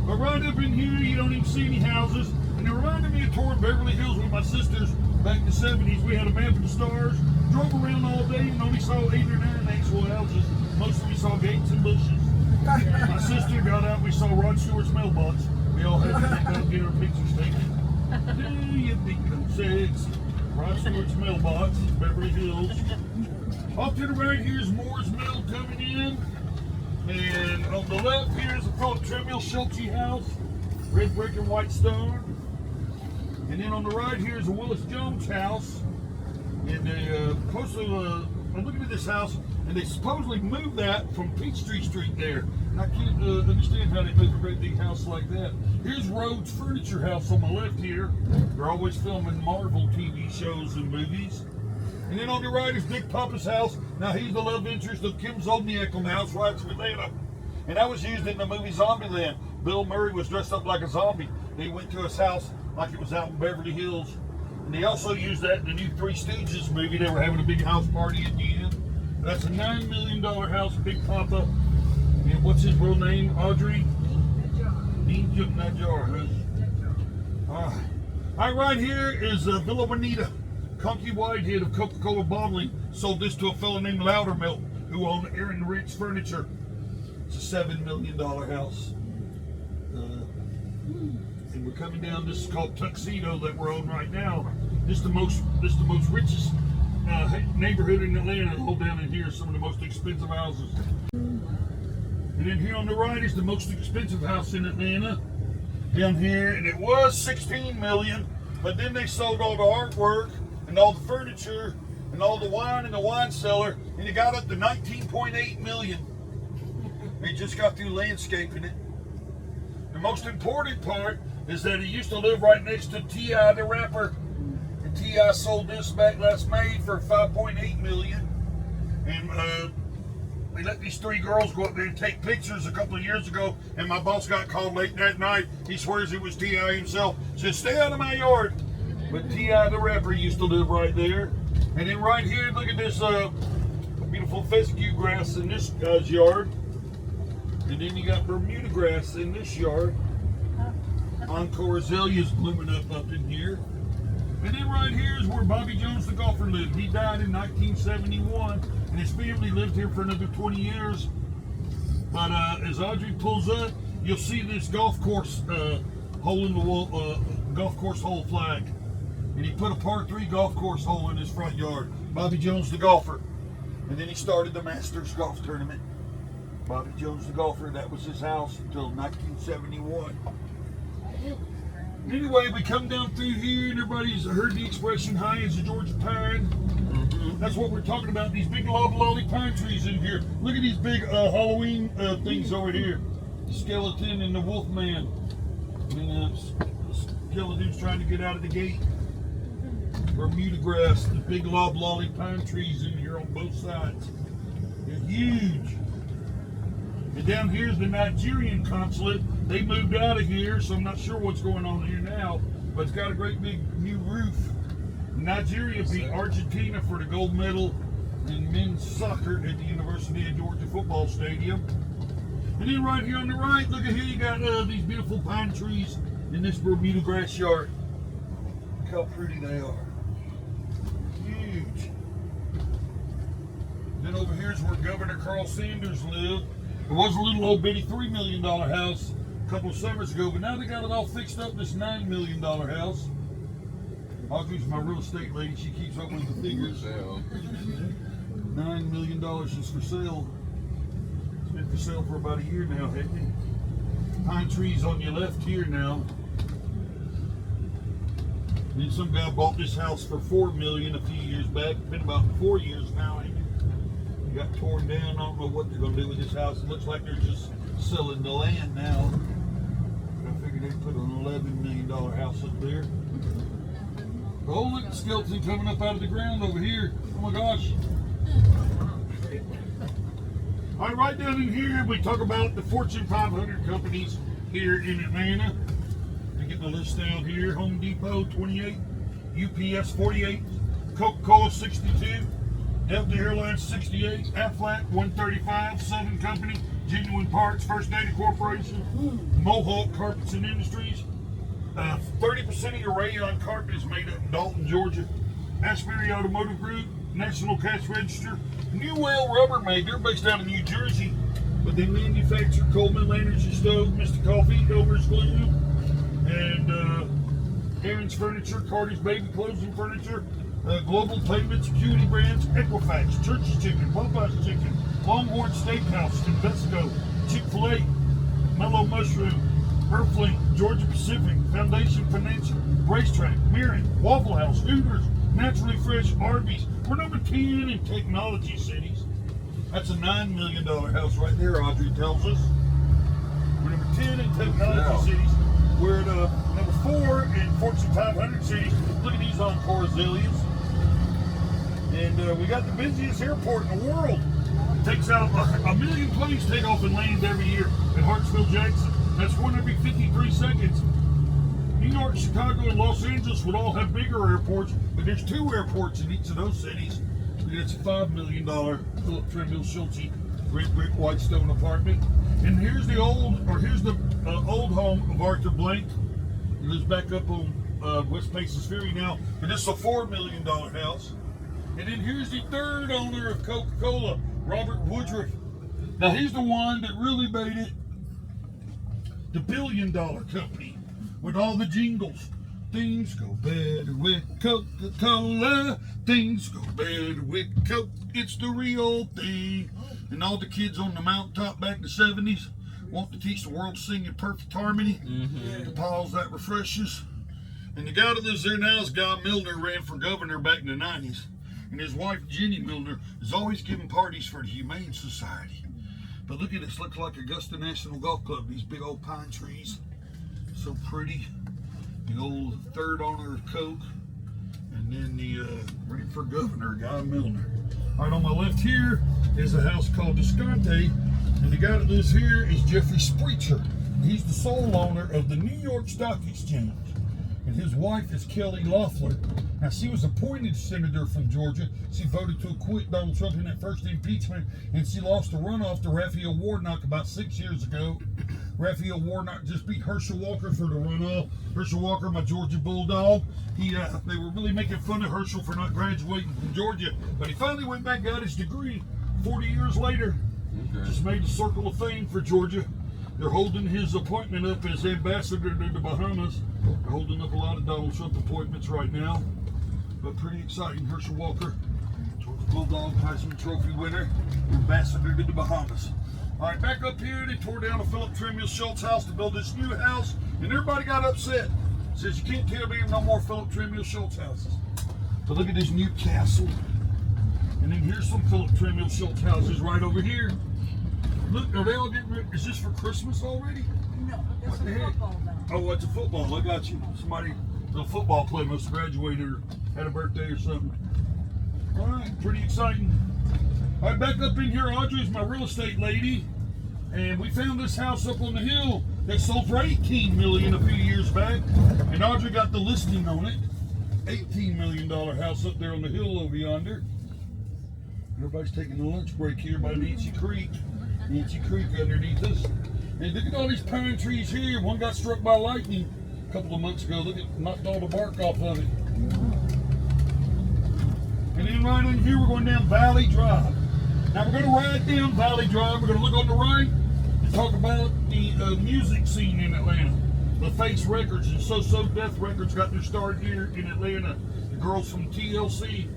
But right up in here, you don't even see any houses. And it reminded me of touring Beverly Hills with my sisters back in the 70s. We had a map of the stars, drove around all day, and only saw 8 or 9 actual houses. Mostly we saw gates and bushes. My sister got out, we saw Rod Stewart's mailbox. We all had to get our pictures taken. Do you think I'm sexy? Rod Stewart's mailbox, Beverly Hills. Off to the right, here's Moore's Mill coming in. And on the left here is a called Tremill Schulte house, red brick and white stone. And then on the right here is a Willis Jones house. And they I'm looking at this house, and they supposedly moved that from Peachtree Street there. And I can't understand how they moved a great big house like that. Here's Rhodes Furniture House on my left here. They're always filming Marvel TV shows and movies. And then on the right is Big Papa's house. Now he's the love interest of Kim Zolniak on the Housewives of Atlanta. And that was used in the movie Zombieland. Bill Murray was dressed up like a zombie. He went to his house like it was out in Beverly Hills. And they also used that in the new Three Stooges movie. They were having a big house party at the end. That's a $9 million house, Big Papa. And what's his real name, Audrey? Ninja Najjar. All right, here is Villa Bonita. Conky Whitehead of Coca-Cola Bottling sold this to a fellow named Loudermilk who owned Aaron Rick's Furniture. It's a $7 million house. And we're coming down, this is called Tuxedo that we're on right now. This is the most richest neighborhood in Atlanta. All down in here, some of the most expensive houses. And then here on the right is the most expensive house in Atlanta. Down here, and it was $16 million, but then they sold all the artwork and all the furniture and all the wine in the wine cellar, and it got up to $19.8 million. They just got through landscaping it. The most important part is that he used to live right next to T.I. the rapper, and T.I. sold this back last May for $5.8 million. And they let these 3 girls go up there and take pictures a couple of years ago, and my boss got called late that night. He swears it was T.I. himself. Said, stay out of my yard. But T.I. the rapper used to live right there. And then right here, look at this beautiful fescue grass in this guy's yard. And then you got Bermuda grass in this yard. Encore azaleas blooming up in here. And then right here is where Bobby Jones the golfer lived. He died in 1971, and his family lived here for another 20 years. But as Audrey pulls up, you'll see this golf course hole in the wall, golf course hole flag. And he put a par 3 golf course hole in his front yard. Bobby Jones the golfer. And then he started the Masters golf tournament. Bobby Jones the golfer, that was his house until 1971. Anyway, we come down through here and everybody's heard the expression high as a Georgia pine. That's what we're talking about. These big loblolly pine trees in here. Look at these big Halloween things over here. The skeleton and the wolf man. And the skeleton's trying to get out of the gate. Bermuda grass. The big loblolly pine trees in here on both sides. They're huge. And down here is the Nigerian consulate. They moved out of here, so I'm not sure what's going on here now. But it's got a great big new roof. Nigeria beat Argentina for the gold medal in men's soccer at the University of Georgia football stadium. And then right here on the right, look at here, you got these beautiful pine trees in this Bermuda grass yard. Look how pretty they are. Huge. Then over here is where Governor Carl Sanders lived. It was a little old bitty $3 million house a couple of summers ago, but now they got it all fixed up, this $9 million house. Audrey's my real estate lady. She keeps up with the figures. $9 million is for sale. It's been for sale for about a year now, hasn't it? Pine trees on your left here now. Then some guy bought this house for $4 million a few years back. Been about 4 years now. It got torn down. I don't know what they're going to do with this house. It looks like they're just selling the land now. But I figured they'd put an $11 million house up there. Oh, look at the skeleton coming up out of the ground over here. Oh my gosh. All right, right down in here, we talk about the Fortune 500 companies here in Atlanta. We get the list down here. Home Depot, 28. UPS, 48. Coca-Cola, 62. Delta Airlines, 68. Aflac, 135. Southern Company, Genuine Parts, First Data Corporation. Mohawk Carpets and Industries. 30% of your rayon carpet is made up in Dalton, Georgia. Asbury Automotive Group, National Cash Register, New Whale Rubber Made. They're based out of New Jersey, but they manufacture Coleman Energy Stove, Mr. Coffee, Dover's Glue, and Aaron's Furniture, Carter's Baby Clothes and Furniture, Global Payments, Acuity Brands, Equifax, Church's Chicken, Popeye's Chicken, Longhorn Steakhouse, Invesco, Chick-fil-A, Mellow Mushroom, Earthlink, Georgia Pacific, Foundation Financial, Racetrack, Mirren, Waffle House, Hooters, Naturally Fresh, Arby's. We're number 10 in technology cities. That's a $9 million house right there, Audrey tells us. We're number 10 in technology cities. We're at number 4 in Fortune 500 cities. Look at these Encore Azaleas. And we got the busiest airport in the world. It takes out a million planes take off and land every year at Hartsfield-Jackson. That's one every 53 seconds. New York, Chicago, and Los Angeles would all have bigger airports, but there's 2 airports in each of those cities. It's a $5 million Philip Tremble Schulte red brick white stone apartment. And here's the old home of Arthur Blank. He lives back up on West Paces Ferry now, but this is a $4 million house. And then here's the third owner of Coca-Cola, Robert Woodruff. Now he's the one that really made it the $1 billion company with all the jingles. Things go better with Coca-Cola. Things go better with Coke. It's the real thing. And all the kids on the mountaintop back in the 70s want to teach the world to sing in perfect harmony. The pause that refreshes. And the guy that lives there now is Guy Milner, ran for governor back in the 90s. And his wife, Jenny Milner, is always giving parties for the Humane Society. But look at this, looks like Augusta National Golf Club, these big old pine trees. So pretty. The old third owner of Coke. And then the running for governor, Guy Milner. All right, on my left here is a house called Descante. And the guy that lives here is Jeffrey Spreacher. He's the sole owner of the New York Stock Exchange. And his wife is Kelly Loeffler. Now, she was appointed senator from Georgia. She voted to acquit Donald Trump in that first impeachment, and she lost the runoff to Raphael Warnock about 6 years ago. Raphael Warnock just beat Herschel Walker for the runoff. Herschel Walker, my Georgia Bulldog. They were really making fun of Herschel for not graduating from Georgia, but he finally went back, got his degree 40 years later. Just made the circle of fame for Georgia. They're holding his appointment up as ambassador to the Bahamas. They're holding up a lot of Donald Trump appointments right now. But pretty exciting. Herschel Walker, Georgia Bulldog, Heisman Trophy winner, ambassador to the Bahamas. All right, back up here, they tore down a Philip Tremble Schultz house to build this new house, and everybody got upset. Says, you can't tell me no more Philip Tremble Schultz houses. But look at this new castle. And then here's some Philip Tremel Schultz houses right over here. Look, are they all getting ready? Is this for Christmas already? No, this What the is heck? football though. Oh, it's a football. I got you. Somebody, the football player must have graduated or had a birthday or something. All right, pretty exciting. All right, back up in here. Audrey's my real estate lady. And we found this house up on the hill that sold for $18 million a few years back. And Audrey got the listing on it. $18 million house up there on the hill over yonder. Everybody's taking a lunch break here by Nancy Creek. Nancy Creek underneath us. And look at all these pine trees here. One got struck by lightning a couple of months ago. Look at, knocked all the bark off of it. And then right in here, we're going down Valley Drive. Now we're going to ride down Valley Drive. We're going to look on the right and talk about the music scene in Atlanta. The Face Records and So Death Records got their start here in Atlanta. The girls from TLC.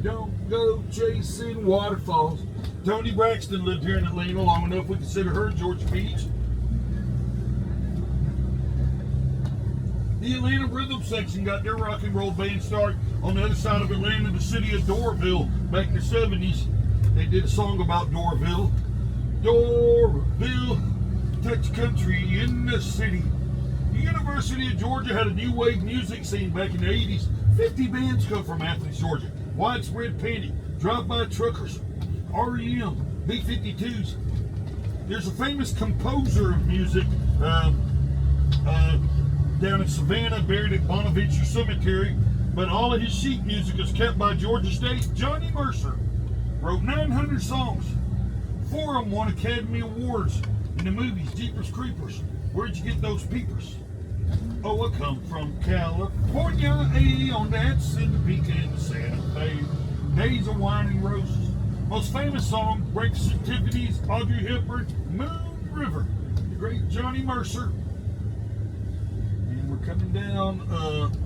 Don't go chasing waterfalls. Toni Braxton lived here in Atlanta long enough we consider her Georgia Beach. The Atlanta Rhythm Section got their rock and roll band start on the other side of Atlanta, the city of Doraville, back in the 70s. They did a song about Doraville. Doraville, touch country in the city. The University of Georgia had a new wave music scene back in the 80s. 50 bands come from Athens, Georgia. Widespread Panic, Drive-By Truckers, REM, B-52s. There's a famous composer of music down in Savannah, buried at Bonaventure Cemetery, but all of his sheet music is kept by Georgia State. Johnny Mercer wrote 900 songs. 4 of them won Academy Awards in the movies Jeepers Creepers. Where'd you get those peepers? Oh, I come from California, on that Santa Peak and Santa Fe. Days of Wine and Roses. Most famous song, Breakfast at Tiffany's, Audrey Hepburn, Moon River. The great Johnny Mercer. And we're coming down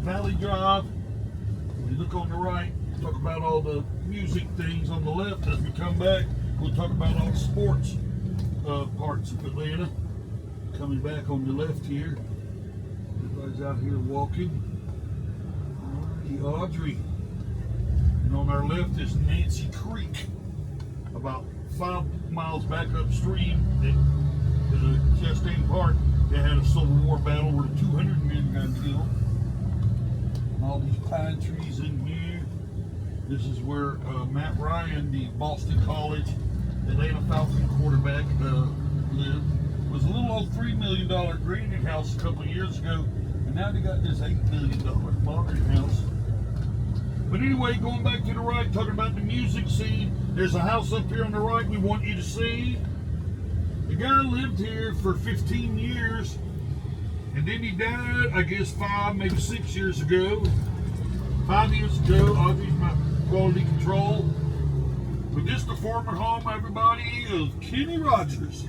Valley Drive. When we look on the right, talk about all the music things on the left. As we come back, we'll talk about all the sports parts of Atlanta. Coming back on the left here. Everybody's out here walking. Audrey. And on our left is Nancy Creek. About 5 miles back upstream at Chastain Park, they had a Civil War battle where 200 men got killed. And all these pine trees in here. This is where Matt Ryan, the Boston College Atlanta Falcon quarterback, lived. It was a little old $3 million granite house a couple of years ago, and now they got this $8 million modern house. But anyway, going back to the right, talking about the music scene, there's a house up here on the right we want you to see. The guy lived here for 15 years, and then he died, I guess 5, maybe 6 years ago. 5 years ago, Audrey's my quality control. But just the former home, everybody, of Kenny Rogers.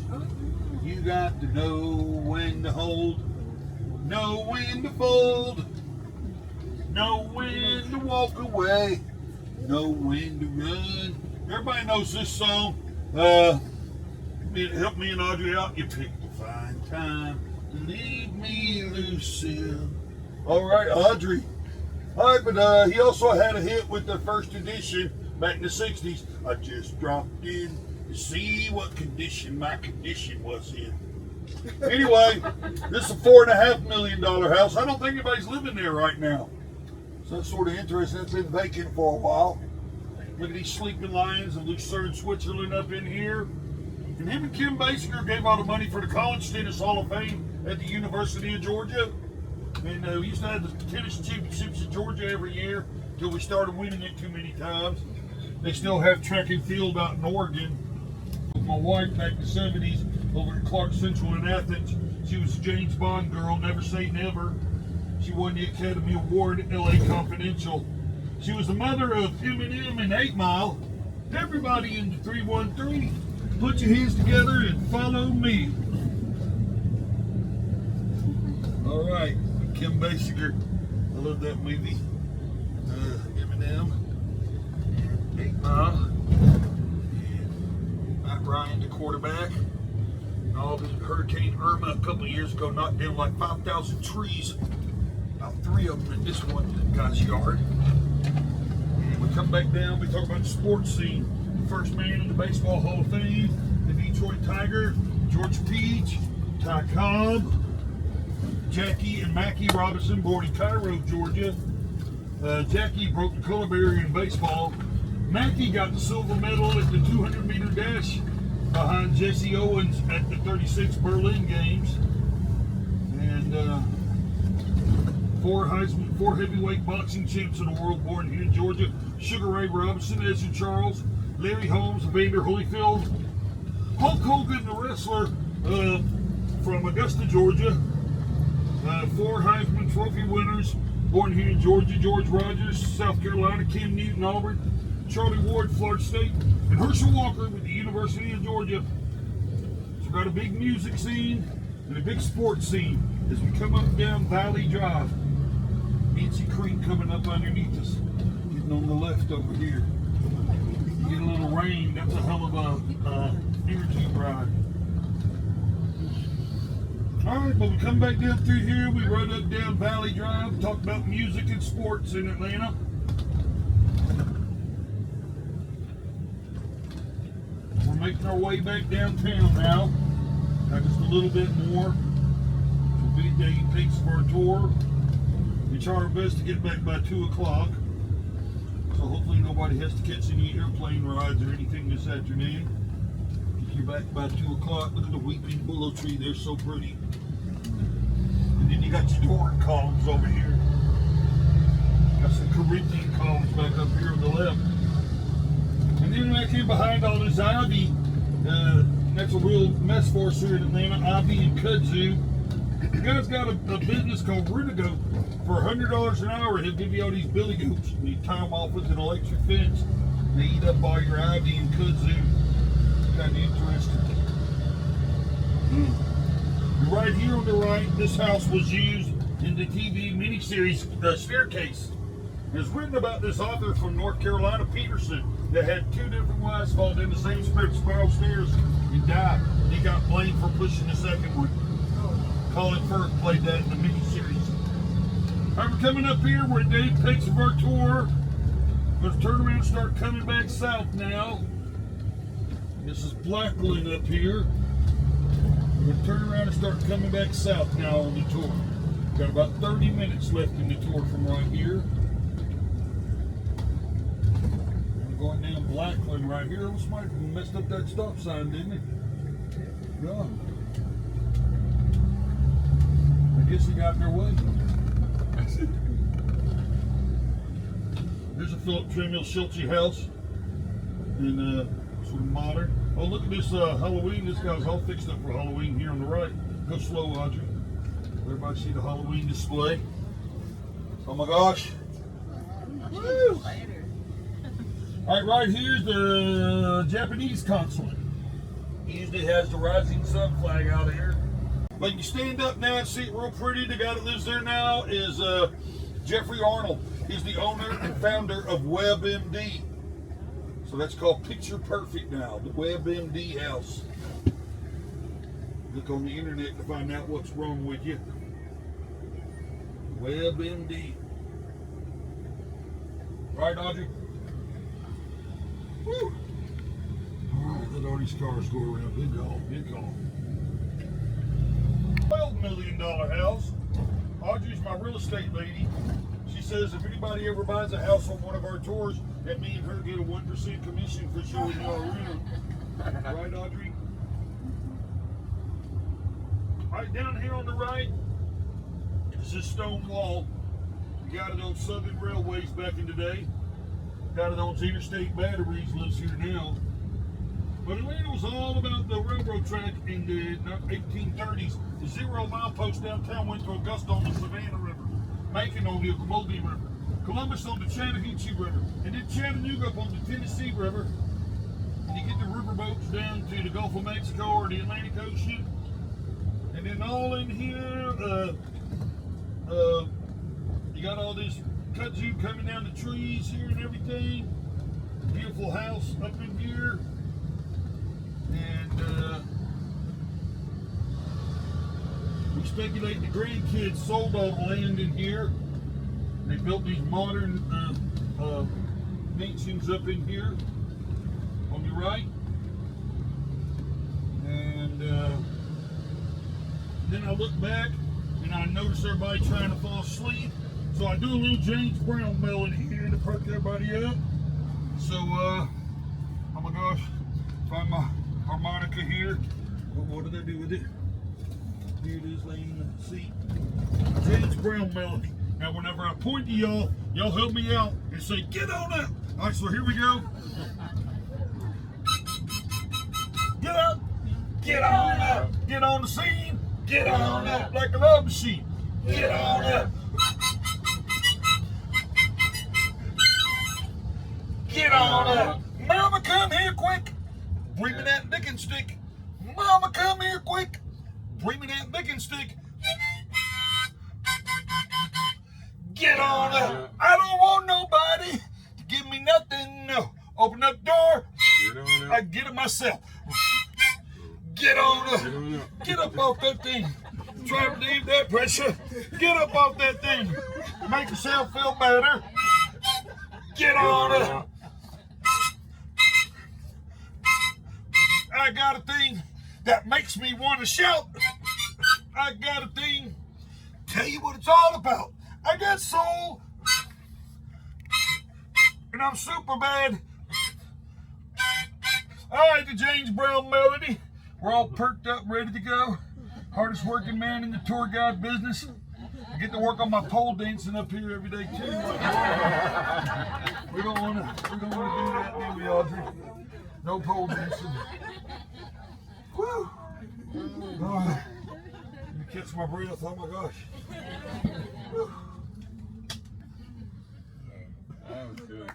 You got to know when to hold, know when to fold, know when to walk away, know when to run. Everybody knows this song. Help me and Audrey out. You picked a fine time to leave me, Lucille. All right, Audrey. All right, but he also had a hit with the first edition back in the 60s. I just dropped in to see what condition my condition was in. Anyway, this is a $4.5 million house. I don't think anybody's living there right now. So that's sort of interesting. It's been vacant for a while. Look at these sleeping lions of Lucerne, Switzerland up in here. And him and Kim Basinger gave all the money for the College Tennis Hall of Fame at the University of Georgia. And we used to have the tennis championships in Georgia every year until we started winning it too many times. They still have track and field out in Oregon. With my wife back in the 70s over at Clark Central in Athens. She was a James Bond girl, never say never. She won the Academy Award at LA Confidential. She was the mother of Eminem and 8 Mile. Everybody in the 313, put your hands together and follow me. All right, Kim Basinger. I love that movie. Eminem, 8 Mile. Matt Ryan, the quarterback. And all the Hurricane Irma a couple of years ago knocked down like 5,000 trees. About 3 of them in this one guy's yard. We come back down, we talk about the sports scene. The first man in the Baseball Hall of Fame, the Detroit Tiger, George Peach, Ty Cobb, Jackie and Mackie Robinson, born in Cairo, Georgia. Jackie broke the color barrier in baseball. Mackie got the silver medal at the 200-meter dash behind Jesse Owens at the 36 Berlin Games. And four heavyweight boxing champs in the world born here in Georgia. Sugar Ray Robinson, Ezra Charles, Larry Holmes, Evander Holyfield. Hulk Hogan, the wrestler from Augusta, Georgia. Four Heisman Trophy winners born here in Georgia. George Rogers, South Carolina. Cam Newton, Auburn. Charlie Ward, Florida State. And Herschel Walker with the University of Georgia. So we've got a big music scene and a big sports scene as we come up down Valley Drive. Nancy Creek coming up underneath us. Getting on the left over here. You get a little rain. That's a hell of a energy ride. Alright, but we come back down through here. We rode up down Valley Drive. Talk about music and sports in Atlanta. We're making our way back downtown now. Got just a little bit more. It'll be the pace of our tour. We try our best to get back by 2 o'clock. So hopefully nobody has to catch any airplane rides or anything this afternoon. If you're back by 2 o'clock, look at the weeping willow tree. They're so pretty. And then you got your Doric columns over here. Got some Corinthian columns back up here on the left. And then back here behind all this ivy, that's a real mess for us here in Atlanta, ivy and kudzu. The guy's got a business called Rutago. For $100 an hour, he'll give you all these billy goats. And you tie them off with an electric fence. They eat up all your ivy and kudzu. Kind of interesting. Right here on the right, this house was used in the TV miniseries Staircase. It's written about this author from North Carolina, Peterson, that had 2 different wives fall down the same spiral stairs and died. He got blamed for pushing the second one. Colin Firth played that in the miniseries. All right, we're coming up here. We're at the apex of our tour. We're going to turn around and start coming back south now. This is Blackland up here. We're going to turn around and start coming back south now on the tour. We've got about 30 minutes left in the tour from right here. We're going down Blackland right here. Somebody messed up that stop sign, didn't they? Yeah. I guess he got in their way. There's a Philip Tremel Schultze house. And sort of modern. Oh, look at this Halloween. This guy's all fixed up for Halloween here on the right. Go slow, Audrey. Everybody see the Halloween display. Oh my gosh. Woo. All right, right here's the Japanese consulate. He usually has the rising sun flag out here. But you stand up now and see it real pretty. The guy that lives there now is Jeffrey Arnold. He's the owner and founder of WebMD. So that's called Picture Perfect now, the WebMD house. Look on the internet to find out what's wrong with you. WebMD. Right, Audrey? Woo! Alright, let all these cars go around. Big call, big call. $12 million house. Audrey's my real estate lady. She says if anybody ever buys a house on one of our tours, that me and her get a 1% commission for showing you our room. Right, Audrey? Right down here on the right is this stone wall. The guy that owns Southern Railways back in the day. The guy that owns Interstate Batteries lives here now. But Atlanta was all about the railroad track in the 1830s. The 0 mile post downtown went to Augusta on the Savannah River, Macon on the Ocmulgee River, Columbus on the Chattahoochee River, and then Chattanooga up on the Tennessee River. And you get the river boats down to the Gulf of Mexico or the Atlantic Ocean. And then all in here, you got all this kudzu coming down the trees here and everything. Beautiful house up in here. And we speculate the grandkids sold all the land in here. They built these modern mansions up in here on your right. And then I look back and I notice everybody trying to fall asleep. So I do a little James Brown melody here to perk everybody up. So, oh my gosh, find my harmonica here. What did I do with it? Here it is laying in the seat. James Brown melody. Now whenever I point to y'all, y'all help me out and say, get on up. All right, so here we go. Get up. Get on up. Get on the scene. Get on up like a love machine. Get on up. Get on up. Mama, come here quick. Bring me that picking stick. Mama, come here quick. Bring me that picking stick. Get on up. I don't want nobody to give me nothing. No. Open up the door. I can get it myself. Get on up. Get up off that thing. Try to relieve that pressure. Get up off that thing. Make yourself feel better. Get on up. I got a thing that makes me want to shout. I got a thing. Tell you what it's all about. I got soul. And I'm super bad. All right, the James Brown melody. We're all perked up, ready to go. Hardest working man in the tour guide business. I get to work on my pole dancing up here every day too. We don't want to do that, do we, Audrey? No pole dancing. Woo! Oh, let me catch my breath. Oh my gosh. Woo. That was good.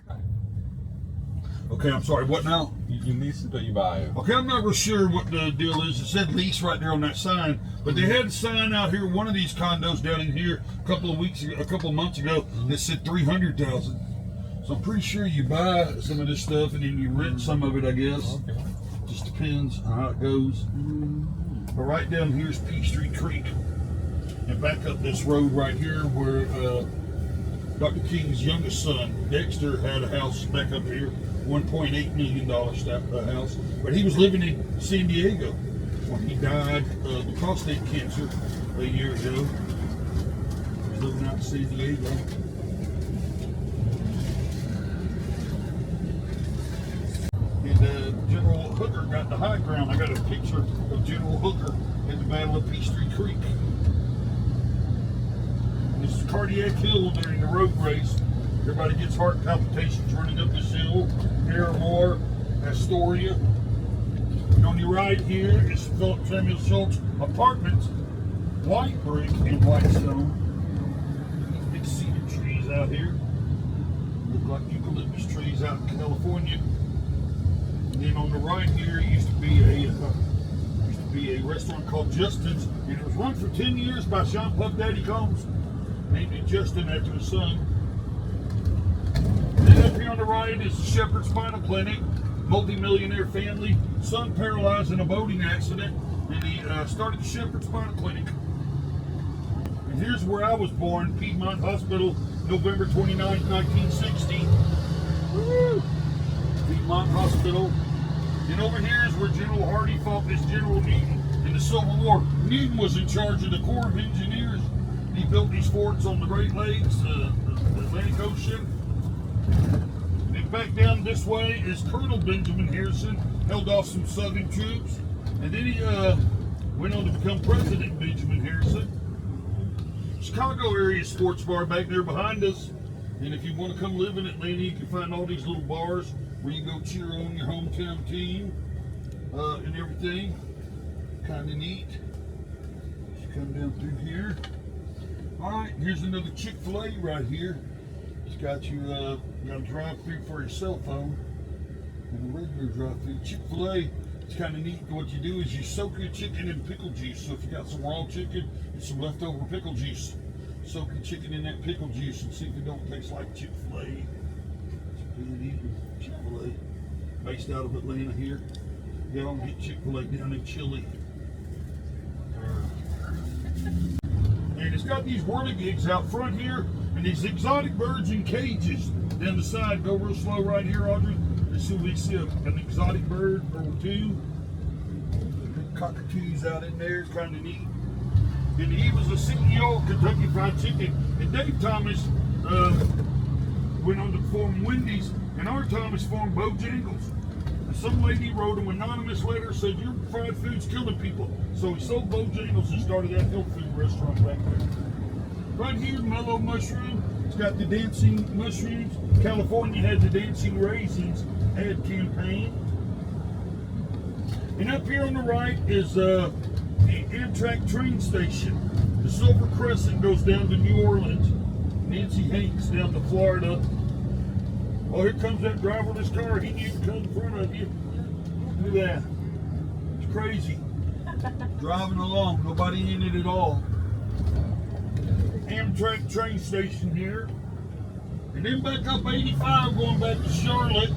Okay, I'm sorry. What now? You lease it or you buy it? Okay, I'm not real sure what the deal is. It said lease right there on that sign, but they had a sign out here, one of these condos down in here, a couple of months ago, that said $300,000. So I'm pretty sure you buy some of this stuff and then you rent some of it, I guess. Okay. Just depends on how it goes. But right down here's Peachtree Creek, and back up this road right here where Dr. King's youngest son, Dexter, had a house back up here. $1.8 million house, but he was living in San Diego when he died of prostate cancer a year ago. He was living out in San Diego. And General Hooker got the high ground. I got a picture of General Hooker at the Battle of Peachtree Creek. This is Cardiac Hill during the road race. Everybody gets heart palpitations running up this hill. Paramore, Astoria. And on your right here is Philip Samuel Schultz Apartments, white brick and white stone. Big cedar trees out here. Look like eucalyptus trees out in California. And then on the right here used to be a restaurant called Justin's, and it was run for 10 years by Sean Puff Daddy Combs. Named it Justin after his son. Then up here on the right is the Shepherd Spinal Clinic, multi-millionaire family, son paralyzed in a boating accident, and he started the Shepherd Spinal Clinic. And here's where I was born, Piedmont Hospital, November 29, 1960. Woo! Piedmont Hospital. And over here is where General Hardee fought this General Newton in the Civil War. Newton was in charge of the Corps of Engineers. He built these forts on the Great Lakes, the Atlantic Ocean. And back down this way is Colonel Benjamin Harrison, held off some Southern troops. And then he went on to become President Benjamin Harrison. Chicago area sports bar back there behind us. And if you want to come live in Atlanta, you can find all these little bars where you go cheer on your hometown team and everything. Kind of neat. Just come down through here. All right, here's another Chick-fil-A right here. It's got you got a drive-through for your cell phone and a regular drive-through. Chick-fil-A, it's kind of neat. What you do is you soak your chicken in pickle juice. So if you got some raw chicken and some leftover pickle juice, soak your chicken in that pickle juice and see if it don't taste like Chick-fil-A. It's good eating Chick-fil-A. Based out of Atlanta here. Y'all can get Chick-fil-A down in Chile. And it's got these whirligigs out front here and these exotic birds in cages. Down the side, go real slow right here, Audrey. Let's see if we see an exotic bird or two. Big cockatoos out in there, it's kind of neat. And he was a CEO of Kentucky Fried Chicken. And Dave Thomas went on to form Wendy's, and our Thomas formed Bojangles. And some lady wrote him an anonymous letter, said your fried food's killing people. So he sold Bojangles and started that health food restaurant back there. Right here, Mellow Mushroom. It's got the dancing mushrooms. California had the dancing raisins ad campaign. And up here on the right is the Amtrak train station. The Silver Crescent goes down to New Orleans. Nancy Hanks down to Florida. Oh, here comes that driverless car. He knew to come in front of you. Look at that. It's crazy. Driving along, nobody in it at all. Amtrak train station here. And then back up 85 going back to Charlotte.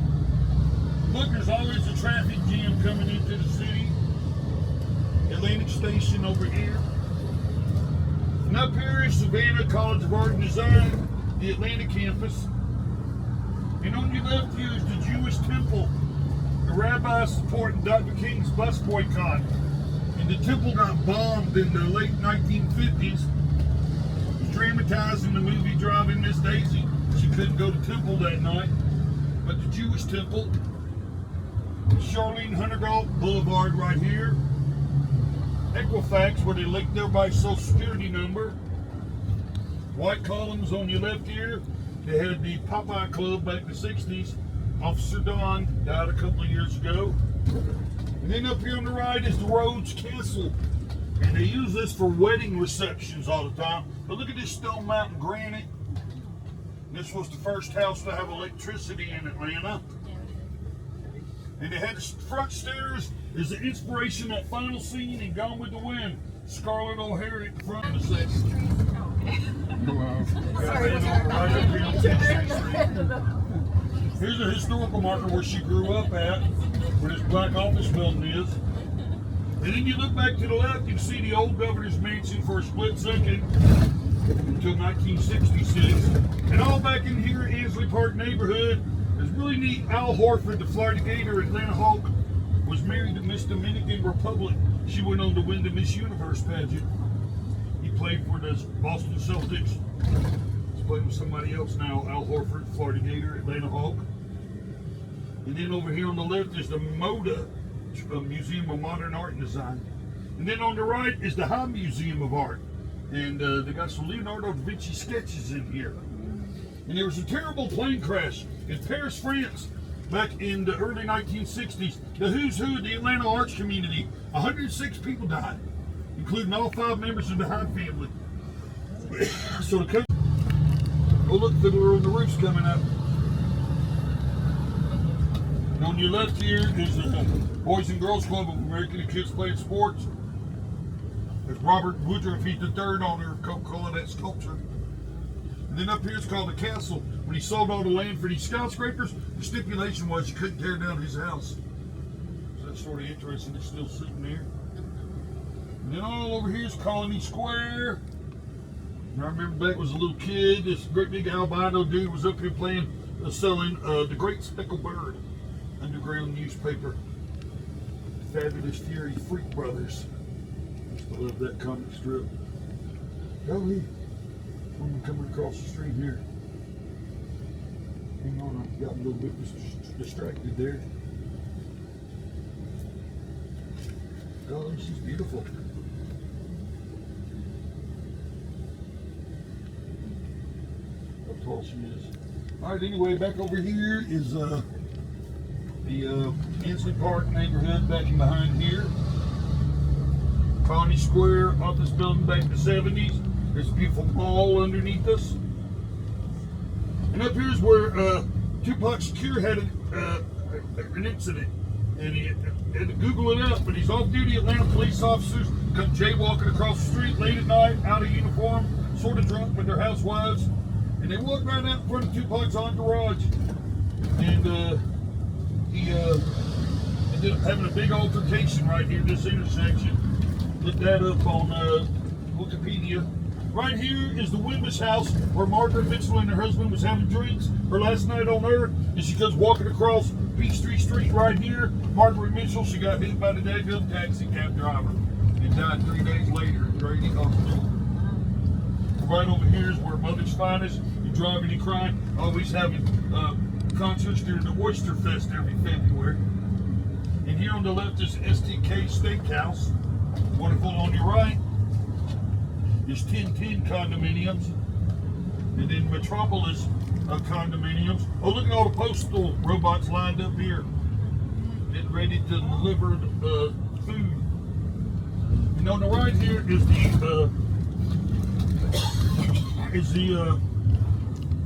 Look, there's always a traffic jam coming into the city. Atlantic Station over here. And up here is Savannah College of Art and Design, the Atlanta campus. And on your left here is the Jewish temple. The rabbis supporting Dr. King's bus boycott. And the temple got bombed in the late 1950s. Dramatized in the movie Driving Miss Daisy. She couldn't go to temple that night. But the Jewish temple. Charlene Huntergalt Boulevard right here. Equifax, where they linked everybody's social security number. White columns on your left here. They had the Popeye Club back in the 60s. Officer Don died a couple of years ago. And then up here on the right is the Rhodes Castle. And they use this for wedding receptions all the time. But look at this Stone Mountain granite. This was the first house to have electricity in Atlanta. And they had the front stairs is the inspiration of that final scene in Gone with the Wind. Scarlett O'Hara at the front of the section. Here's a historical marker where she grew up at, where this black office building is. And then you look back to the left, you can see the old governor's mansion for a split second until 1966. And all back in here, Ansley Park neighborhood, is really neat. Al Horford, the Florida Gator, Atlanta Hawk, was married to Miss Dominican Republic. She went on to win the Miss Universe pageant. He played for the Boston Celtics. He's playing with somebody else now. Al Horford, Florida Gator, Atlanta Hawk. And then over here on the left is the MODA, Museum of Modern Art and Design. And then on the right is the High Museum of Art. And they got some Leonardo da Vinci sketches in here. And there was a terrible plane crash in Paris, France, back in the early 1960s. The who's who of the Atlanta arts community. 106 people died, including all 5 members of the Hyde family. So the country. Oh, look, Fiddler on the Roof's coming up. And on your left here is the Boys and Girls Club of America, the kids playing sports. There's Robert Woodruff, he's the third owner of Coca-Cola, that sculpture. And then up here it's called the Castle. When he sold all the land for these skyscrapers, the stipulation was you couldn't tear down his house. So that's sort of interesting, it's still sitting there. And then all over here is Colony Square. And I remember back as a little kid, this great big albino dude was up here playing, selling The Great Speckled Bird, underground newspaper. Fabulous Fury Freak Brothers. I love that comic strip. Golly, I'm coming across the street here. Hang on, I got a little bit distracted there. Golly, she's beautiful. How tall she is. All right, anyway, back over here is the Ansley Park neighborhood back in behind here. Colony Square, office building back in the 70s. There's a beautiful mall underneath us. And up here's where Tupac Shakur had an incident. And he had to Google it up, but he's off-duty Atlanta police officers come jaywalking across the street late at night, out of uniform, sort of drunk with their housewives. And they walked right out in front of Tupac's entourage. And he ended up having a big altercation right here at this intersection. Look that up on Wikipedia. Right here is the Wimbish house where Margaret Mitchell and her husband was having drinks her last night on Earth. And she goes walking across Peachtree Street right here. Margaret Mitchell, she got hit by the daggum taxi cab driver and died 3 days later at Grady Hospital. Right over here is where Mother's Finest, you driving and crying, always having concerts during the Oyster Fest every February. And here on the left is STK Steakhouse. Wonderful. On your right is 1010 condominiums, and then Metropolis condominiums. Oh, look at all the postal robots lined up here, getting ready to deliver food. And on the right here is the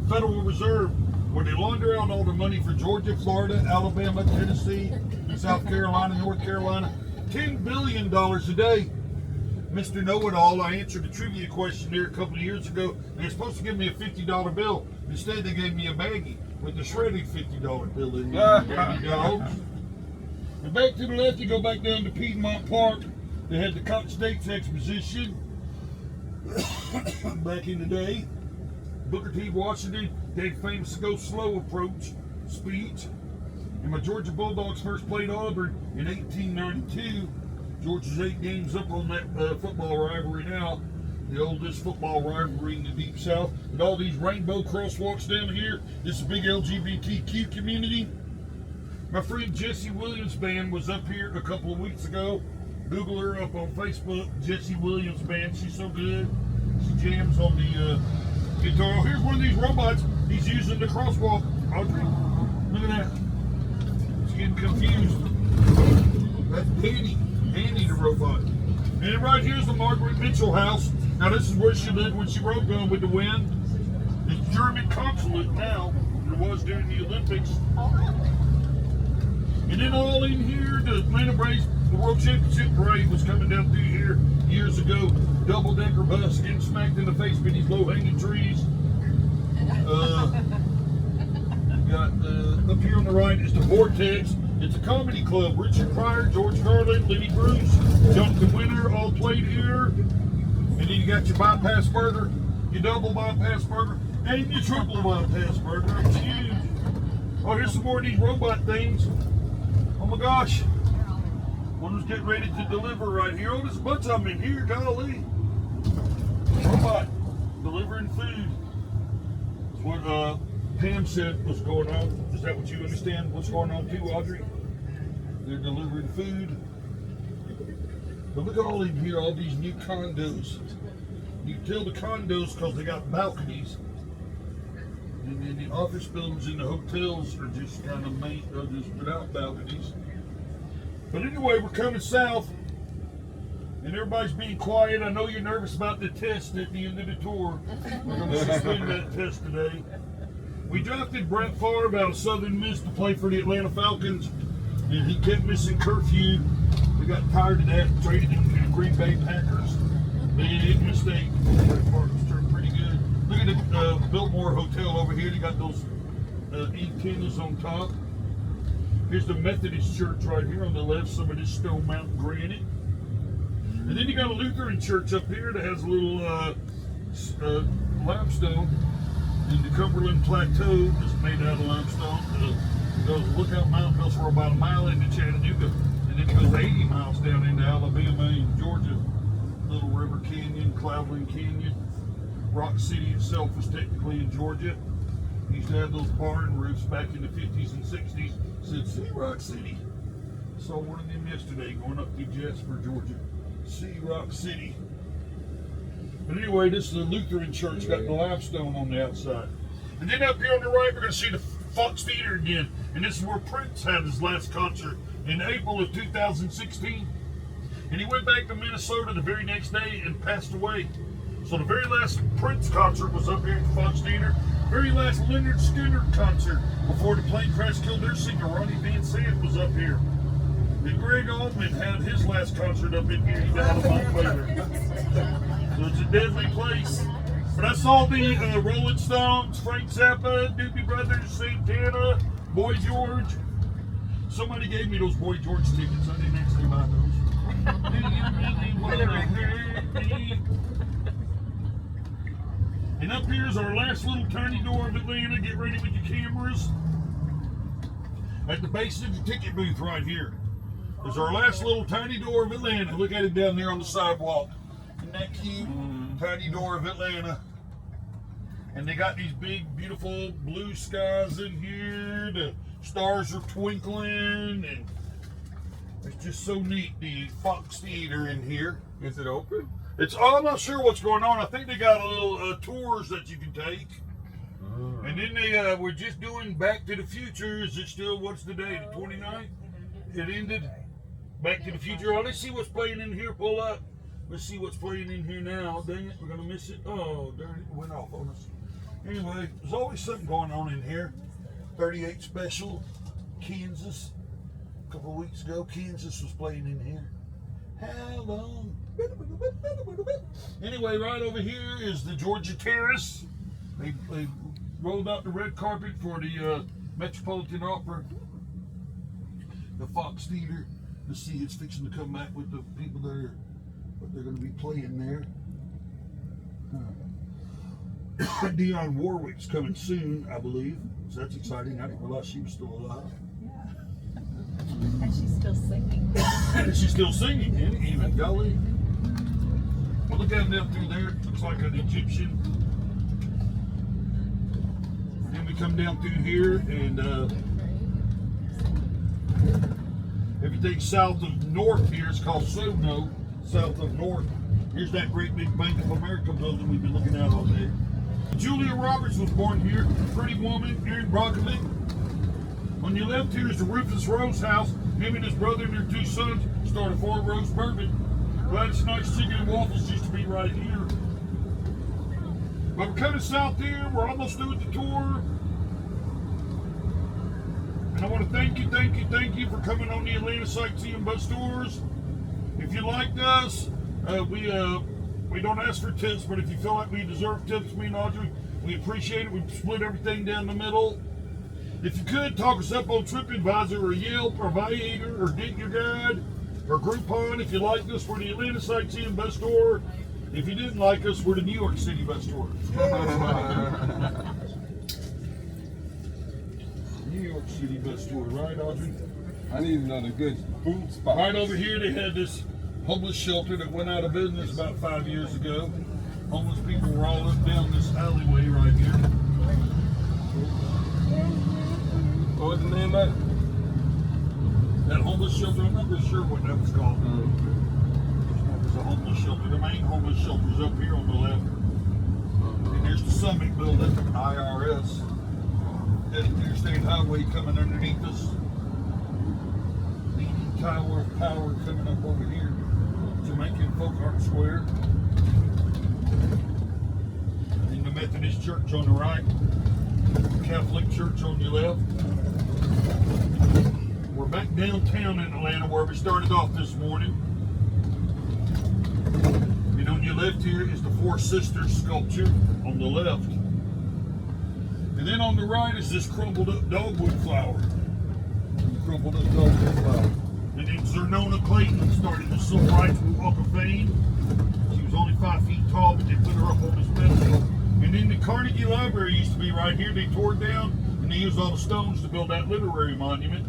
Federal Reserve, where they launder out all the money for Georgia, Florida, Alabama, Tennessee, South Carolina, North Carolina. $10 billion a day. Mr. Know-It-All, I answered a trivia question there a couple of years ago. They were supposed to give me a $50 bill. Instead, they gave me a baggie with a shredded $50 bill in there. And back to the left, you go back down to Piedmont Park. They had the Cotton States Exposition back in the day. Booker T. Washington, they had famous Go Slow approach speech. And my Georgia Bulldogs first played Auburn in 1892. Georgia's 8 games up on that football rivalry now. The oldest football rivalry in the Deep South. And all these rainbow crosswalks down here. This is a big LGBTQ community. My friend Jessie Williams' band was up here a couple of weeks ago. Google her up on Facebook, Jessie Williams Band. She's so good. She jams on the guitar. Oh, here's one of these robots. He's using the crosswalk. Audrey, look at that. She's getting confused. That's Danny. Danny the robot. And right here's the Margaret Mitchell house. Now this is where she lived when she rode Gone with the Wind. It's German consulate now. It was during the Olympics. And then all in here, the Atlanta Braves, the World Championship parade was coming down through here years ago. Double-decker bus getting smacked in the face by these low-hanging trees. Got up here on the right is the Vortex. It's a comedy club. Richard Pryor, George Carlin, Lenny Bruce, Jonathan Winter all played here. And then you got your bypass burger, your double bypass burger, and your triple bypass burger. It's huge. Oh, here's some more of these robot things. Oh my gosh. One was getting ready to deliver right here. Oh, there's a bunch of them in here. Golly. Robot delivering food. That's what Pam said was going on. Is that what you understand what's going on too, Audrey? They're delivering food. But look at all in here, all these new condos. You can tell the condos because they got balconies. And then the office buildings and the hotels are just kind of made, just without balconies. But anyway, we're coming south. And everybody's being quiet. I know you're nervous about the test at the end of the tour. We're going to suspend that test today. We drafted Brett Favre out of Southern Miss to play for the Atlanta Falcons, and he kept missing curfew. We got tired of that and traded him to the Green Bay Packers. Big mistake. Brett Favre was turned pretty good. Look at the Biltmore Hotel over here. They got those antennas on top. Here's the Methodist Church right here on the left. Some of this Stone Mountain granite. And then you got a Lutheran church up here that has a little limestone. And the Cumberland Plateau is made out of limestone. Goes Lookout Mountain goes for about a mile into Chattanooga, and then it goes 80 miles down into Alabama and Georgia. Little River Canyon, Cloudland Canyon. Rock City itself was technically in Georgia. Used to have those barn roofs back in the 50s and 60s. Said Sea Rock City. Saw one of them yesterday going up through Jasper, Georgia. Sea Rock City. But anyway, this is the Lutheran church, got the limestone on the outside. And then up here on the right, we're going to see the Fox Theater again. And this is where Prince had his last concert in April of 2016. And he went back to Minnesota the very next day and passed away. So the very last Prince concert was up here at the Fox Theater. Very last Leonard Skinner concert before the plane crash killed their singer Ronnie Van Sant was up here. And Greg Allman had his last concert up in here. He died a month later. So it's a deadly place. But I saw the Rolling Stones, Frank Zappa, Doobie Brothers, Santana, Boy George. Somebody gave me those Boy George tickets. I didn't actually buy those. Do you really want to hurt me? And up here is our last little tiny door of Atlanta. Get ready with your cameras. At the base of the ticket booth right here is our last little tiny door of Atlanta. Look at it down there on the sidewalk. Isn't that cute? Tiny door of Atlanta. And they got these big, beautiful blue skies in here. The stars are twinkling, and it's just so neat. The Fox Theater in here. Is it open? I'm not sure what's going on. I think they got a little tours that you can take. And then they were just doing Back to the Future. Is it still, what's the day, the 29th? It ended. Back to the Future. Oh, let's see what's playing in here. Pull up. Let's see what's playing in here now. Dang it, we're going to miss it. Oh, darn it, went off on us. Anyway, there's always something going on in here. 38 Special, Kansas. A couple of weeks ago, Kansas was playing in here. How long? Anyway, right over here is the Georgia Terrace. They rolled out the red carpet for the Metropolitan Opera. The Fox Theater. Let's see, it's fixing to come back with the people that are, what they're going to be playing there. Dionne Warwick's coming soon, I believe. So that's exciting. I didn't realize she was still alive. Yeah. And she's still singing. And she's still singing, isn't it? Even golly. Well, look at them through there. It looks like an Egyptian. And then we come down through here, and everything south of north here is called Sono. South of north. Here's that great big Bank of America building we've been looking at all day. Julia Roberts was born here. Pretty woman, Aaron Broccoli. On your left here is the Rufus Rose house. Him and his brother and their two sons started Four Rose Bourbon. Gladys Nice Chicken and Waffles used to be right here. But we're kind of south here. We're almost through with the tour. And I want to thank you for coming on the Atlanta Sightseeing Bus Tours. If you liked us, we don't ask for tips, but if you feel like we deserve tips, me and Audrey, we appreciate it. We split everything down the middle. If you could, talk us up on TripAdvisor or Yelp or Viator or Get Your Guide or Groupon. If you liked us, we're the Atlanta Sightseeing Bus Tour. If you didn't like us, we're the New York City Bus Tour. New York City Bus Tour, right, Audrey? I need another good food spot. Right over here, they had this homeless shelter that went out of business about 5 years ago. Homeless people were all up down this alleyway right here. What was the name of it? That homeless shelter, I'm not really sure what that was called. It was a homeless shelter. The main homeless shelter is up here on the left. And there's the Summit building, IRS. That Interstate Highway coming underneath us. Leaning Tower of Power coming up over here. Jamaican Folk Art Square. And the Methodist Church on the right. Catholic Church on your left. We're back downtown in Atlanta where we started off this morning. And on your left here is the Four Sisters sculpture on the left. And then on the right is this crumbled up dogwood flower. Crumbled up dogwood flower. And then Zernona Clayton started the Civil Rights Walk of Fame. She was only 5 feet tall, but they put her up on this pedestal. And then the Carnegie Library used to be right here. They tore it down and they used all the stones to build that literary monument.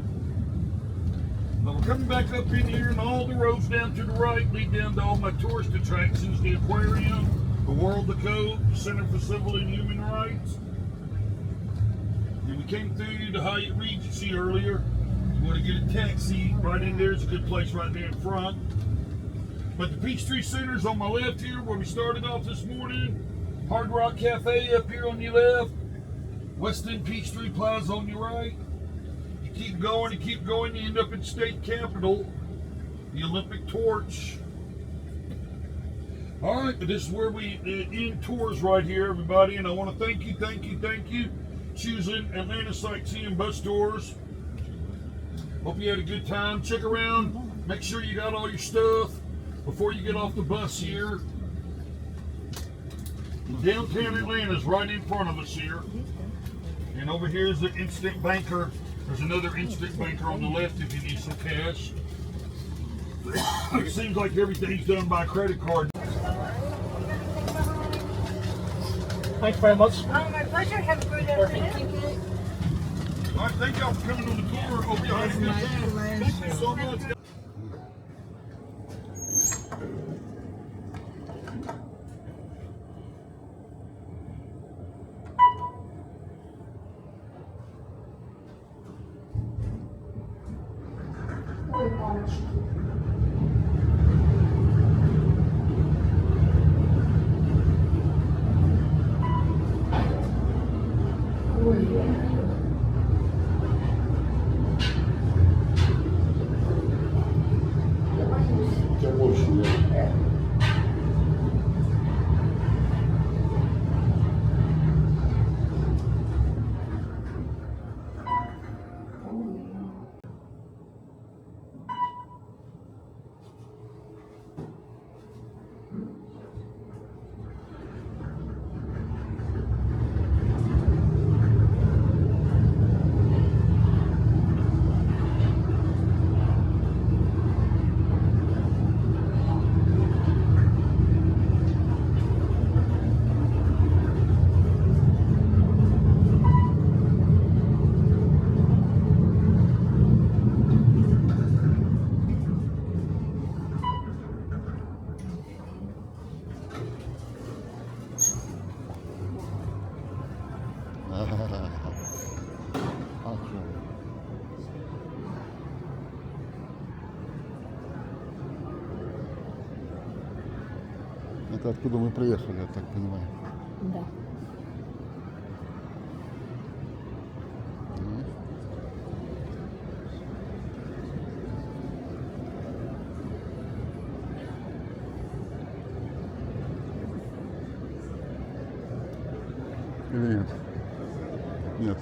But we're coming back up in here, and all the roads down to the right lead down to all my tourist attractions: the aquarium, the World of Code, the Center for Civil and Human Rights. And we came through the Hyatt Regency earlier. You want to get a taxi, right in there is a good place right there in front. But the Peachtree Center's on my left here, where we started off this morning. Hard Rock Cafe up here on your left. Weston Peachtree Plaza on your right. You keep going, you end up in State Capitol. The Olympic Torch. All right, but this is where we end tours right here, everybody. And I want to thank you, choosing Atlanta Sightseeing Bus Tours. Hope you had a good time. Check around. Make sure you got all your stuff before you get off the bus here. Downtown Atlanta is right in front of us here. And over here is the Instant Banker. There's another Instant Banker on the left if you need some cash. It seems like everything's done by credit card. Thank you very much. Oh, my pleasure. Have a great afternoon. All right, thank y'all for coming on the tour. Hope y'all had a good time. Thank you so much. Это откуда мы приехали, я так понимаю. Да. Или нет? Нет.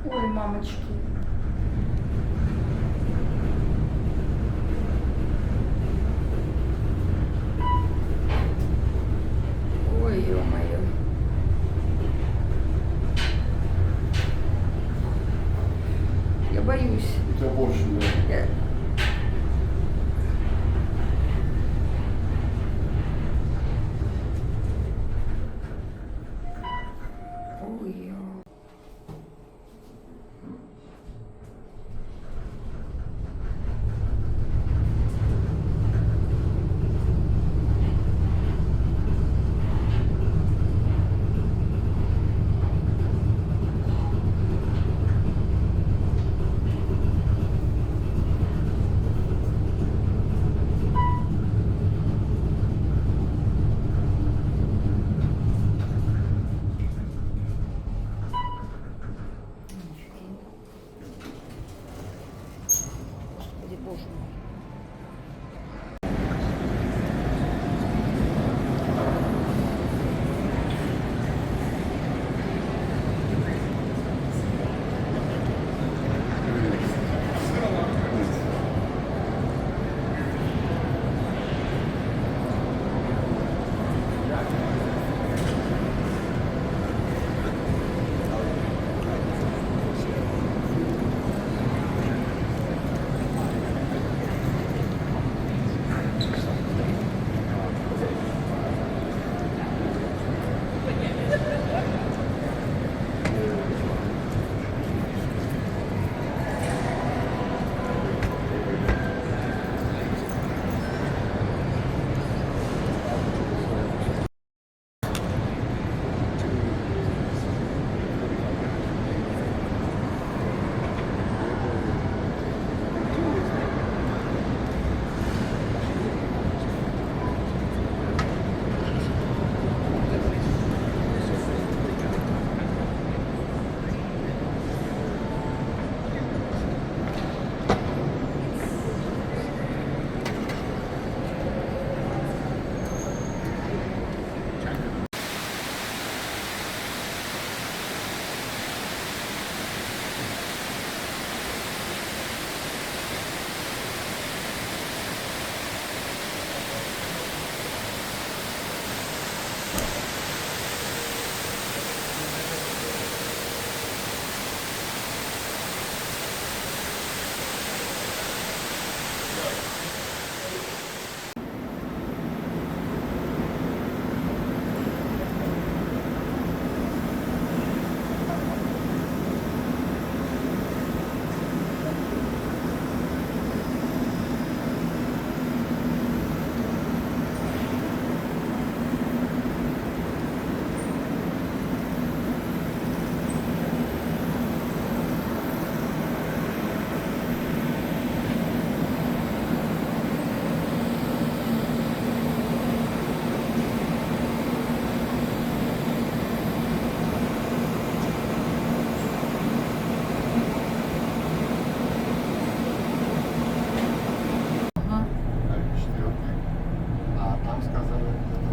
Ой, мамочки. Ой, ё-моё. Я боюсь. У тебя больше, да? Ой, ё.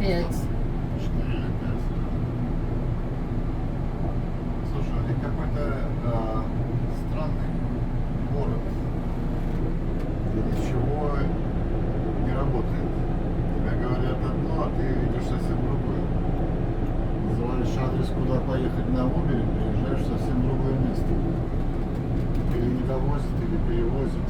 5. Слушай, это какой-то странный город. Ничего не работает. Тебе говорят одно, а ты видишь совсем другое. Называешь адрес, куда поехать на Uber, приезжаешь в совсем другое место. Или не довозят, или перевозят.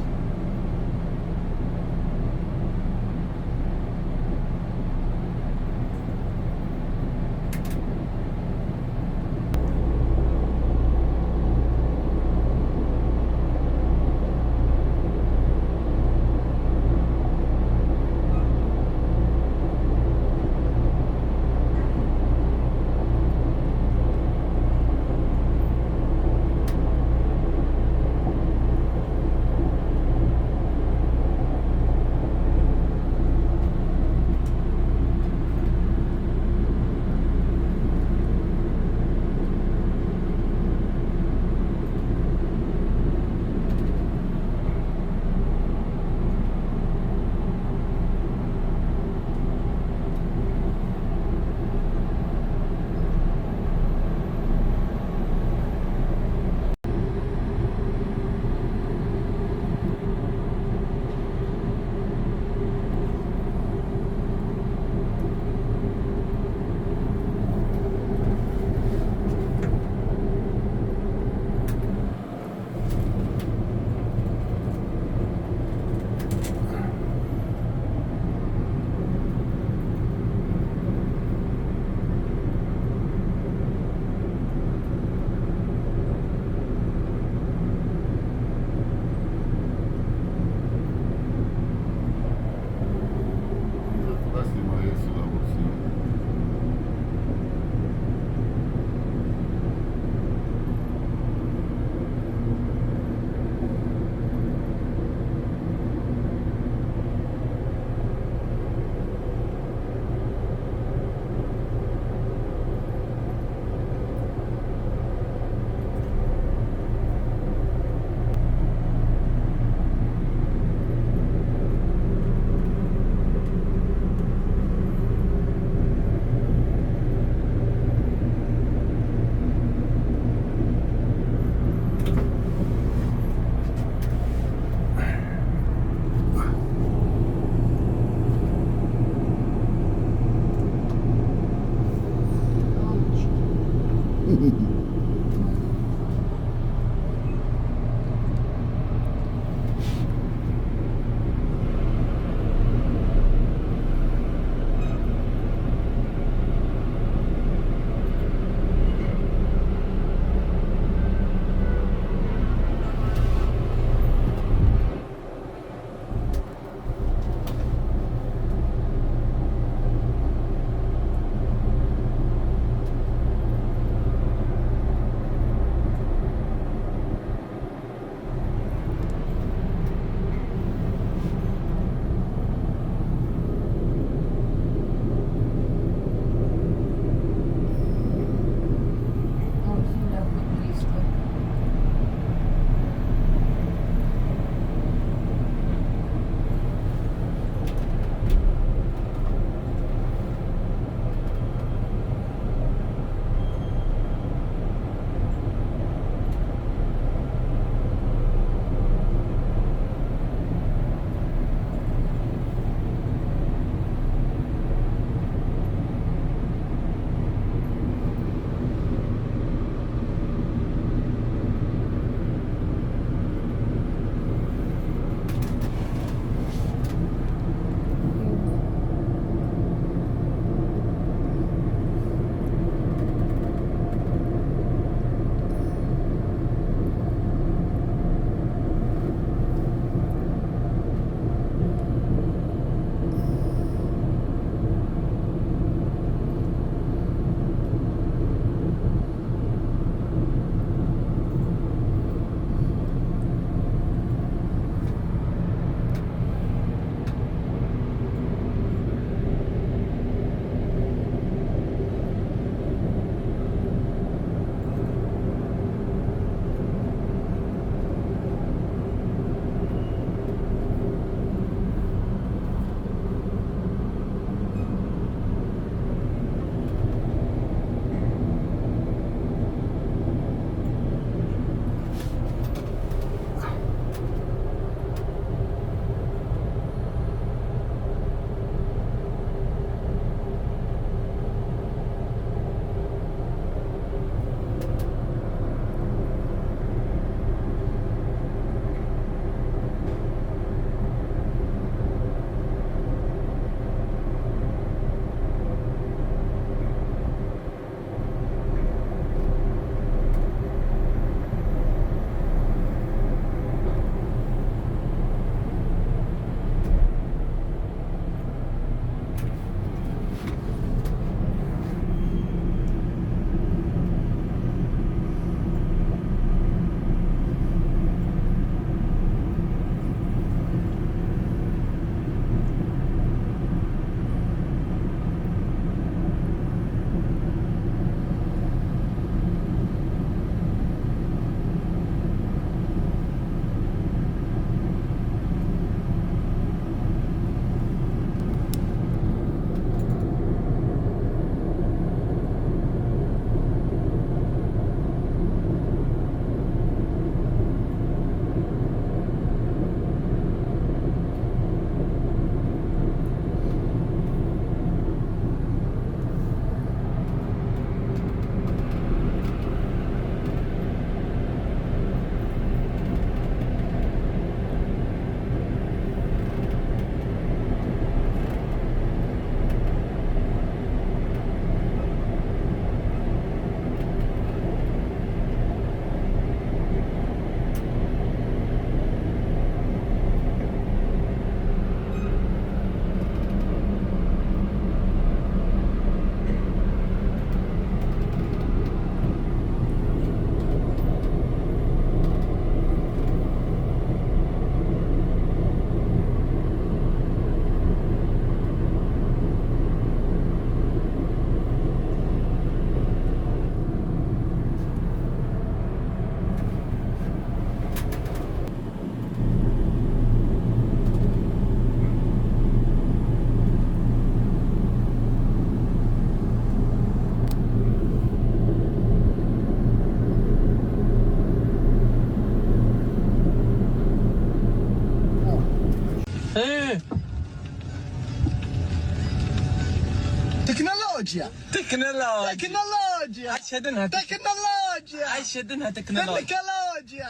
تكنولوجيا تكنولوجيا تكنولوجيا عشهد انها تكنولوجيا عشهد انها تكنولوجيا تكنولوجيا